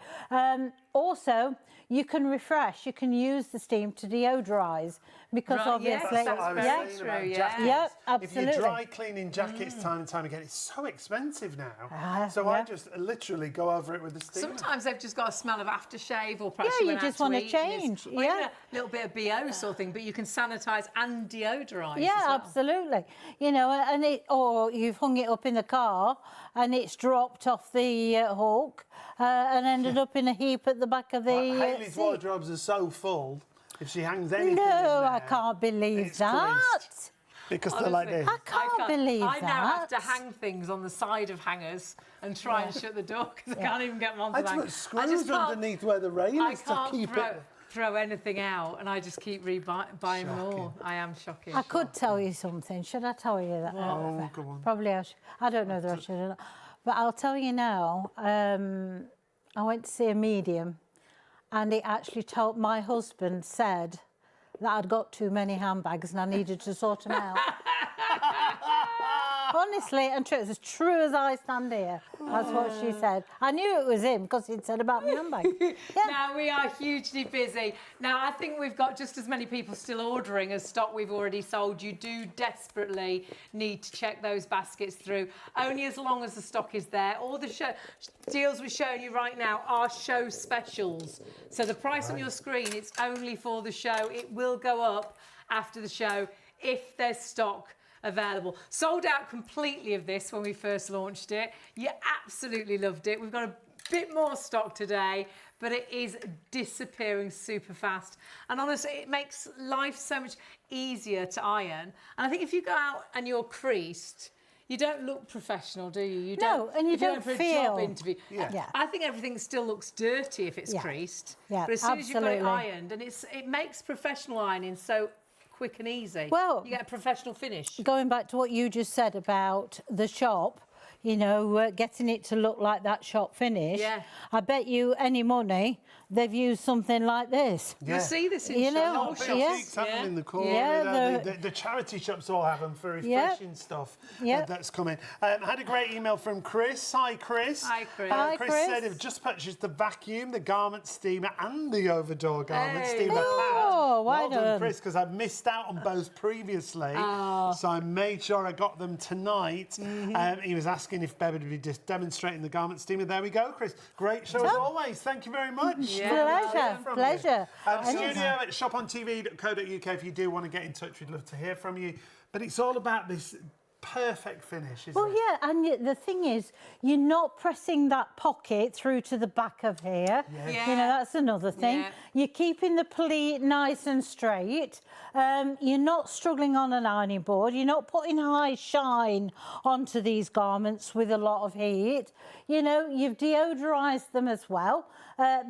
Also, you can refresh. You can use the steam to deodorize, because Right, obviously, yes, That's what I was very saying true, about yeah. jackets. Yep, If you're absolutely. dry cleaning jackets time and time again, it's so expensive now. So yeah. I just literally go over it with the steamer. Sometimes they've just got a smell of aftershave, or perhaps Yeah, you you went just out wanna eat and it's- change, or even yeah. a little bit of BO sort of thing, but you can sanitise and deodorise. Yeah, as well. absolutely. You know, and or you've hung it up in the car and it's dropped off the hook and ended up in a heap at the back of the Hayley's seat. wardrobes are so full. If she hangs anything in No, there, I can't believe it's that. creased. Because they're like Honestly, this. I can't believe I now have to that. hang things on the side of hangers and try and shut the door because I can't even get them onto I the just hanger. put screws underneath where the rail I is to can't keep it. throw anything out, and I just keep buying more. I am shocking. I could tell you something. Should I tell you that? Oh, go on. Probably I should. I don't know that I should or not. But I'll tell you now. I went to see a medium, and he actually told my husband said that I'd got too many handbags and I needed to sort them out. Honestly and true, it's as true as I stand here. That's what she said. I knew it was him because he'd said about my handbag. Yeah. Now we are hugely busy. Now I think we've got just as many people still ordering as stock we've already sold. You do desperately need to check those baskets through, only as long as the stock is there. All the deals we're showing you right now are show specials. So the price on your screen, it's only for the show. It will go up after the show if there's stock available. Sold out completely of this when we first launched it. You absolutely loved it. We've got a bit more stock today, but it is disappearing super fast. And honestly, it makes life so much easier to iron. And I think if you go out and you're creased, you don't look professional, do you? You No, and you if you're don't going for a job feel- interview. Yeah. I think everything still looks dirty if it's creased. Yeah, but as soon as you've got it absolutely. ironed, and it makes professional ironing so quick and easy. Well, you get a professional finish. Going back to what you just said about the shop, you know, getting it to look like that shop finish. Yeah. I bet you any money they've used something like this. You'll see this in You know, all Big shops. boutiques have them in the corner. Yeah, the charity shops all have them for Yeah. refreshing stuff Yeah. that's coming. I had a great email from Chris. Hi, Chris. Hi, Chris. Hi, Chris Chris. said they've just purchased the vacuum, the garment steamer, and the overdoor garment Hey. steamer. Oh, well done, done. Chris, because I've missed out on both previously. So I made sure I got them tonight. He was asking if Bev would be just demonstrating the garment steamer. There we go, Chris. Great show as always. Thank you very much. Pleasure, From pleasure. you. Studio at shopontv.co.uk if you do want to get in touch. We'd love to hear from you. But it's all about this perfect finish, isn't Well, it? yeah, and the thing is, you're not pressing that pocket through to the back of here. Yeah. You know, that's another thing. Yeah. You're keeping the pleat nice and straight. You're not struggling on an ironing board. You're not putting high shine onto these garments with a lot of heat. You know, you've deodorized them as well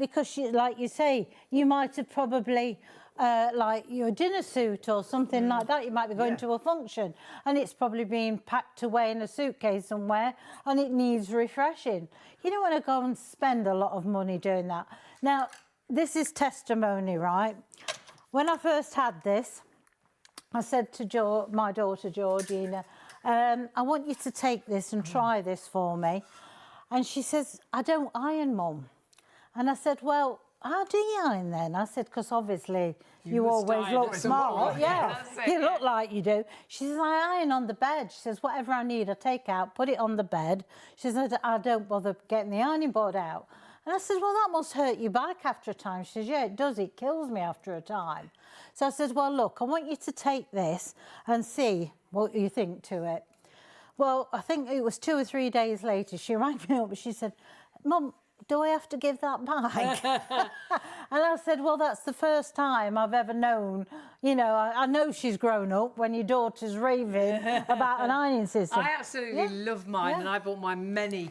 because, like you say, you might have probably... like your dinner suit or something like that. You might be going to a function and it's probably being packed away in a suitcase somewhere and it needs refreshing. You don't want to go and spend a lot of money doing that. Now, this is testimony, right? When I first had this, I said to my daughter, Georgina, I want you to take this and try this for me. And she says, I don't iron, Mum. And I said, well, how do you iron then? I said, because obviously you must always iron look it. smart. Yeah, That's it, you look like you do. She says, I iron on the bed. She says, whatever I need, I take out, put it on the bed. She says, I don't bother getting the ironing board out. And I said, well, that must hurt your back after a time. She says, yeah, it does. It kills me after a time. So I said, well, look, I want you to take this and see what you think to it. Well, I think it was 2 or 3 days later, she rang me up and she said, Mum, do I have to give that back? And I said, well, that's the first time I've ever known, you know, I know she's grown up when your daughter's raving about an ironing system. I absolutely love mine, and I bought mine many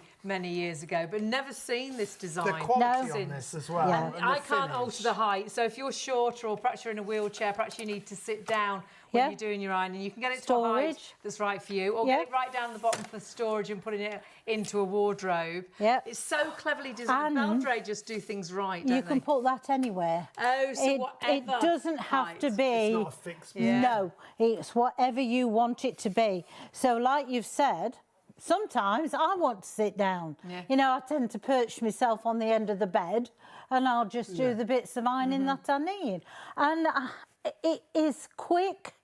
years ago, but never seen this design. The quality since. on this as well. Yeah. and the I can't finish. alter the height, so if you're shorter or perhaps you're in a wheelchair, perhaps you need to sit down when you're doing your ironing, you can get it to a height Storage. that's right for you, or get it right down the bottom for storage and putting it into a wardrobe. Yeah. It's so cleverly designed. And Beldray just do things right, You don't can they? put that anywhere. Oh, so it whatever doesn't have height. to be. It's not a fixed Yeah. No, it's whatever you want it to be. So like you've said, sometimes I want to sit down. Yeah. You know, I tend to perch myself on the end of the bed and I'll just do the bits of ironing that I need. And it is quick.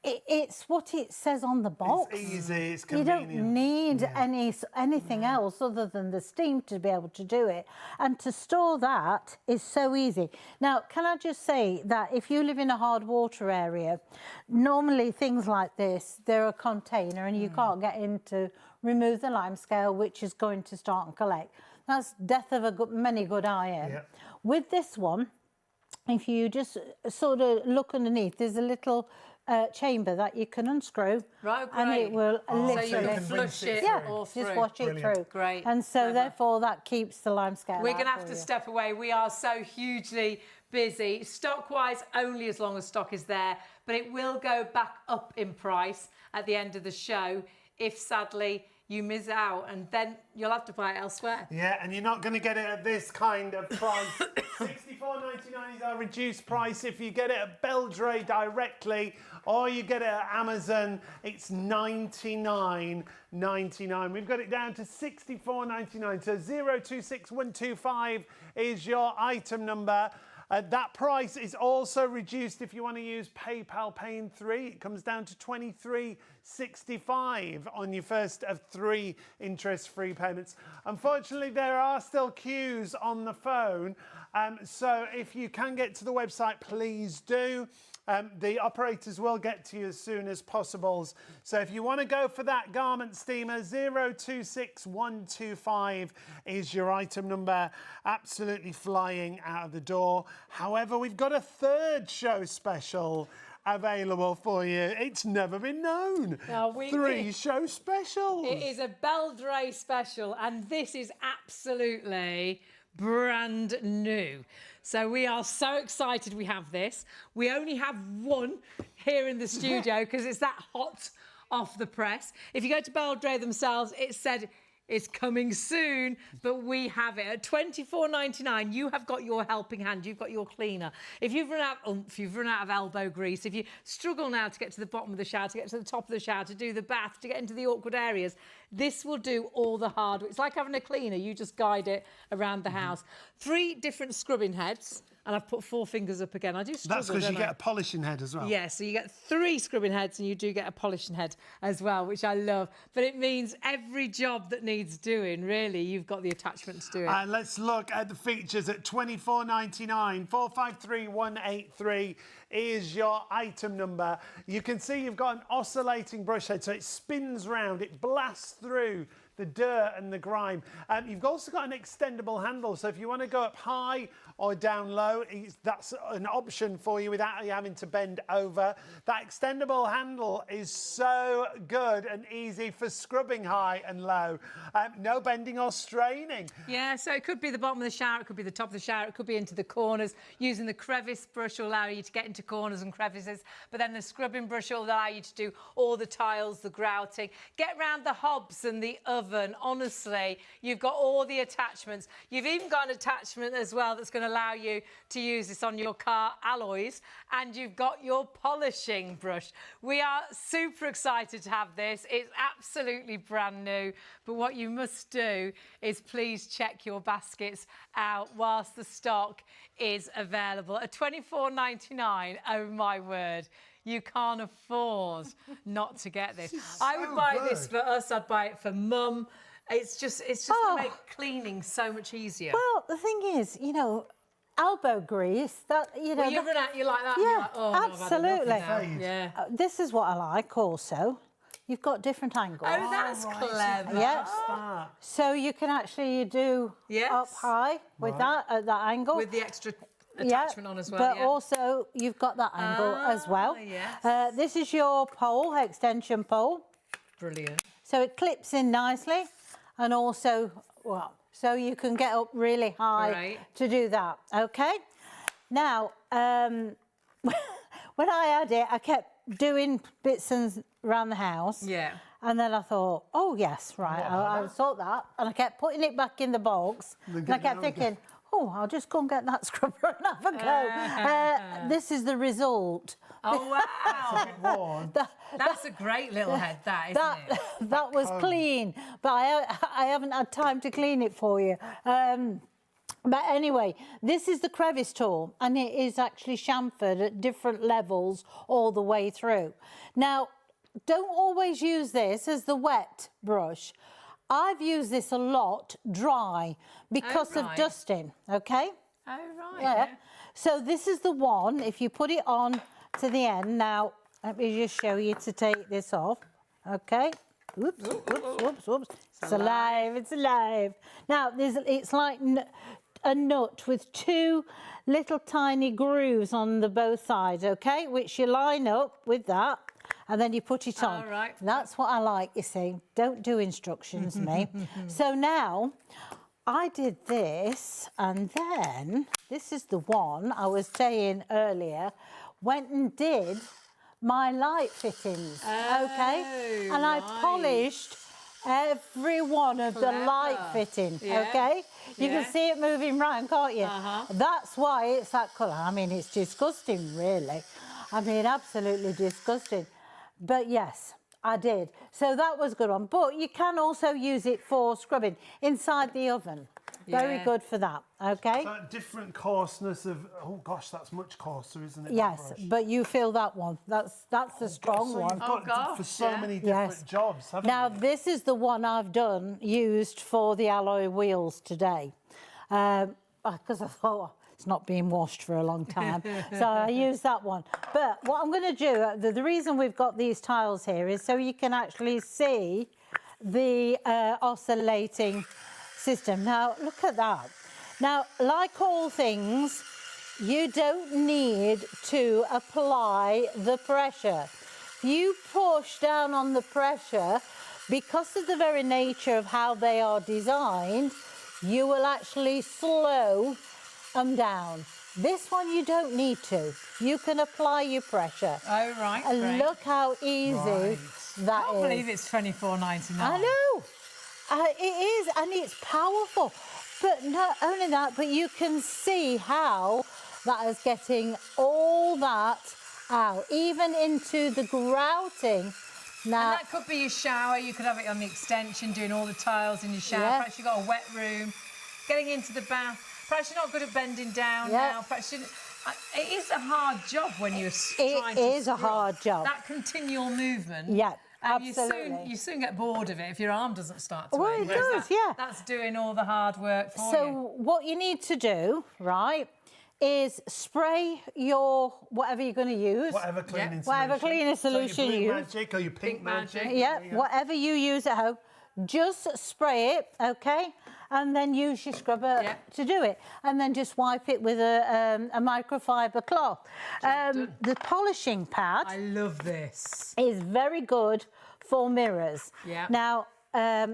It's what it says on the box. It's easy, it's You convenient. don't need anything else other than the steam to be able to do it. And to store that is so easy. Now, can I just say that if you live in a hard water area, normally things like this, they're a container and you can't get in to remove the lime scale, which is going to start and collect. That's death of many good iron. Yeah. With this one, if you just sort of look underneath, there's a little chamber that you can unscrew, Right, and great. it will So you literally can flush it all through. just wash it Brilliant. through. Great. And so Clever. therefore that keeps the lime scale. We're out going to have for to you. step away. We are so hugely busy. Stock-wise, only as long as stock is there, but it will go back up in price at the end of the show if, sadly, you miss out, and then you'll have to buy it elsewhere. Yeah, and you're not going to get it at this kind of price. $64.99 is our reduced price. If you get it at Beldray directly or you get it at Amazon, it's $99.99. We've got it down to $64.99. So 026125 is your item number. That price is also reduced if you want to use PayPal Pay in 3. It comes down to $23.65 on your first of 3 interest-free payments. Unfortunately, there are still queues on the phone. So if you can get to the website, please do. The operators will get to you as soon as possible. So if you want to go for that garment steamer, 026125 is your item number. Absolutely flying out of the door. However, we've got a third show special available for you. It's never been known. Three show specials. It is a Beldray special, and this is absolutely brand new. So we are so excited we have this. We only have one here in the studio because it's that hot off the press. If you go to Beldray themselves, it said it's coming soon, but we have it at £24.99. You have got your helping hand, you've got your cleaner. If you've run out of oomph, you've run out of elbow grease, if you struggle now to get to the bottom of the shower, to get to the top of the shower, to do the bath, to get into the awkward areas, this will do all the hard work. It's like having a cleaner, you just guide it around the house. 3 different scrubbing heads. And I've put 4 fingers up again. I do struggle, That's because you get a polishing head as well. Yeah, so you get 3 scrubbing heads and you do get a polishing head as well, which I love. But it means every job that needs doing, really, you've got the attachment to do it. And let's look at the features at £24.99. 453183 is your item number. You can see you've got an oscillating brush head, so it spins round, it blasts through the dirt and the grime. You've also got an extendable handle, so if you want to go up high or down low, that's an option for you without you having to bend over. That extendable handle is so good and easy for scrubbing high and low. No bending or straining. Yeah, so it could be the bottom of the shower, it could be the top of the shower, it could be into the corners. Using the crevice brush will allow you to get into corners and crevices, but then the scrubbing brush will allow you to do all the tiles, the grouting. Get round the hobs and the oven. Honestly, you've got all the attachments. You've even got an attachment as well that's going to allow you to use this on your car alloys, and you've got your polishing brush. We are super excited to have this. It's absolutely brand new, but what you must do is please check your baskets out whilst the stock is available at £24.99. Oh my word. You can't afford not to get this. I would buy this for us. I'd buy it for Mum. It's just going to make cleaning so much easier. Well, the thing is, you know, elbow grease, that, you know... Well, you run out, you like that? Yeah, You're like, oh, no, absolutely. I've had enough now. Yeah. This is what I like also. You've got different angles. Oh, that's clever. Yeah. So you can actually do up high with that, at that angle. With the extra attachment on as well, but also you've got that angle as well. Yes. This is your pole, extension pole. Brilliant. So it clips in nicely, and also, well, so you can get up really high to do that, okay? Now, when I had it, I kept doing bits and around the house. Yeah. And then I thought, oh, yes, right, I'll sort that. And I kept putting it back in the box. And I kept thinking, oh, I'll just go and get that scrubber and have a go. This is the result. Oh, wow. That's a great little head, isn't it? That was clean, but I haven't had time to clean it for you. But anyway, this is the crevice tool, and it is actually chamfered at different levels all the way through. Now, don't always use this as the wet brush. I've used this a lot dry because of dusting, okay? Oh, right. Yeah. So this is the one, if you put it on to the end. Now, let me just show you to take this off, okay? Oops, oops, oops. It's alive, it's alive. Now, it's like a nut with 2 little tiny grooves on the both sides, okay? Which you line up with that, and then you put it on. Right. That's what I like, you see. Don't do instructions, me. So now, I did this, and then, this is the one I was saying earlier, went and did my light fittings, okay? And I polished every one of the light fitting, okay? You can see it moving round, can't you? That's why it's that colour. I mean, it's disgusting, really. I mean, absolutely disgusting. But yes, I did. So that was a good one. But you can also use it for scrubbing inside the oven. Very good for that, okay? So different coarseness of, oh gosh, that's much coarser, isn't it? Yes, but you feel that one. That's the strong one. You've got for so many different jobs, haven't you? Now, this is the one I've used for the alloy wheels today. Because I thought, it's not been washed for a long time. So I use that one. But what I'm going to do, the reason we've got these tiles here is so you can actually see the oscillating system. Now, look at that. Now, like all things, you don't need to apply the pressure. If you push down on the pressure, because of the very nature of how they are designed, you will actually slow them down. This one you don't need to. You can apply your pressure. Oh, right. And great. look how easy that is. I can't believe it's $24.99. I know. It is, and it's powerful. But not only that, but you can see how that is getting all that out, even into the grouting. Now, And that could be your shower. You could have it on the extension, doing all the tiles in your shower. Yeah. Perhaps you've got a wet room. Getting into the bath. Perhaps you're not good at bending down now. Perhaps it is a hard job when you're trying to It is a scrub. hard job. That continual movement. Yeah, And absolutely. you soon get bored of it if your arm doesn't start to Well, ache. it because does, yeah. That's doing all the hard work for So you. what you need to do, right, is spray your whatever you're going to use. Whatever cleaning solution. Whatever cleaning solution so your you blue use. magic or your pink magic. Yeah, whatever you use at home, just spray it, okay? And then use your scrubber to do it. And then just wipe it with a microfiber cloth. The polishing pad I love this. is very good for mirrors. Yeah. Now,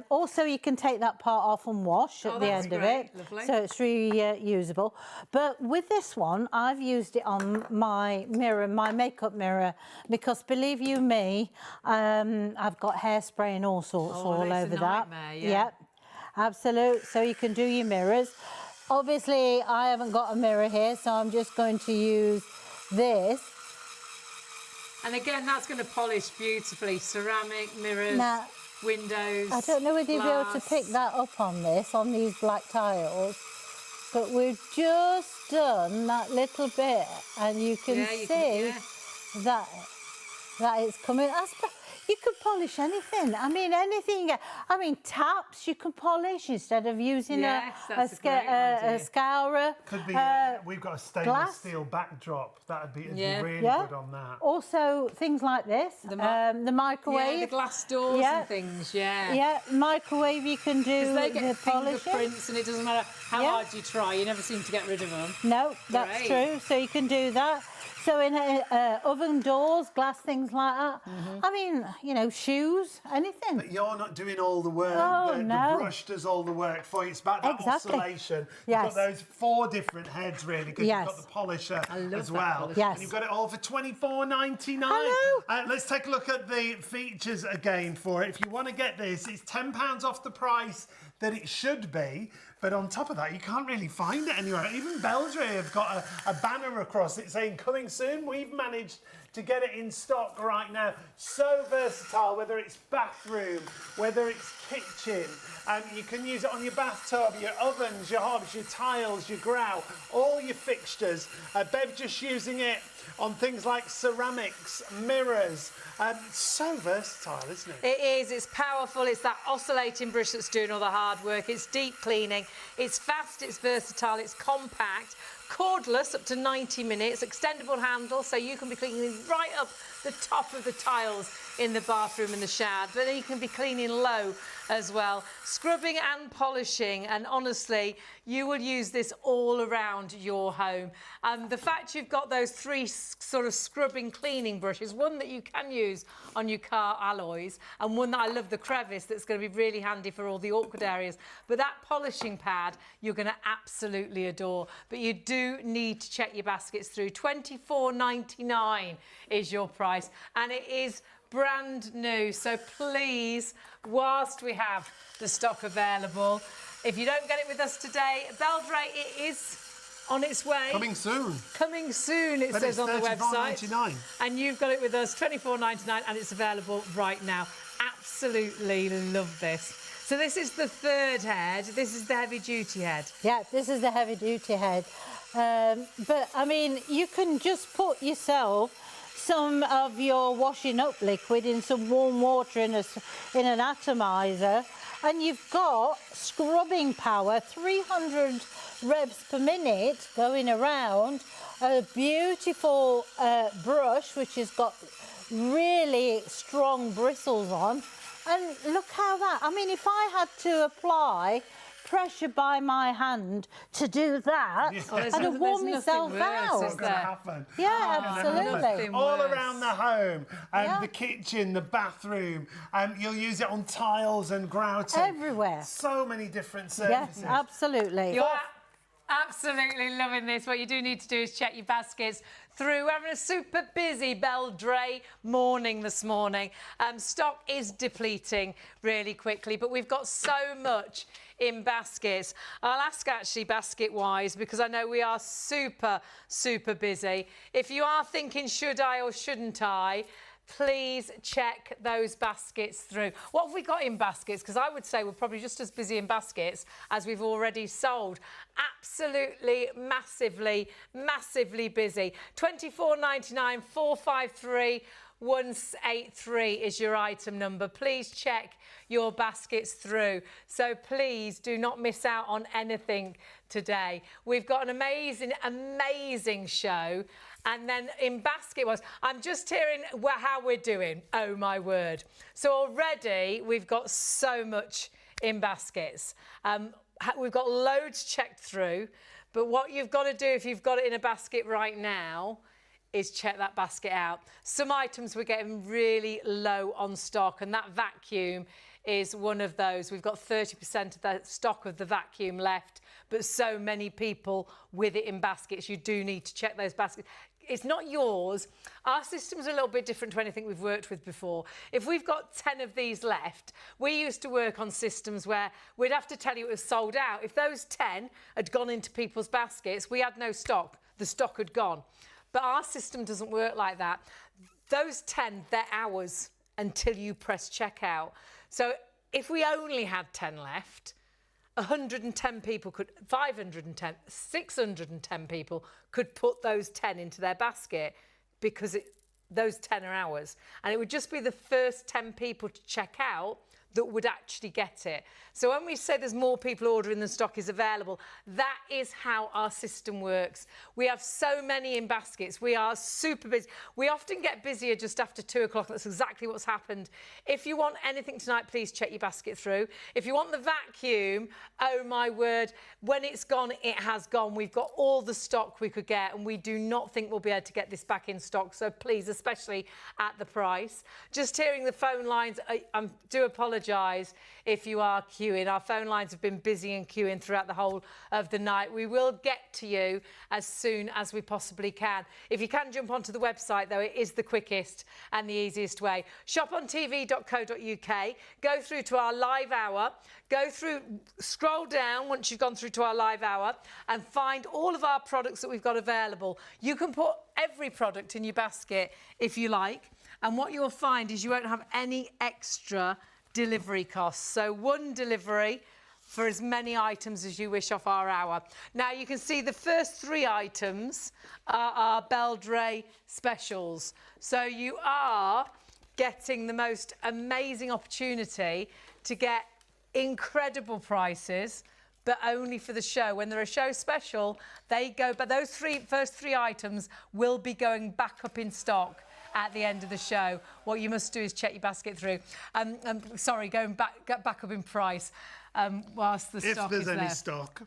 also you can take that part off and wash at the that's end of great. it. Lovely. So it's reusable. But with this one, I've used it on my mirror, my makeup mirror, because believe you me, I've got hairspray and all sorts all it's a over that. nightmare, yeah. Yep, absolute. So you can do your mirrors. Obviously, I haven't got a mirror here, so I'm just going to use this. And again, that's going to polish beautifully. Ceramic, mirrors, Now, windows. I don't know whether you'll be able to glass. pick that up on this, on these black tiles, but we've just done that little bit, and you can see that it's coming. You could polish anything. I mean, anything. I mean, taps you can polish instead of using a scourer. Could be, we've got a stainless glass. steel backdrop. That'd be really Yeah. good on that. Also, things like this, the microwave. Yeah, the glass doors and things, Yeah, microwave you can do they get the polishing. fingerprints and it doesn't matter how hard you try, you never seem to get rid of them. No, that's true. So you can do that. So in oven doors, glass, things like that. I mean, you know, shoes, anything. But you're not doing all the work. Oh, the no. brush does all the work for you. It's about that oscillation. You've got those 4 different heads, really, because you've got the polisher as well. Yes. And you've got it all for $24.99. I know. Let's take a look at the features again for it. If you want to get this, it's £10 off the price that it should be. But on top of that, you can't really find it anywhere. Even Beldray have got a banner across it saying coming soon. We've managed to get it in stock right now. So versatile, whether it's bathroom, whether it's kitchen. You can use it on your bathtub, your ovens, your hobs, your tiles, your grout, all your fixtures. Bev just using it on things like ceramics, mirrors. So versatile, isn't it? It is, it's powerful, it's that oscillating brush that's doing all the hard work, it's deep cleaning, it's fast, it's versatile, it's compact, cordless up to 90 minutes, extendable handle so you can be cleaning right up the top of the tiles in the bathroom and the shower, but then you can be cleaning low as well. Scrubbing and polishing, and honestly, you will use this all around your home. The fact you've got those 3 sort of scrubbing cleaning brushes, one that you can use on your car alloys, and one that I love, the crevice, that's going to be really handy for all the awkward areas. But that polishing pad, you're going to absolutely adore. But you do need to check your baskets through. $24.99 is your price, and it is brand new, so please, whilst we have the stock available, if you don't get it with us today, Beldray, it is on its way. Coming soon. Coming soon, it says on the website. $34.99. And you've got it with us, $24.99, and it's available right now. Absolutely love this. So this is the 3rd head. This is the heavy-duty head. Yeah, this is the heavy-duty head. But, I mean, you can just put yourself some of your washing up liquid in some warm water in an atomizer, And you've got scrubbing power, 300 revs per minute going around, a beautiful brush which has got really strong bristles on. And look how that, I mean, if I had to apply pressure by my hand to do that, I'd have worn myself out. What's going to happen? Yeah, absolutely. All around the home, the kitchen, the bathroom. You'll use it on tiles and grouting. Everywhere. So many different surfaces. Yes, absolutely. You're absolutely loving this. What you do need to do is check your baskets through. We're having a super busy Beldray morning this morning. Stock is depleting really quickly, but we've got so much in baskets. I'll ask actually basket-wise, because I know we are super, super busy. If you are thinking, should I or shouldn't I, please check those baskets through. What have we got in baskets? Because I would say we're probably just as busy in baskets as we've already sold. Absolutely, massively, massively busy. £24.99, 453 183 is your item number. Please check your baskets through. So please do not miss out on anything today. We've got an amazing, amazing show. And then in basket-wise, I'm just hearing how we're doing. Oh, my word. So already we've got so much in baskets. We've got loads checked through. But what you've got to do if you've got it in a basket right now is check that basket out. Some items we're getting really low on stock, and that vacuum is one of those. We've got 30% of the stock of the vacuum left, but so many people with it in baskets. You do need to check those baskets. It's not yours. Our system's a little bit different to anything we've worked with before. If we've got 10 of these left, we used to work on systems where we'd have to tell you it was sold out. If those 10 had gone into people's baskets, we had no stock. The stock had gone. But our system doesn't work like that. Those 10, they're ours until you press checkout. So if we only had 10 left, 110 people could, 510, 610 people could put those 10 into their basket because those 10 are ours. And it would just be the first 10 people to check out that would actually get it. So when we say there's more people ordering than stock is available, that is how our system works. We have so many in baskets. We are super busy. We often get busier just after 2 o'clock. That's exactly what's happened. If you want anything tonight, please check your basket through. If you want the vacuum, oh my word, when it's gone, it has gone. We've got all the stock we could get, and we do not think we'll be able to get this back in stock. So please, especially at the price. Just hearing the phone lines, I do apologise if you are queuing. Our phone lines have been busy and queuing throughout the whole of the night. We will get to you as soon as we possibly can. If you can jump onto the website, though, it is the quickest and the easiest way. shopontv.co.uk, go through to our live hour, scroll down once you've gone through to our live hour and find all of our products that we've got available. You can put every product in your basket if you like, and what you'll find is you won't have any extra delivery costs. So one delivery for as many items as you wish off our hour. Now you can see the first 3 items are our Beldray specials. So you are getting the most amazing opportunity to get incredible prices, but only for the show. When they're a show special, they go, but those first three items will be going back up in stock at the end of the show. What you must do is check your basket through. Sorry, get back up in price whilst the stock is there. If there's any stock.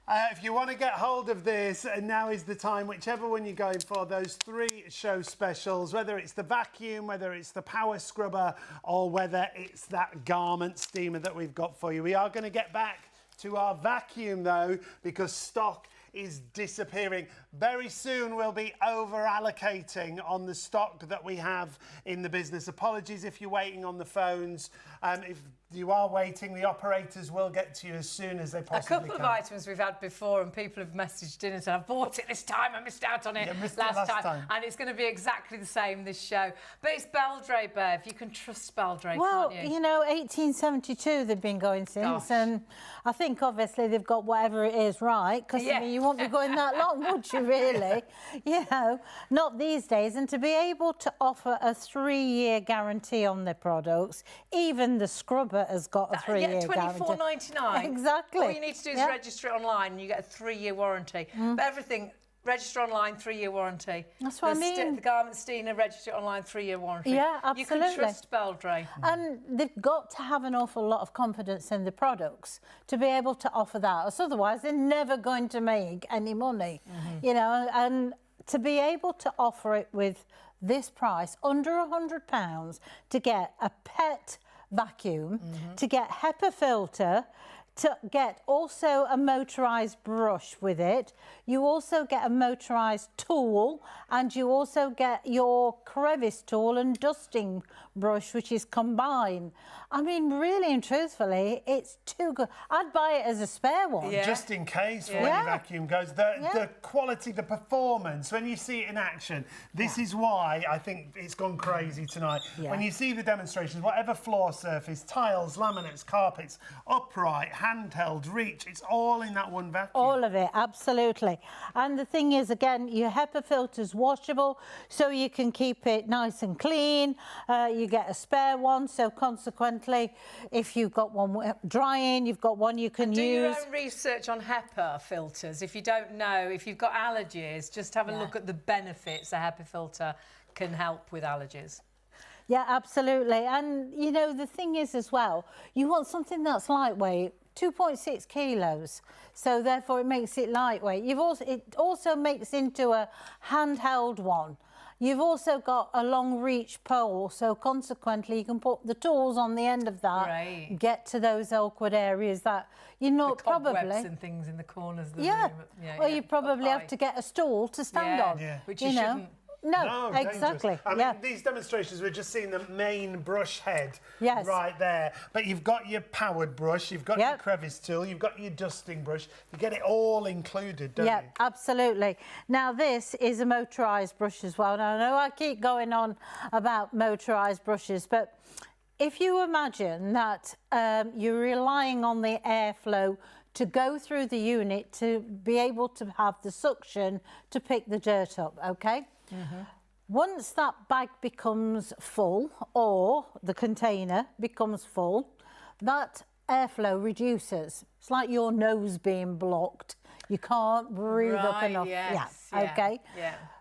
If you want to get hold of this, now is the time, whichever one you're going for, those 3 show specials, whether it's the vacuum, whether it's the power scrubber, or whether it's that garment steamer that we've got for you. We are going to get back to our vacuum, though, because stock is disappearing. Very soon we'll be over allocating on the stock that we have in the business. Apologies if you're waiting on the phones. If you are waiting, the operators will get to you as soon as they possibly can. A couple of items we've had before, and people have messaged in and said, I've bought it this time, I missed out on it last time. And it's going to be exactly the same this show. But it's Beldray, Bev. You can trust Beldray, well, can't you? you know, 1872 they've been going since. Gosh. And I think, obviously, they've got whatever it is right. Because, I mean, you won't be going that long, would you really? You know, not these days. And to be able to offer a 3-year guarantee on their products, even the scrubber has got a 3-year guarantee. £24.99. Exactly. All you need to do is register it online and you get a 3-year warranty. But everything, register online, 3-year warranty. That's what I mean. The garment steamer, register it online, 3-year warranty. Yeah, absolutely. You can trust Beldray. And they've got to have an awful lot of confidence in the products to be able to offer that. Otherwise, they're never going to make any money. You know, and to be able to offer it with this price, under £100, to get a pet vacuum, to get HEPA filter, to get also a motorised brush with it. You also get a motorised tool, and you also get your crevice tool and dusting brush, which is combined. I mean, really and truthfully, it's too good. I'd buy it as a spare one. Yeah. Just in case for when your vacuum goes. The quality, the performance, when you see it in action, this is why I think it's gone crazy tonight. When you see the demonstrations, whatever floor surface, tiles, laminates, carpets, upright, handheld, reach, it's all in that one vacuum. All of it, absolutely. And the thing is, again, your HEPA filter's washable, so you can keep it nice and clean. You get a spare one, so consequently, if you've got one drying, you've got one you can use. Do your own research on HEPA filters. If you don't know, if you've got allergies, just have a look at the benefits a HEPA filter can help with allergies. Yeah, absolutely. And, you know, the thing is as well, you want something that's lightweight, 2.6 kilos. So therefore it makes it lightweight. It also makes into a handheld one. You've also got a long reach pole, so consequently you can put the tools on the end of that, get to those awkward areas that you know, the probably and things in the corners of the room. Well, you probably have to get a stool to stand on. Which you shouldn't. No, exactly. I mean, these demonstrations, we're just seeing the main brush head right there. But you've got your powered brush, you've got your crevice tool, you've got your dusting brush. You get it all included, don't you? Yeah, absolutely. Now, this is a motorised brush as well. Now, I know I keep going on about motorised brushes, but if you imagine that you're relying on the airflow to go through the unit to be able to have the suction to pick the dirt up, OK? Once that bag becomes full, or the container becomes full, that airflow reduces. It's like your nose being blocked. You can't breathe up enough. OK?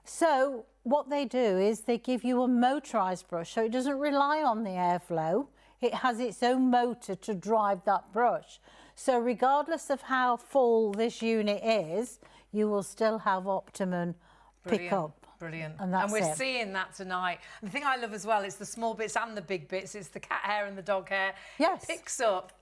So what they do is they give you a motorised brush, so it doesn't rely on the airflow. It has its own motor to drive that brush. So regardless of how full this unit is, you will still have optimum pickup. Brilliant. And we're seeing that tonight. The thing I love as well is the small bits and the big bits. It's the cat hair and the dog hair. Yes. It picks up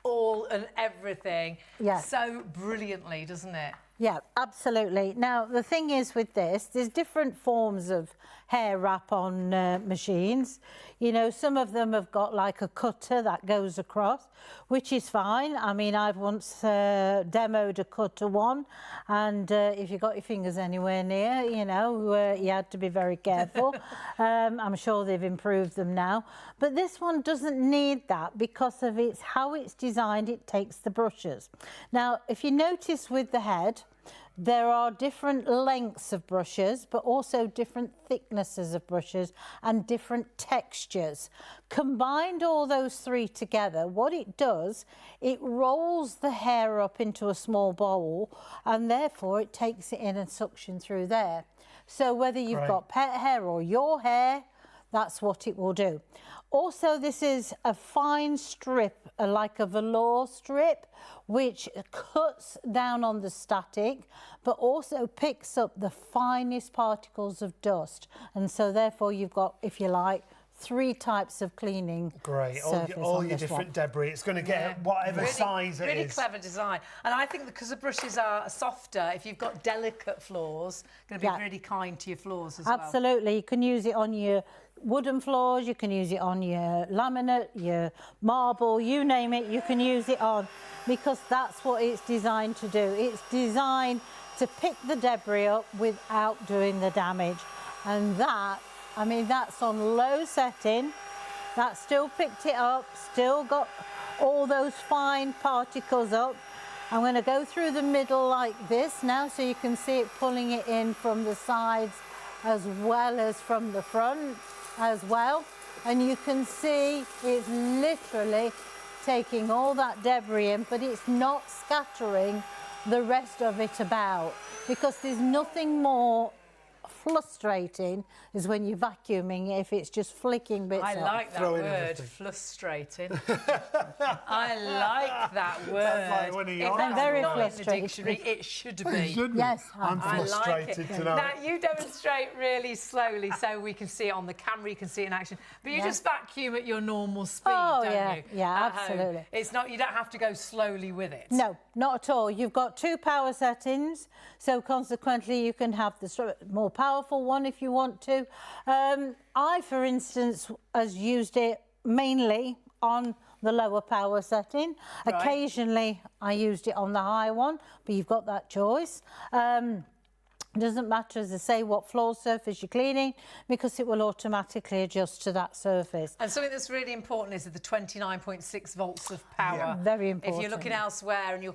all and everything so brilliantly, doesn't it? Yeah, absolutely. Now, the thing is with this, there's different forms of hair wrap on machines. You know, some of them have got like a cutter that goes across, which is fine. I mean, I've once demoed a cutter one, and if you got your fingers anywhere near, you know, you had to be very careful. I'm sure they've improved them now. But this one doesn't need that because of how it's designed, it takes the brushes. Now, if you notice with the head, there are different lengths of brushes, but also different thicknesses of brushes and different textures. Combined all those three together, what it does, it rolls the hair up into a small bowl, and therefore it takes it in and suction through there. So whether you've got pet hair or your hair, that's what it will do. Also, this is a fine strip, like a velour strip, which cuts down on the static, but also picks up the finest particles of dust. And so therefore you've got, if you like, 3 types of cleaning. Great, all your different debris. It's going to get whatever size it is. Really clever design. And I think because the brushes are softer, if you've got delicate floors, going to be really kind to your floors as well. Absolutely. You can use it on your wooden floors, you can use it on your laminate, your marble, you name it, you can use it on, because that's what it's designed to do. It's designed to pick the debris up without doing the damage. And that, I mean, that's on low setting, that still picked it up, still got all those fine particles up. I'm going to go through the middle like this now, so you can see it pulling it in from the sides as well as from the front as well. And you can see it's literally taking all that debris in, but it's not scattering the rest of it about, because there's nothing more frustrating is when you're vacuuming if it's just flicking bits I off. like that word, frustrating. I like that word. That's like one of your If that's very not in the frustrated. dictionary, it should be. It should be. Yes, I'm I like frustrated it. tonight. Now, you demonstrate really slowly so we can see it on the camera, you can see it in action. But you just vacuum at your normal speed, Oh, don't yeah. you? Yeah, at home? absolutely. It's not, you don't have to go slowly with it. No, not at all. You've got 2 power settings, so consequently you can have the more powerful one if you want to. I, for instance, has used it mainly on the lower power setting. Right. Occasionally I used it on the high one, but you've got that choice. Doesn't matter, as I say, what floor surface you're cleaning, because it will automatically adjust to that surface. And something that's really important is the 29.6 volts of power. Yeah. Very important. If you're looking elsewhere and you're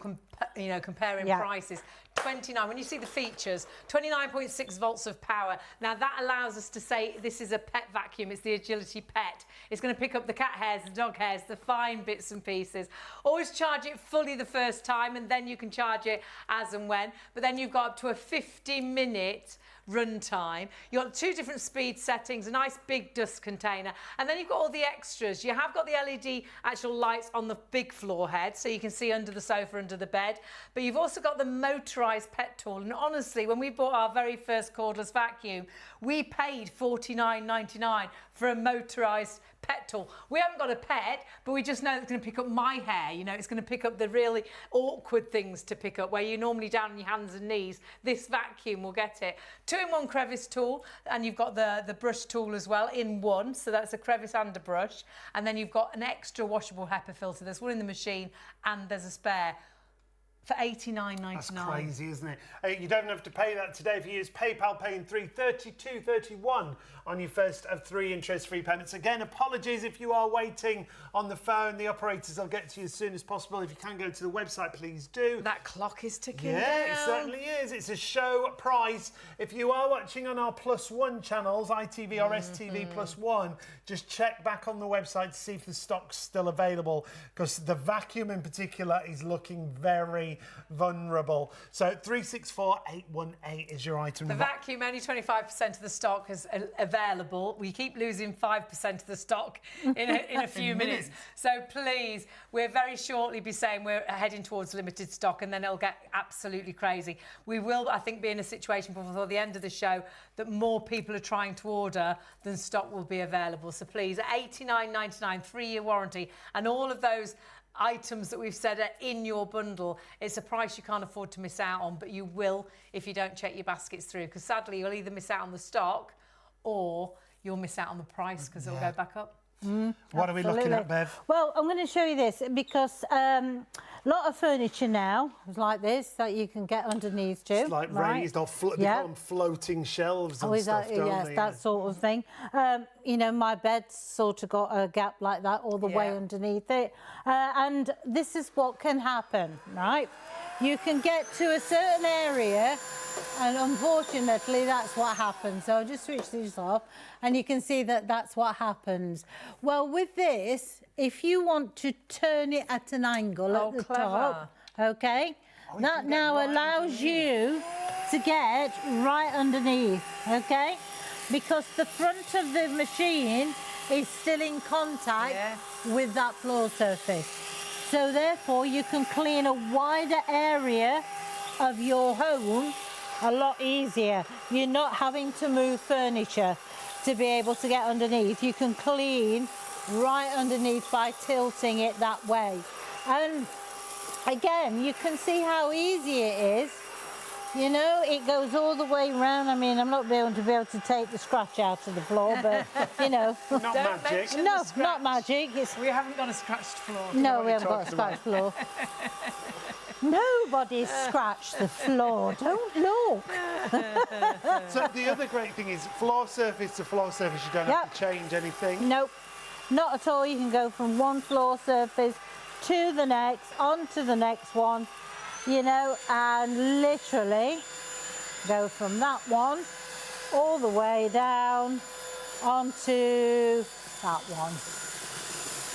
comparing Yeah. prices, 29, when you see the features, 29.6 volts of power. Now that allows us to say this is a pet vacuum, it's the Agility Pet. It's going to pick up the cat hairs, the dog hairs, the fine bits and pieces. Always charge it fully the first time, and then you can charge it as and when. But then you've got up to a 50-minute run time. You've got 2 different speed settings, a nice big dust container, and then you've got all the extras. You have got the LED actual lights on the big floor head, so you can see under the sofa, under the bed, but you've also got the motorised pet tool. And honestly, when we bought our very first cordless vacuum, we paid $49.99 for a motorised pet tool. We haven't got a pet, but we just know it's going to pick up my hair. You know, it's going to pick up the really awkward things to pick up where you're normally down on your hands and knees. This vacuum will get it. 2-in-1 crevice tool, and you've got the brush tool as well in one, so that's a crevice and a brush. And then you've got an extra washable HEPA filter. There's one in the machine and there's a spare. For $89.99. That's crazy, isn't it? You don't have to pay that today if you use PayPal, paying $332.31 on your first of 3 interest-free payments. Again, apologies if you are waiting on the phone. The operators will get to you as soon as possible. If you can go to the website, please do. That clock is ticking Yeah, down. it certainly is. It's a show price. If you are watching on our +1 channels, ITV or STV +1, just check back on the website to see if the stock's still available, because the vacuum in particular is looking very vulnerable. So 364818 is your item. The vacuum, only 25% of the stock is available. We keep losing 5% of the stock in a few minutes. So please, we'll very shortly be saying we're heading towards limited stock, and then it'll get absolutely crazy. We will, I think, be in a situation before the end of the show that more people are trying to order than stock will be available. So please, $89.99, 3-year warranty, and all of those items that we've said are in your bundle. It's a price you can't afford to miss out on, but you will if you don't check your baskets through, because sadly you'll either miss out on the stock or you'll miss out on the price, because it'll go back up. What are we looking at, Bev? Well, I'm going to show you this, because a lot of furniture now is like this that you can get underneath to. It's like right? raised or they call them floating shelves and stuff, don't yes, they? that sort of thing. You know, my bed's sort of got a gap like that all the way underneath it. And this is what can happen, right? You can get to a certain area, and unfortunately that's what happens. So I'll just switch this off, and you can see that that's what happens. Well, with this, if you want to turn it at an angle at the top, okay, that now allows you to get right underneath, okay, because the front of the machine is still in contact with that floor surface. So therefore you can clean a wider area of your home a lot easier. You're not having to move furniture to be able to get underneath. You can clean right underneath by tilting it that way. And again, you can see how easy it is. You know, it goes all the way round. I mean, I'm not going to be able to take the scratch out of the floor, but, you know. Not magic. No, not magic. We haven't got a scratched floor. No, we haven't got a scratched floor. Nobody's scratched the floor. Don't look. So the other great thing is floor surface to floor surface. You don't have to change anything. Nope, not at all. You can go from one floor surface to the next, on to the next one. you know, and literally go from that one all the way down onto that one.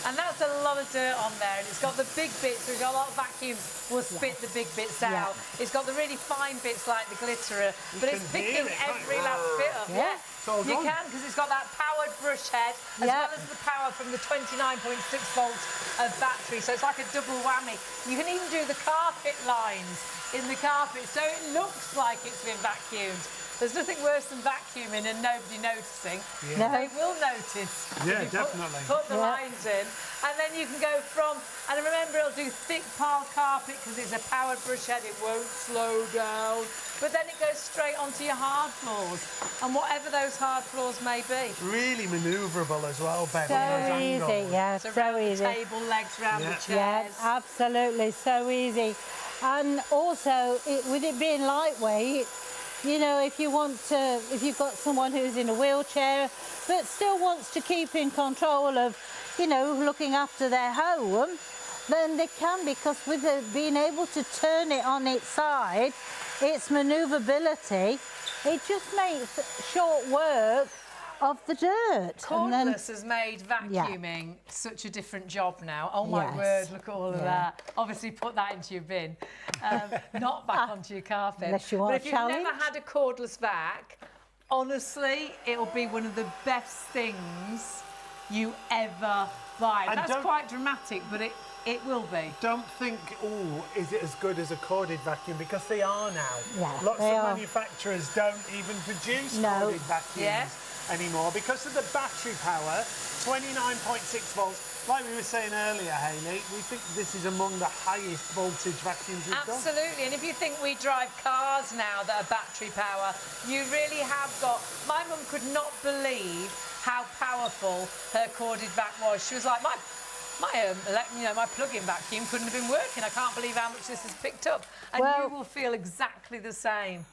And that's a lot of dirt on there, and it's got the big bits. We've got a lot of vacuums will spit the big bits out. It's got the really fine bits like the glitter, but it's picking every last bit up. You can, because it's got that powered brush head, as well as the power from the 29.6 volts of battery. So it's like a double whammy. You can even do the carpet lines in the carpet, so it looks like it's been vacuumed. There's nothing worse than vacuuming and nobody noticing. No. They will notice. Yeah, if you definitely. Put the lines in, and then you can go from. And remember, it'll do thick pile carpet because it's a powered brush head. It won't slow down. But then it goes straight onto your hard floors, and whatever those hard floors may be. Really manoeuvrable as well, Bev. So easy, yeah, so easy. The table legs, round the chairs. Yeah, absolutely, so easy. And also, with it being lightweight, you know, if you've got someone who's in a wheelchair but still wants to keep in control of, you know, looking after their home, then they can, because with being able to turn it on its side, its manoeuvrability, it just makes short work of the dirt. Cordless has made vacuuming such a different job now. Oh my word, look at all of that. Obviously put that into your bin, not back onto your carpet. Unless you want but if you've never had a cordless vac, honestly, it'll be one of the best things you ever buy. And that's quite dramatic, but it will be. Don't think, oh, is it as good as a corded vacuum? Because they are now. Yeah, Lots of manufacturers don't even produce corded vacuums anymore because of the battery power, 29.6 volts. Like we were saying earlier, Hayley, we think this is among the highest voltage vacuums we've got. Absolutely, and if you think we drive cars now that are battery power, you really have got... My mum could not believe how powerful her corded vac was. She was like, my plug-in vacuum couldn't have been working. I can't believe how much this has picked up. And you will feel exactly the same.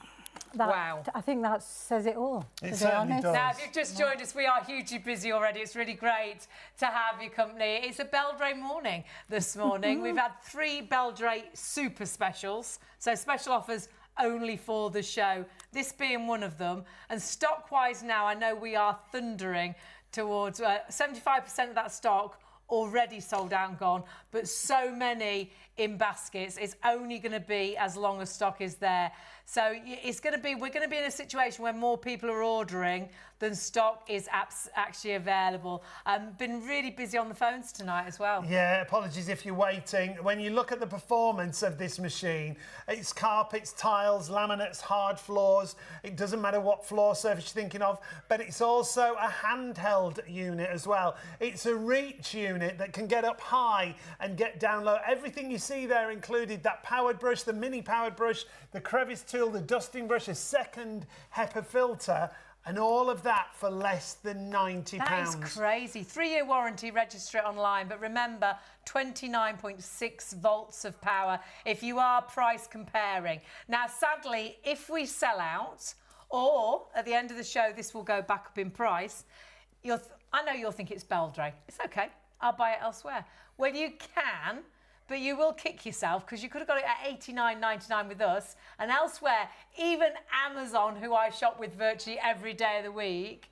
Wow. I think that says it all, It certainly does. Now, if you've just joined us, we are hugely busy already. It's really great to have your company. It's a Beldray morning this morning. We've had 3 Beldray super specials, so special offers only for the show, this being one of them. And stock-wise now, I know we are thundering towards 75% of that stock already sold out and gone, but so many in baskets. It's only going to be as long as stock is there. So it's going to be, we're going to be in a situation where more people are ordering than stock is actually available. Been really busy on the phones tonight as well. Yeah, apologies if you're waiting. When you look at the performance of this machine, it's carpets, tiles, laminates, hard floors. It doesn't matter what floor surface you're thinking of, but it's also a handheld unit as well. It's a reach unit that can get up high and get down low. Everything you see there included that powered brush, the mini powered brush, the crevice tool, the dusting brush, a second HEPA filter, and all of that for less than £90. That is crazy. 3-year warranty, register it online. But remember, 29.6 volts of power if you are price comparing. Now, sadly, if we sell out, or at the end of the show, this will go back up in price, I know you'll think it's Beldray. It's OK. I'll buy it elsewhere. Well, you can, but you will kick yourself because you could have got it at $89.99 with us, and elsewhere, even Amazon, who I shop with virtually every day of the week,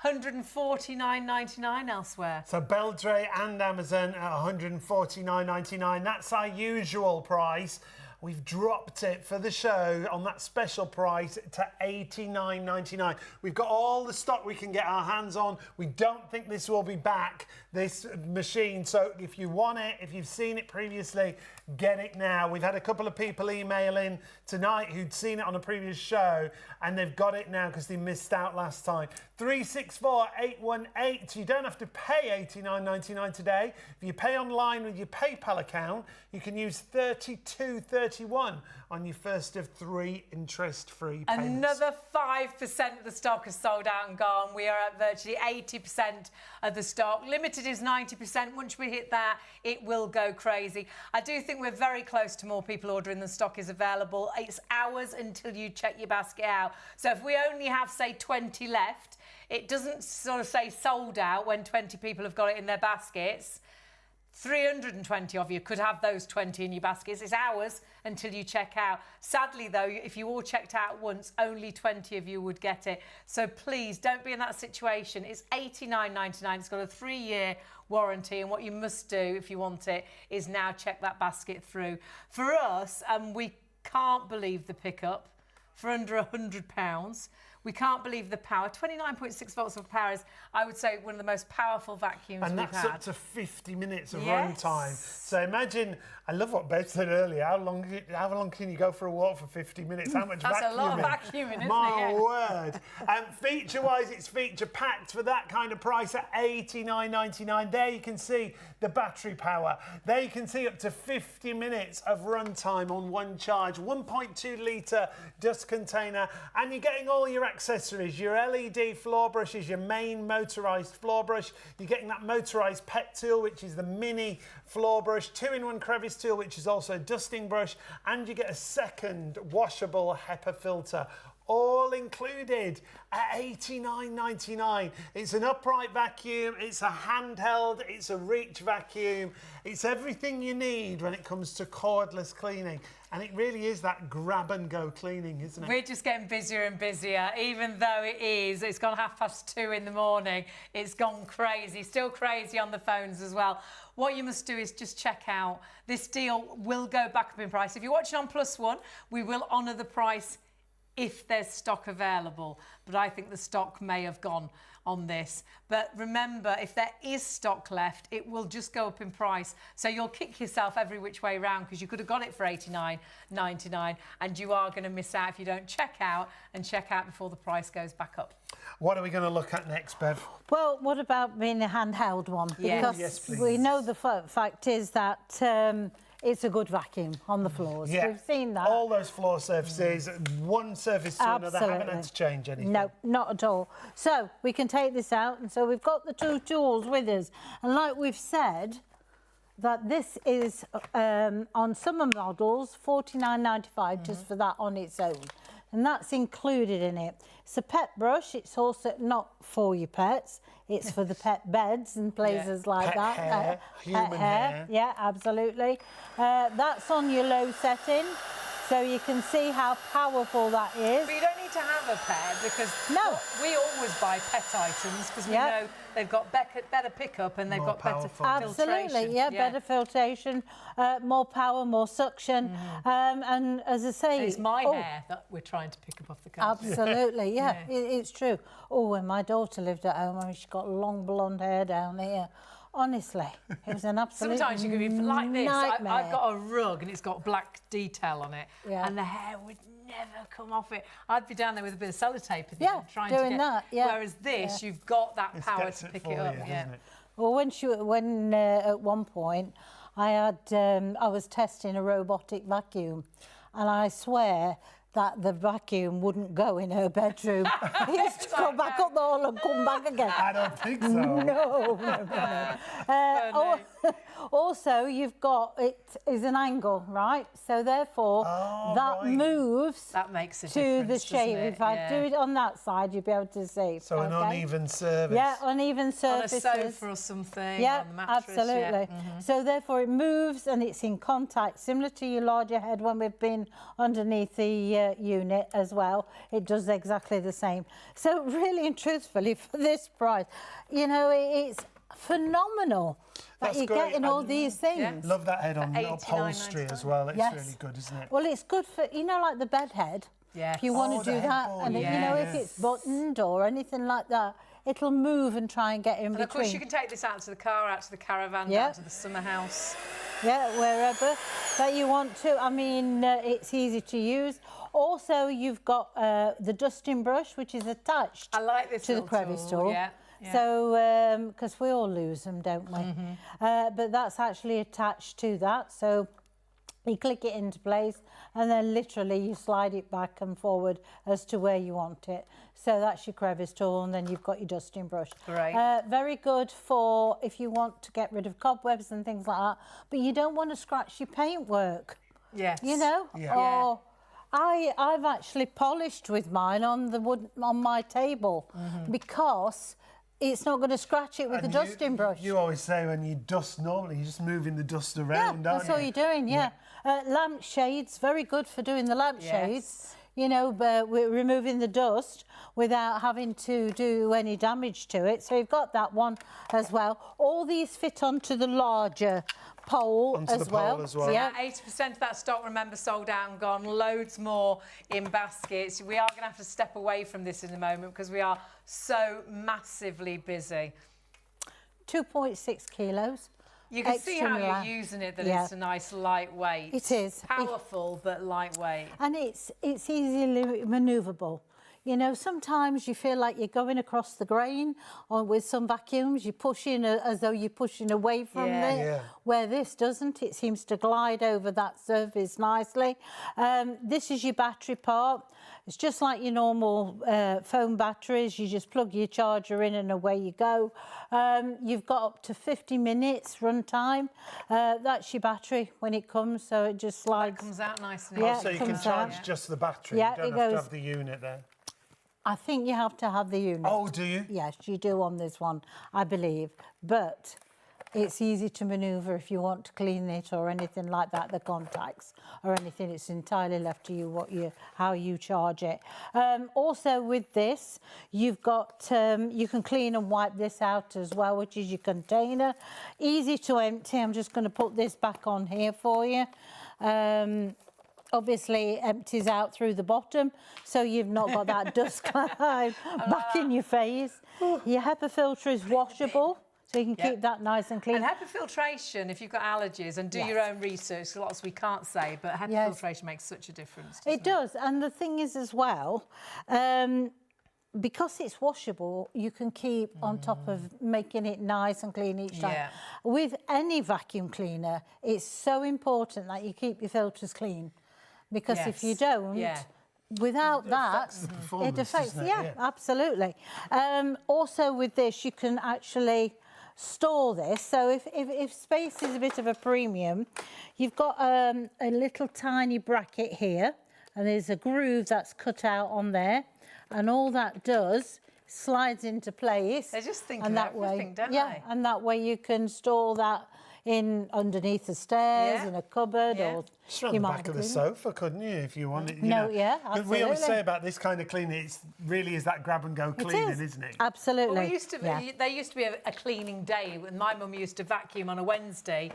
$149.99 elsewhere. So Beldray and Amazon at $149.99. That's our usual price. We've dropped it for the show on that special price to $89.99. We've got all the stock we can get our hands on. We don't think this will be back, this machine. So if you want it, if you've seen it previously, get it now. We've had a couple of people email in tonight who'd seen it on a previous show and they've got it now because they missed out last time. 364-818. You don't have to pay $89.99 today. If you pay online with your PayPal account, you can use $32.31 on your first of 3 interest-free payments. Another 5% of the stock is sold out and gone. We are at virtually 80% of the stock. Limited is 90%. Once we hit that, it will go crazy. I do think we're very close to more people ordering than stock is available. It's hours until you check your basket out. So if we only have, say, 20 left, it doesn't sort of say sold out when 20 people have got it in their baskets. 320 of you could have those 20 in your baskets. It's hours until you check out. Sadly, though, if you all checked out once, only 20 of you would get it. So please don't be in that situation. It's $89.99. It's got a 3-year warranty, and what you must do if you want it is now check that basket through. For us, we can't believe the pickup for under £100. We can't believe the power. 29.6 volts of power is, I would say, one of the most powerful vacuums and we've had. that's up to 50 minutes of run time. So imagine, I love what Bev said earlier, how long can you go for a walk for 50 minutes? How much That's vacuuming? a lot of vacuuming, isn't it? My word. Feature-wise, it's feature-packed for that kind of price at $89.99. There you can see the battery power. There you can see up to 50 minutes of run time on one charge. 1.2 litre dust container, and you're getting all your accessories, your LED floor brushes, your main motorised floor brush. You're getting that motorised pet tool, which is the mini floor brush, 2-in-1 crevice tool, which is also a dusting brush, and you get a second washable HEPA filter. All included at $89.99. It's an upright vacuum, it's a handheld, it's a reach vacuum, it's everything you need when it comes to cordless cleaning. And it really is that grab and go cleaning, isn't it? We're just getting busier and busier, even though it's gone 2:30 in the morning. It's gone crazy, still crazy on the phones as well. What you must do is just check out. This deal will go back up in price. If you're watching on +1, we will honour the price if there's stock available, but I think the stock may have gone on this. But remember, if there is stock left, it will just go up in price. So you'll kick yourself every which way round, because you could have got it for $89.99, and you are going to miss out if you don't check out before the price goes back up. What are we going to look at next, Bev? Well, what about being a handheld one? Yes. Because Yes, please. we know the fact is that it's a good vacuum on the floors. Yeah. We've seen that. All those floor surfaces, one surface to another, haven't had to change anything. No, not at all. So we can take this out, and so we've got the two tools with us. And like we've said, that this is on summer models $49.95 just for that on its own, and that's included in it. It's a pet brush. It's also not for your pets. It's for the pet beds and places like Pet that. hair, human hair. Yeah, absolutely. That's on your low setting, so you can see how powerful that is. But you don't need to have a pair, because No. we always buy pet items because we know they've got better pickup and they've More got better powerful. filtration. Absolutely, yeah, better filtration, more power, more suction, and as I say, It's my hair that we're trying to pick up off the carpet. Absolutely, yeah, it's true. Oh, when my daughter lived at home, I mean, she got long blonde hair down here. Honestly, it was an absolute Sometimes you can be like this. nightmare. I've got a rug and it's got black detail on it, Yeah. and the hair would never come off it. I'd be down there with a bit of sellotape and Yeah, trying doing to get. that, yeah. Whereas this, you've got that This power gets to it pick for it up. you, Yeah. doesn't it? Well, when at one point I was testing a robotic vacuum, and I swear that the vacuum wouldn't go in her bedroom. It used to go back up the hall and come back again. I don't think so. No. Also, you've got, it is an angle, right? So therefore, that right. moves That makes a to difference, the doesn't shape. it? If I do it on that side, you'll be able to see. So an okay? uneven surface. Yeah, uneven On a surfaces. sofa or something, Yeah, on the mattress. absolutely. Yeah. So therefore it moves and it's in contact, similar to your larger head when we've been underneath the unit as well. It does exactly the same. So really and truthfully, for this price, you know, it's phenomenal that That's you're great. getting all these things. Love that head on For upholstery $89.95. as well. It's Yes. really good, isn't it? Well, it's good for, you know, like the bed head. Yes. If you want Oh, to the do that, headboard, and you know, if yes. it's buttoned or anything like that, it'll move and try and get in And between. of course, you can take this out to the car, out to the caravan, Yeah. down to the summer house. Yeah, wherever that you want to. I mean, it's easy to use. Also, you've got the dusting brush, which is attached I like this to the little crevice tool. Yeah. Yeah. So, because we all lose them, don't we? But that's actually attached to that. So you click it into place, and then literally you slide it back and forward as to where you want it. So that's your crevice tool, and then you've got your dusting brush. Great. Very good for if you want to get rid of cobwebs and things like that, but you don't want to scratch your paintwork, Yes. you know? Yeah. Or I've actually polished with mine on the wood on my table because it's not going to scratch it with the dusting brush. You always say when you dust normally, you're just moving the dust around, Yeah, aren't that's all you? you're doing, yeah. Lampshades, very good for doing the lampshades. You know, but we're removing the dust without having to do any damage to it. So you've got that one as well. All these fit onto the larger pole as well. Yeah, 80% of that stock, remember, sold out and gone. Loads more in baskets. We are going to have to step away from this in a moment because we are so massively busy. 2.6 kilos. You can see how you're using it, that it's a nice lightweight. It is. Powerful, but lightweight. And it's easily manoeuvrable. You know, sometimes you feel like you're going across the grain, or with some vacuums, you push in as though you're pushing away from it. Where this doesn't, it seems to glide over that surface nicely. This is your battery part. It's just like your normal phone batteries. You just plug your charger in and away you go. You've got up to 50 minutes run time. That's your battery when it comes, so it just slides. It comes out nice and easy. So you can charge just the battery. Yeah, you don't have to have the unit there. I think you have to have the unit. Oh, do you? Yes, you do on this one, I believe. But it's easy to manoeuvre if you want to clean it or anything like that, the contacts or anything. It's entirely left to you how you charge it. Also with this, you've got, you can clean and wipe this out as well, which is your container. Easy to empty. I'm just going to put this back on here for you. Obviously, it empties out through the bottom, so you've not got that dust cloud back in your face. Your HEPA filter is washable, so you can keep that nice and clean. And HEPA filtration, if you've got allergies, and do your own research, lots we can't say, but HEPA filtration makes such a difference. It does, and the thing is as well, because it's washable, you can keep on top of making it nice and clean each time. With any vacuum cleaner, it's so important that you keep your filters clean. Because if you don't, without that, it affects, absolutely. Also with this, you can actually store this. So if space is a bit of a premium, you've got a little tiny bracket here, and there's a groove that's cut out on there, and all that does slides into place. They're just thinking of everything, don't they? Yeah, and that way you can store that in underneath the stairs, in a cupboard, or just around the back of the sofa, couldn't you, if you wanted? You know. But we always say about this kind of cleaning, it really is that grab and go cleaning, isn't it? Absolutely. Well, there used to be a cleaning day when my mum used to vacuum on a Wednesday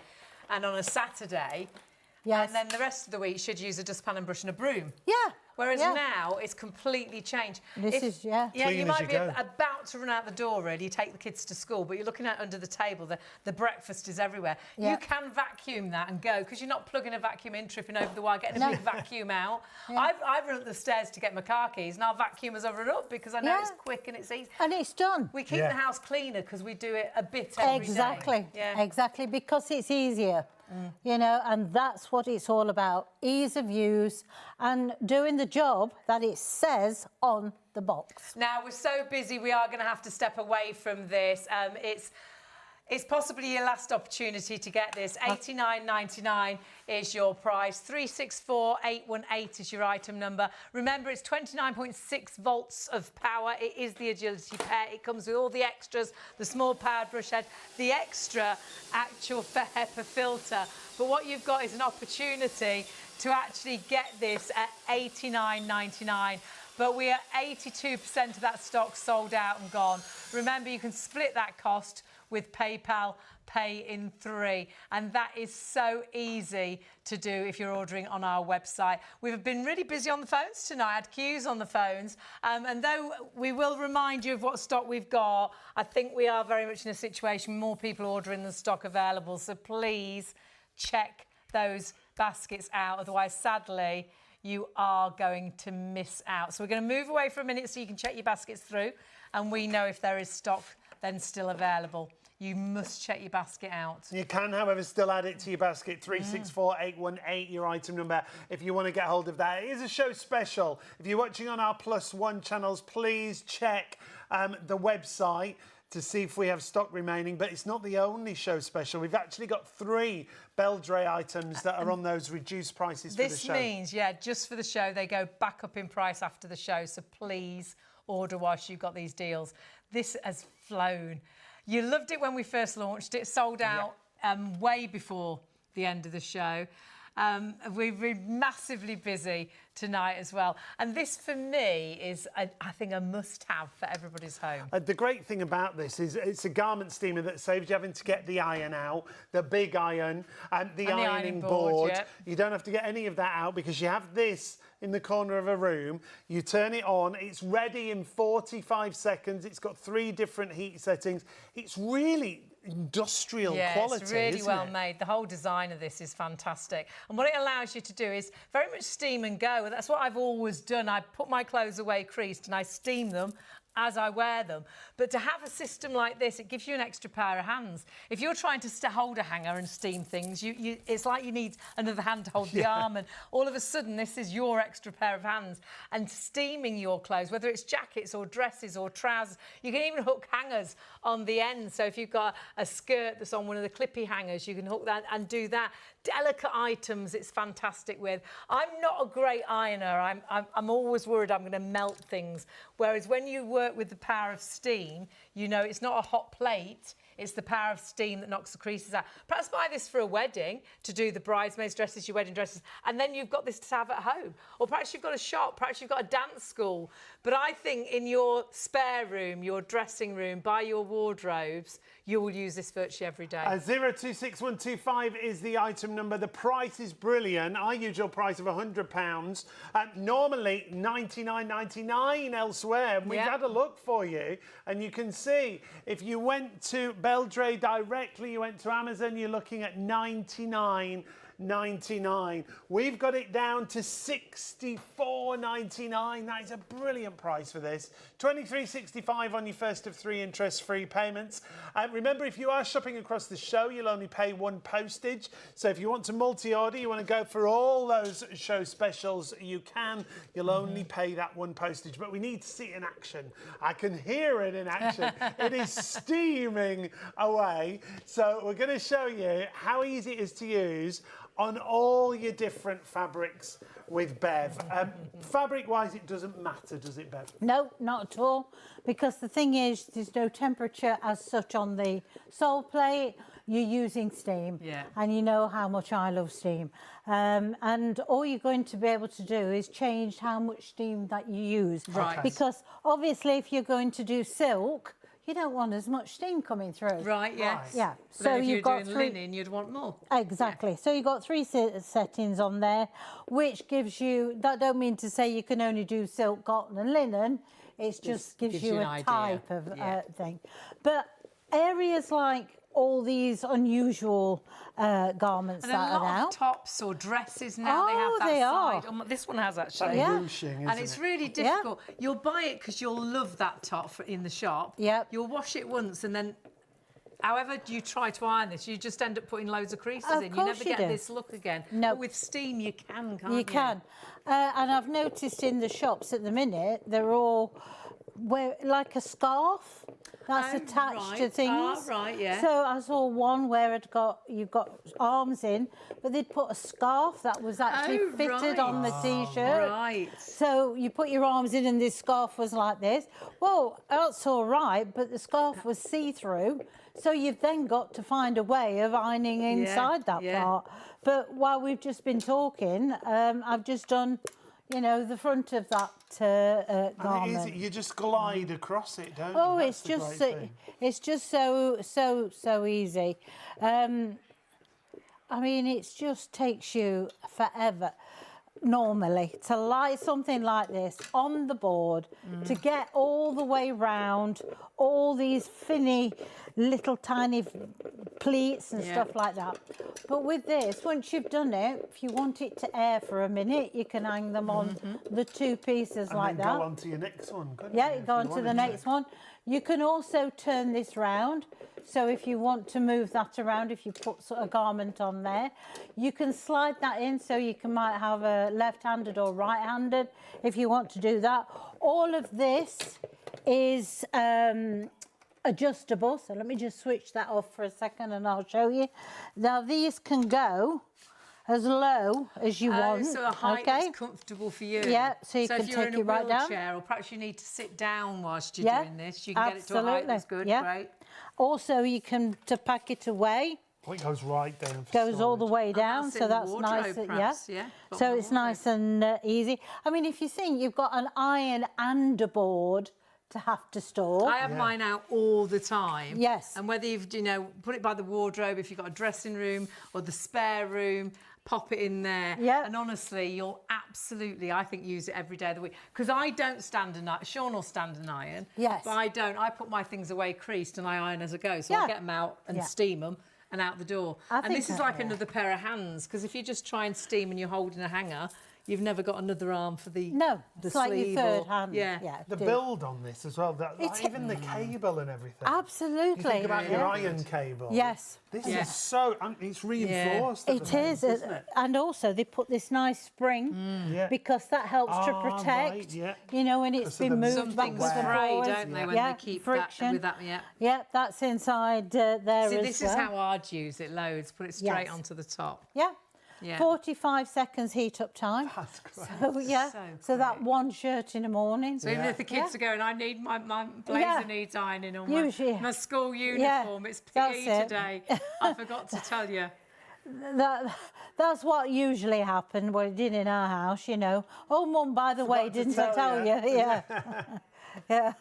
and on a Saturday. And then the rest of the week she'd use a dustpan and brush and a broom. Whereas now it's completely changed. This is, you might be about to run out the door really, take the kids to school, but you're looking at under the table, the breakfast is everywhere. You can vacuum that and go, because you're not plugging a vacuum in, tripping over the wire, getting a big vacuum out. I've run up the stairs to get my car keys, and our vacuum has run up because I know it's quick and it's easy. And it's done. We keep the house cleaner because we do it a bit every day. Exactly, because it's easier. You know, and that's what it's all about, ease of use and doing the job that it says on the box. Now, we're so busy, we are going to have to step away from this. It's possibly your last opportunity to get this. $89.99 is your price. 364818 is your item number. Remember, it's 29.6 volts of power. It is the Agility Pet. It comes with all the extras, the small powered brush head, the extra actual HEPA filter. But what you've got is an opportunity to actually get this at $89.99. But we are 82% of that stock sold out and gone. Remember, you can split that cost with PayPal Pay in 3, and that is so easy to do if you're ordering on our website. We've been really busy on the phones tonight. I had queues on the phones, and though we will remind you of what stock we've got, I think we are very much in a situation more people ordering than stock available, so please check those baskets out, otherwise sadly you are going to miss out. So we're going to move away for a minute so you can check your baskets through, and we know if there is stock then still available. You must check your basket out. You can, however, still add it to your basket. 364818, your item number, if you want to get hold of that. It is a show special. If you're watching on our +1 channels, please check the website to see if we have stock remaining, but it's not the only show special. We've actually got 3 Beldray items that are on those reduced prices for the show. This means, just for the show, they go back up in price after the show, so please order whilst you've got these deals. This has flown. You loved it when we first launched it, sold out way before the end of the show. We've been massively busy tonight as well. And this, for me, is, I think, a must-have for everybody's home. The great thing about this is it's a garment steamer that saves you having to get the iron out, the big iron, and the ironing board. Yep. You don't have to get any of that out because you have this in the corner of a room. You turn it on. It's ready in 45 seconds. It's got 3 different heat settings. It's really industrial quality. It's really isn't well it? made. The whole design of this is fantastic. And what it allows you to do is very much steam and go. That's what I've always done. I put my clothes away creased and I steam them as I wear them. But to have a system like this, it gives you an extra pair of hands. If you're trying to hold a hanger and steam things, it's like you need another hand to hold the arm, and all of a sudden this is your extra pair of hands. And steaming your clothes, whether it's jackets or dresses or trousers, you can even hook hangers on the end. So if you've got a skirt that's on one of the clippy hangers, you can hook that and do that. Delicate items, it's fantastic with. I'm not a great ironer. I'm always worried I'm going to melt things. Whereas when you work with the power of steam, you know it's not a hot plate. It's the power of steam that knocks the creases out. Perhaps buy this for a wedding to do the bridesmaids' dresses, your wedding dresses, and then you've got this to have at home. Or perhaps you've got a shop, perhaps you've got a dance school. But I think in your spare room, your dressing room, by your wardrobes, you will use this virtually every day. 026125 is the item number. The price is brilliant. Our usual price of £100. Normally $99.99 elsewhere. We've had a look for you, and you can see if you went to Beldray directly, you went to Amazon, you're looking at $99.99. We've got it down to $64.99. That is a brilliant price for this. $23.65 on your first of 3 interest-free payments. Remember, if you are shopping across the show, you'll only pay 1 postage. So if you want to multi-order, you want to go for all those show specials, you can. You'll only pay that 1 postage. But we need to see it in action. I can hear it in action. It is steaming away. So we're going to show you how easy it is to use on all your different fabrics with Bev. Fabric-wise, it doesn't matter, does it, Bev? No, not at all, because the thing is, there's no temperature as such on the sole plate. You're using steam, and you know how much I love steam. And all you're going to be able to do is change how much steam that you use. Right. Because obviously, if you're going to do silk, you don't want as much steam coming through. Right, yes. Yeah. But So if you've you're got doing 3 linen, you'd want more. Exactly. So you've got 3 settings on there, which gives you, that don't mean to say you can only do silk, cotton and linen. It just gives you an a idea. type of thing. But areas like all these unusual garments And that a are lot now. of tops or dresses now, they have Oh, that they side. are. This one has actually. Yeah. Ruching, And isn't it's it? really difficult. You'll buy it because you'll love that top in the shop. Yep. You'll wash it once and then, however you try to iron this, you just end up putting loads of creases Of in. You course never you get do. this look again. No. But with steam, you can, can't you? You can. And I've noticed in the shops at the minute, they're all like a scarf that's attached to things. Oh, right, yeah. So I saw one where you've got arms in, but they'd put a scarf that was actually fitted on the T-shirt. Right. So you put your arms in and this scarf was like this. Well, that's all right, but the scarf was see-through. So you've then got to find a way of ironing inside that part. But while we've just been talking, I've just done, you know, the front of that garment. You just glide across it, don't you? Oh, That's the great thing. it's just so easy. I mean, it just takes you forever normally to lie something like this on the board, to get all the way round all these finny little tiny pleats and stuff like that. But with this, once you've done it, if you want it to air for a minute, you can hang them on the 2 pieces and like then that. go on to your next one, couldn't Yeah, you? go on to the next one. You can also turn this round. So if you want to move that around, if you put sort of garment on there, you can slide that in so you might have a left-handed or right-handed if you want to do that. All of this is adjustable. So let me just switch that off for a second and I'll show you. Now these can go as low as you want. So a height that's comfortable for you. Yeah, so you can if you're take in a it right down. wheelchair, or perhaps you need to sit down whilst you're doing this, you can get it to a height that's good. Yeah. Great. Also, you can to pack it away. Oh, it goes right down. Goes all the way down, that's so in the that's nice. wardrobe, perhaps, yeah. So it's nice and easy. I mean, if you think you've got an iron and a board to have to store. I have mine out all the time. Yes. And whether you've, put it by the wardrobe, if you've got a dressing room or the spare room, pop it in there. Yeah. And honestly, you'll absolutely, I think, use it every day of the week. Because I don't stand and iron. Sean will stand and iron. Yes. But I don't. I put my things away creased and I iron as I go. So I Yeah. get them out and Yeah. steam them and out the door. I And think this is that, like yeah. another pair of hands. Because if you just try and steam and you're holding a hanger, you've never got another arm for the No, the it's like your sleeve third or- hand. Yeah. The build on this as well, It's- even the cable and everything. Absolutely. You think about your yeah. iron cable. Yes. This Yeah. is so, it's reinforced. at It the is, moment, isn't it? and also they put this nice spring Yeah. because that helps to Ah, protect. right, yeah. You know, when it's Because of been the- moved Some backwards things and fray, forwards. don't they, when yeah, they keep friction. that with that, yeah. Yeah, that's inside there See, as this well. is how I'd use it loads. Put it straight Yes. onto the top. Yeah. Yeah. 45 seconds heat up time. That's great. So, yeah. So that great. one shirt in the morning. So even if the kids are going, I need my blazer needs ironing or my school uniform. It's that's PE it. today. I forgot to tell you. That's what usually happened. Well, it did in our house, you know. Oh, Mum, by the way, Forgot to didn't I tell you? Yeah. Yeah.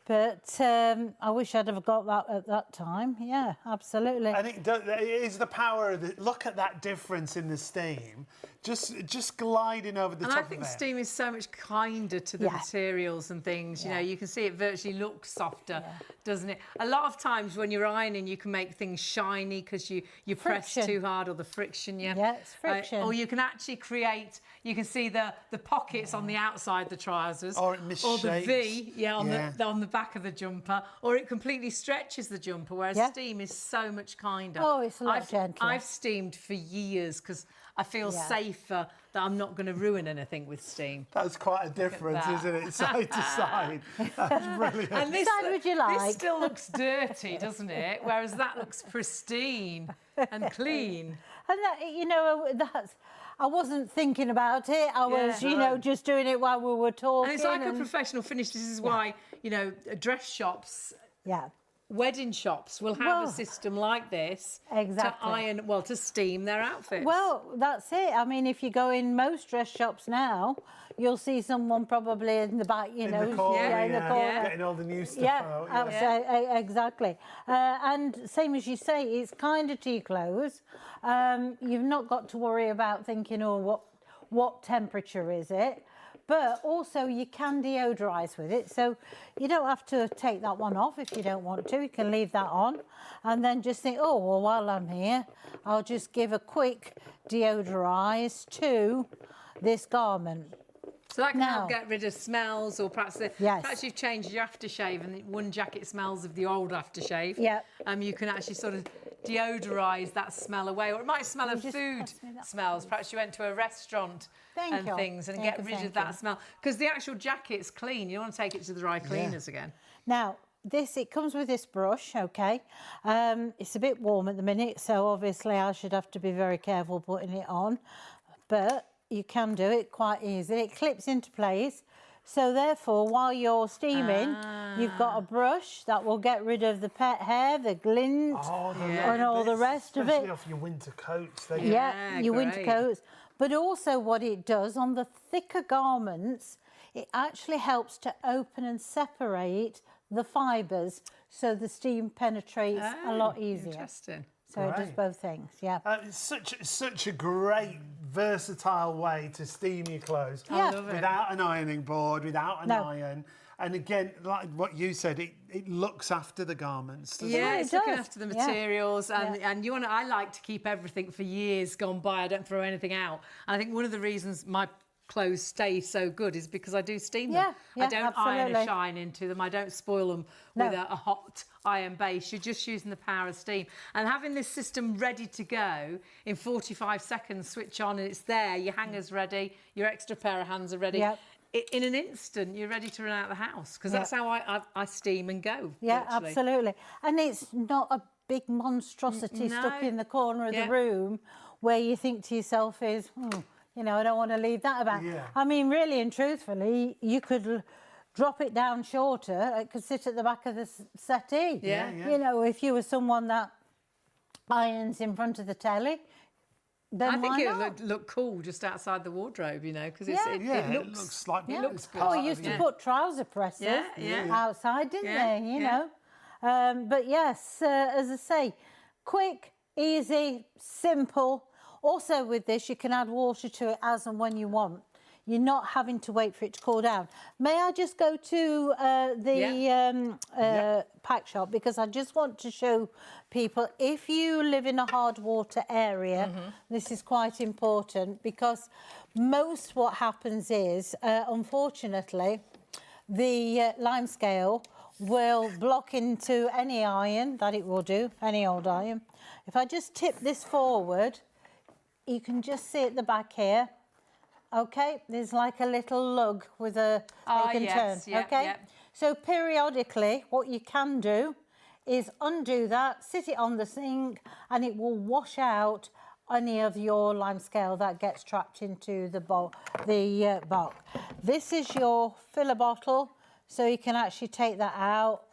But I wish I'd have got that at that time. Yeah, absolutely. And it is the power of the, look at that difference in the steam, just gliding over the And top I of think it. steam is so much kinder to the Yeah. materials and things. You know, you can see it virtually looks softer, Yeah. doesn't it? A lot of times when you're ironing, you can make things shiny because you press Friction. too hard, or the friction. Yeah, it's friction. Or you can actually create. You can see the pockets on the outside the trousers, Or it the misshapes. V, on Yeah. on the back of the jumper, or it completely stretches the jumper. Whereas Yeah. steam is so much kinder. Oh, it's a lot gentler. I've steamed for years because I feel Yeah. safer that I'm not going to ruin anything with steam. That's quite a difference, that. isn't it? Side to side. That's brilliant. And this, Which side would you like? this still looks dirty, doesn't it? Whereas that looks pristine and clean. And that, you know, I wasn't thinking about it. I was, Yeah. you know, just doing it while we were talking. And it's like a professional finish. This is why, dress shops, Yeah. wedding shops will have Well, a system like this exactly. to steam their outfits. Well, that's it. I mean, if you go in most dress shops now, you'll see someone probably in the back, you know, in the corner, in the corner. getting all the new stuff Yeah, out. exactly. And same as you say, it's kinder to your clothes. You've not got to worry about thinking, oh, what temperature is it? But also you can deodorise with it, so you don't have to take that one off if you don't want to. You can leave that on and then just think, oh, well, while I'm here, I'll just give a quick deodorise to this garment. So that can Now- help get rid of smells, or perhaps perhaps you've changed your aftershave and one jacket smells of the old aftershave. Yeah. You can actually sort of deodorise that smell away, or it might smell of just food pass me that smells. Perhaps you went to a restaurant Thank and you. things and Thank get you, rid of thank that you. smell, because the actual jacket's clean. You don't want to take it to the dry cleaners again. Now, it comes with this brush, okay? It's a bit warm at the minute, so obviously I should have to be very careful putting it on, but you can do it quite easily. It clips into place, so therefore, while you're steaming, you've got a brush that will get rid of the pet hair, the glint, and all the rest of it. Especially off your winter coats. Yeah, your winter great. coats. But also what it does on the thicker garments, it actually helps to open and separate the fibres so the steam penetrates a lot easier. Interesting. So it does Great. both things, yeah. It's such a great, versatile way to steam your clothes. I love it. Without an ironing board, without an No. iron. And again, like what you said, it looks after the garments, doesn't Yeah, it it's looking does. after the Yeah. materials, and I like to keep everything for years gone by. I don't throw anything out. And I think one of the reasons my clothes stay so good is because I do steam them. Yeah, I don't iron a absolutely. shine into them. I don't spoil them No. with a hot iron base. You're just using the power of steam. And having this system ready to go in 45 seconds, switch on and it's there. Your hanger's ready. Your extra pair of hands are ready. Yep. In an instant, you're ready to run out of the house, because that's how I steam and go. Yeah, virtually. absolutely. And it's not a big monstrosity stuck No. in the corner of Yeah. the room where you think to yourself is, you know, I don't want to leave that about. Yeah. I mean, really and truthfully, you could drop it down shorter. It could sit at the back of the settee. Yeah. You know, if you were someone that irons in front of the telly, then I think why it not? would look cool just outside the wardrobe, you know, because Yeah. Yeah, it looks like Yeah. it's Oh, part we of used to it. put trouser presses outside, didn't Yeah, they? You yeah. know. But yes, as I say, quick, easy, simple. Also with this, you can add water to it as and when you want. You're not having to wait for it to cool down. May I just go to the pack shop, because I just want to show people, if you live in a hard water area, this is quite important, because most what happens is, unfortunately, the lime scale will block into any iron that it will do, any old iron. If I just tip this forward, you can just see at the back here, okay, there's like a little lug with a, you can turn, okay? So periodically, what you can do is undo that, sit it on the sink, and it will wash out any of your lime scale that gets trapped into the bulk. This is your filler bottle, so you can actually take that out,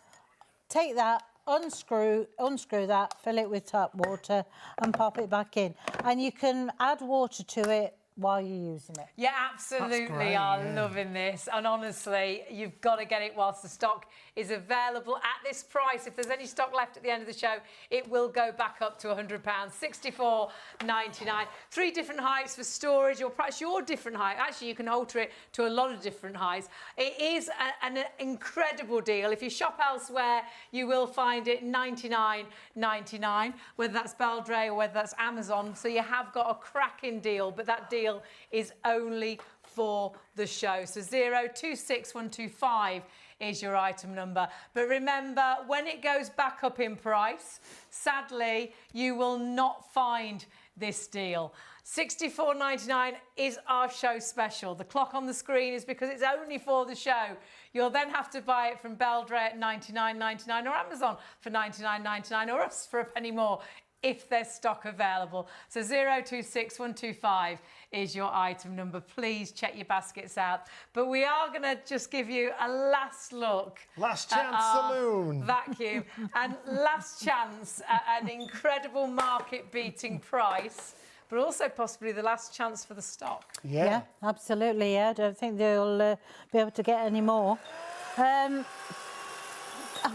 take that, unscrew that, fill it with tap water and pop it back in. And you can add water to it while you're using it. Yeah, absolutely great, are yeah. loving this. And honestly, you've got to get it whilst the stock is available at this price. If there's any stock left at the end of the show, it will go back up to £100, $64.99. 3 different heights for storage, or perhaps your different height. Actually, you can alter it to a lot of different heights. It is an incredible deal. If you shop elsewhere, you will find it $99.99, whether that's Beldray or whether that's Amazon. So you have got a cracking deal, but that deal is only for the show. So 026125 is your item number. But remember, when it goes back up in price, sadly, you will not find this deal. $64.99 is our show special. The clock on the screen is because it's only for the show. You'll then have to buy it from Beldray at $99.99 or Amazon for $99.99 or us for a penny more, if there's stock available. So 026125 is your item number. Please check your baskets out. But we are going to just give you a last look. Last chance saloon. Vacuum. And last chance at an incredible market-beating price, but also possibly the last chance for the stock. Yeah, absolutely. Yeah, I don't think they'll be able to get any more.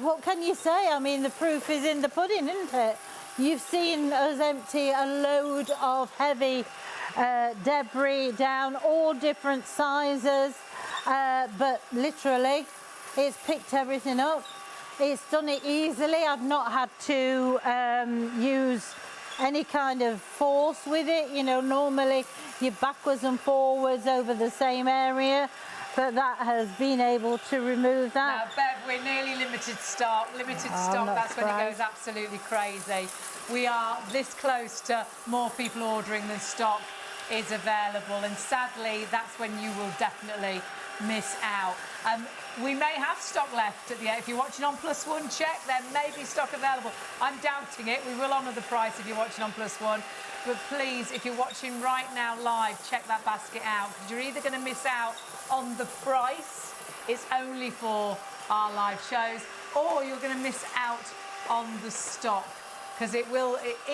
What can you say? I mean, the proof is in the pudding, isn't it? You've seen us empty a load of heavy debris down, all different sizes, but literally it's picked everything up. It's done it easily. I've not had to use any kind of force with it. You know, normally you're backwards and forwards over the same area, but that has been able to remove that. Now, Bev, we're nearly limited stock. That's when it goes absolutely crazy. We are this close to more people ordering than stock is available, and sadly, that's when you will definitely miss out. We may have stock left at the end. If you're watching on +1, check. There may be stock available. I'm doubting it. We will honour the price if you're watching on +1. But please, if you're watching right now live, check that basket out, because you're either going to miss out on the price, it's only for our live shows, or you're going to miss out on the stock, because it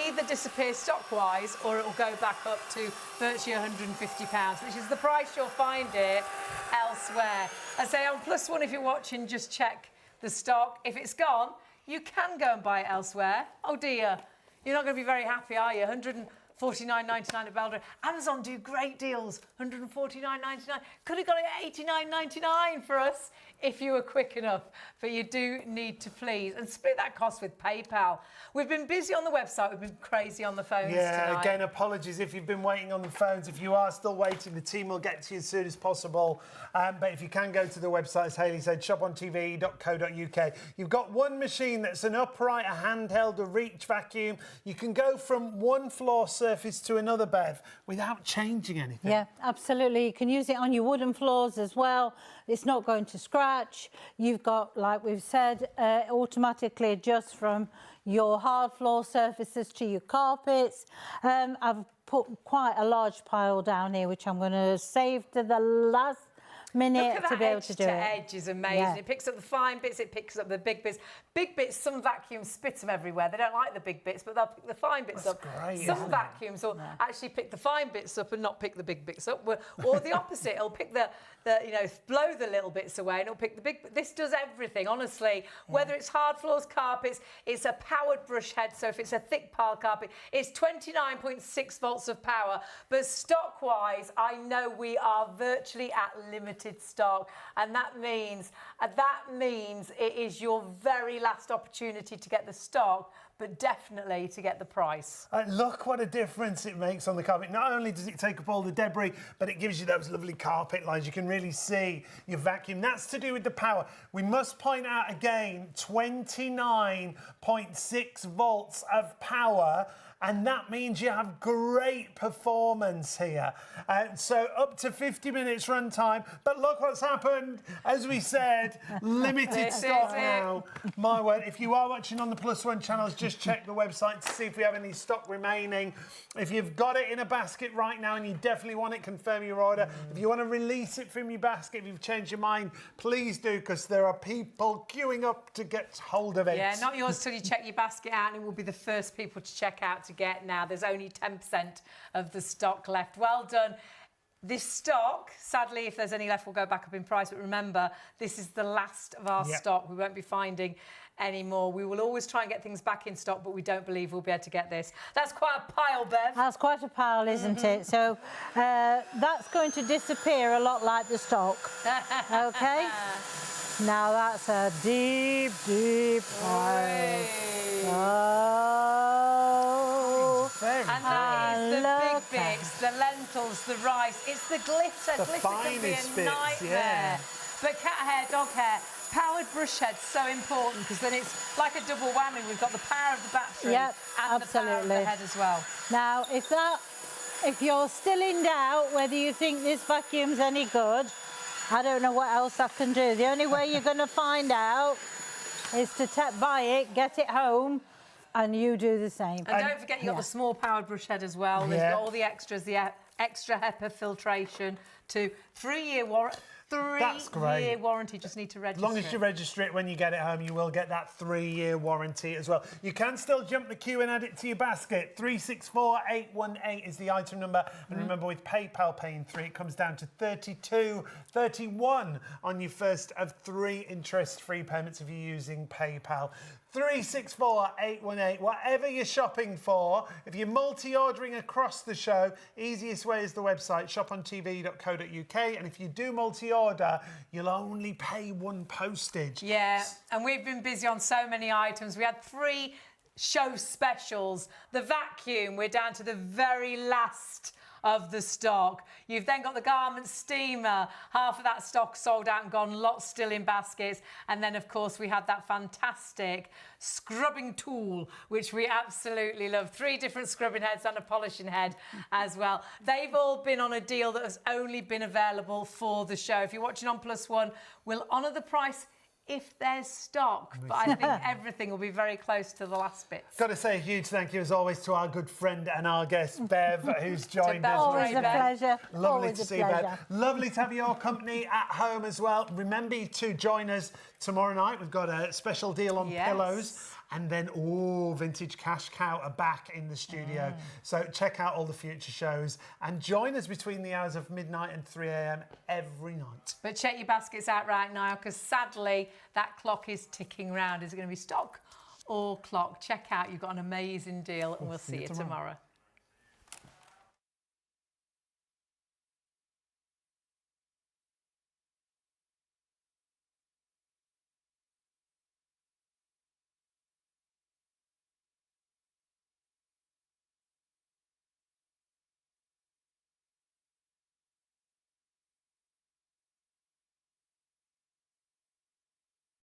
either disappear stock-wise or it will go back up to virtually £150, which is the price you'll find it elsewhere. I say on +1, if you're watching, just check the stock. If it's gone, you can go and buy it elsewhere. Oh dear, you're not going to be very happy, are you? $149.99 at Beldray. Amazon do great deals. $149.99. Could have got it at $89.99 for us if you were quick enough. But you do need to please and split that cost with PayPal. We've been busy on the website. We've been crazy on the phones tonight. Again, apologies if you've been waiting on the phones. If you are still waiting, the team will get to you as soon as possible. But if you can go to the website, as Hayley said, shopontv.co.uk. You've got one machine that's an upright, a handheld, a reach vacuum. You can go from one floor surface to another, Bev, without changing anything. Yeah, absolutely. You can use it on your wooden floors as well. It's not going to scratch. You've got, like we've said, automatically adjust from your hard floor surfaces to your carpets. I've put quite a large pile down here, which I'm going to save to the last minute to be able to do it. Edge is amazing. Yeah. It picks up the fine bits, it picks up the big bits. Big bits, some vacuums spit them everywhere. They don't like the big bits, but they'll pick the fine bits up. Great, some vacuums will actually pick the fine bits up and not pick the big bits up. Or the opposite, it'll pick the blow the little bits away and it'll pick the big. This does everything, honestly. Whether it's hard floors, carpets, it's a powered brush head. So if it's a thick pile carpet, it's 29.6 volts of power. But stock-wise, I know we are virtually at limited stock, and that means it is your very last opportunity to get the stock, but definitely to get the price. Look what a difference it makes on the carpet. Not only does it take up all the debris, but it gives you those lovely carpet lines. You can really see your vacuum. That's to do with the power. We must point out again, 29.6 volts of power, and that means you have great performance here. So up to 50 minutes run time. But look what's happened. As we said, limited stock now. My word, if you are watching on the Plus One channels, just check the website to see if we have any stock remaining. If you've got it in a basket right now and you definitely want it, confirm your order. If you want to release it from your basket, if you've changed your mind, please do, because there are people queuing up to get hold of it. Yeah, not yours till you check your basket out, and it will be the first people to check out to get now. There's only 10% of the stock left. Well done. This stock, sadly, if there's any left, will go back up in price. But remember, this is the last of our stock. We won't be finding any more. We will always try and get things back in stock, but we don't believe we'll be able to get this. That's quite a pile, Bev. That's quite a pile, isn't it? So that's going to disappear a lot like the stock. Okay? Now that's a deep, deep pile. Oh. And that is the big bits, the lentils, the rice. It's the glitter. The Glitter can be a finest bits, nightmare. yeah. But cat hair, dog hair, powered brush head's so important, because then it's like a double whammy. We've got the power of the battery and the power of the head as well. Now, if you're still in doubt whether you think this vacuum's any good, I don't know what else I can do. The only way you're going to find out is to buy it, get it home, and you do the same. And don't forget, you've got the small powered brush head as well. They've got all the extras, the extra HEPA filtration, to 3-year warranty. That's great. 3-year warranty, just need to register. As long as you register it when you get it home, you will get that 3-year warranty as well. You can still jump the queue and add it to your basket. 364818 is the item number. And remember, with PayPal paying 3, it comes down to 32.31 on your first of 3 interest-free payments if you're using PayPal. 364818, whatever you're shopping for, if you're multi-ordering across the show, easiest way is the website, shopontv.co.uk, and if you do multi-order, you'll only pay 1 postage. Yeah, and we've been busy on so many items. We had 3 show specials. The vacuum, we're down to the very last of the stock. You've then got the garment steamer. Half of that stock sold out and gone, lots still in baskets. And then, of course, we had that fantastic scrubbing tool, which we absolutely love. 3 different scrubbing heads and a polishing head as well. They've all been on a deal that has only been available for the show. If you're watching on Plus One, we'll honour the price if there's stock, but I think everything will be very close to the last bits. Got to say a huge thank you, as always, to our good friend and our guest, Bev, who's joined us. Always a pleasure. Lovely to see you, Bev. Lovely to have your company at home as well. Remember to join us tomorrow night. We've got a special deal on pillows. And then, Vintage Cash Cow are back in the studio. So check out all the future shows and join us between the hours of midnight and 3 a.m. every night. But check your baskets out right now, because sadly, that clock is ticking round. Is it going to be stock or clock? Check out. You've got an amazing deal, and we'll see you tomorrow.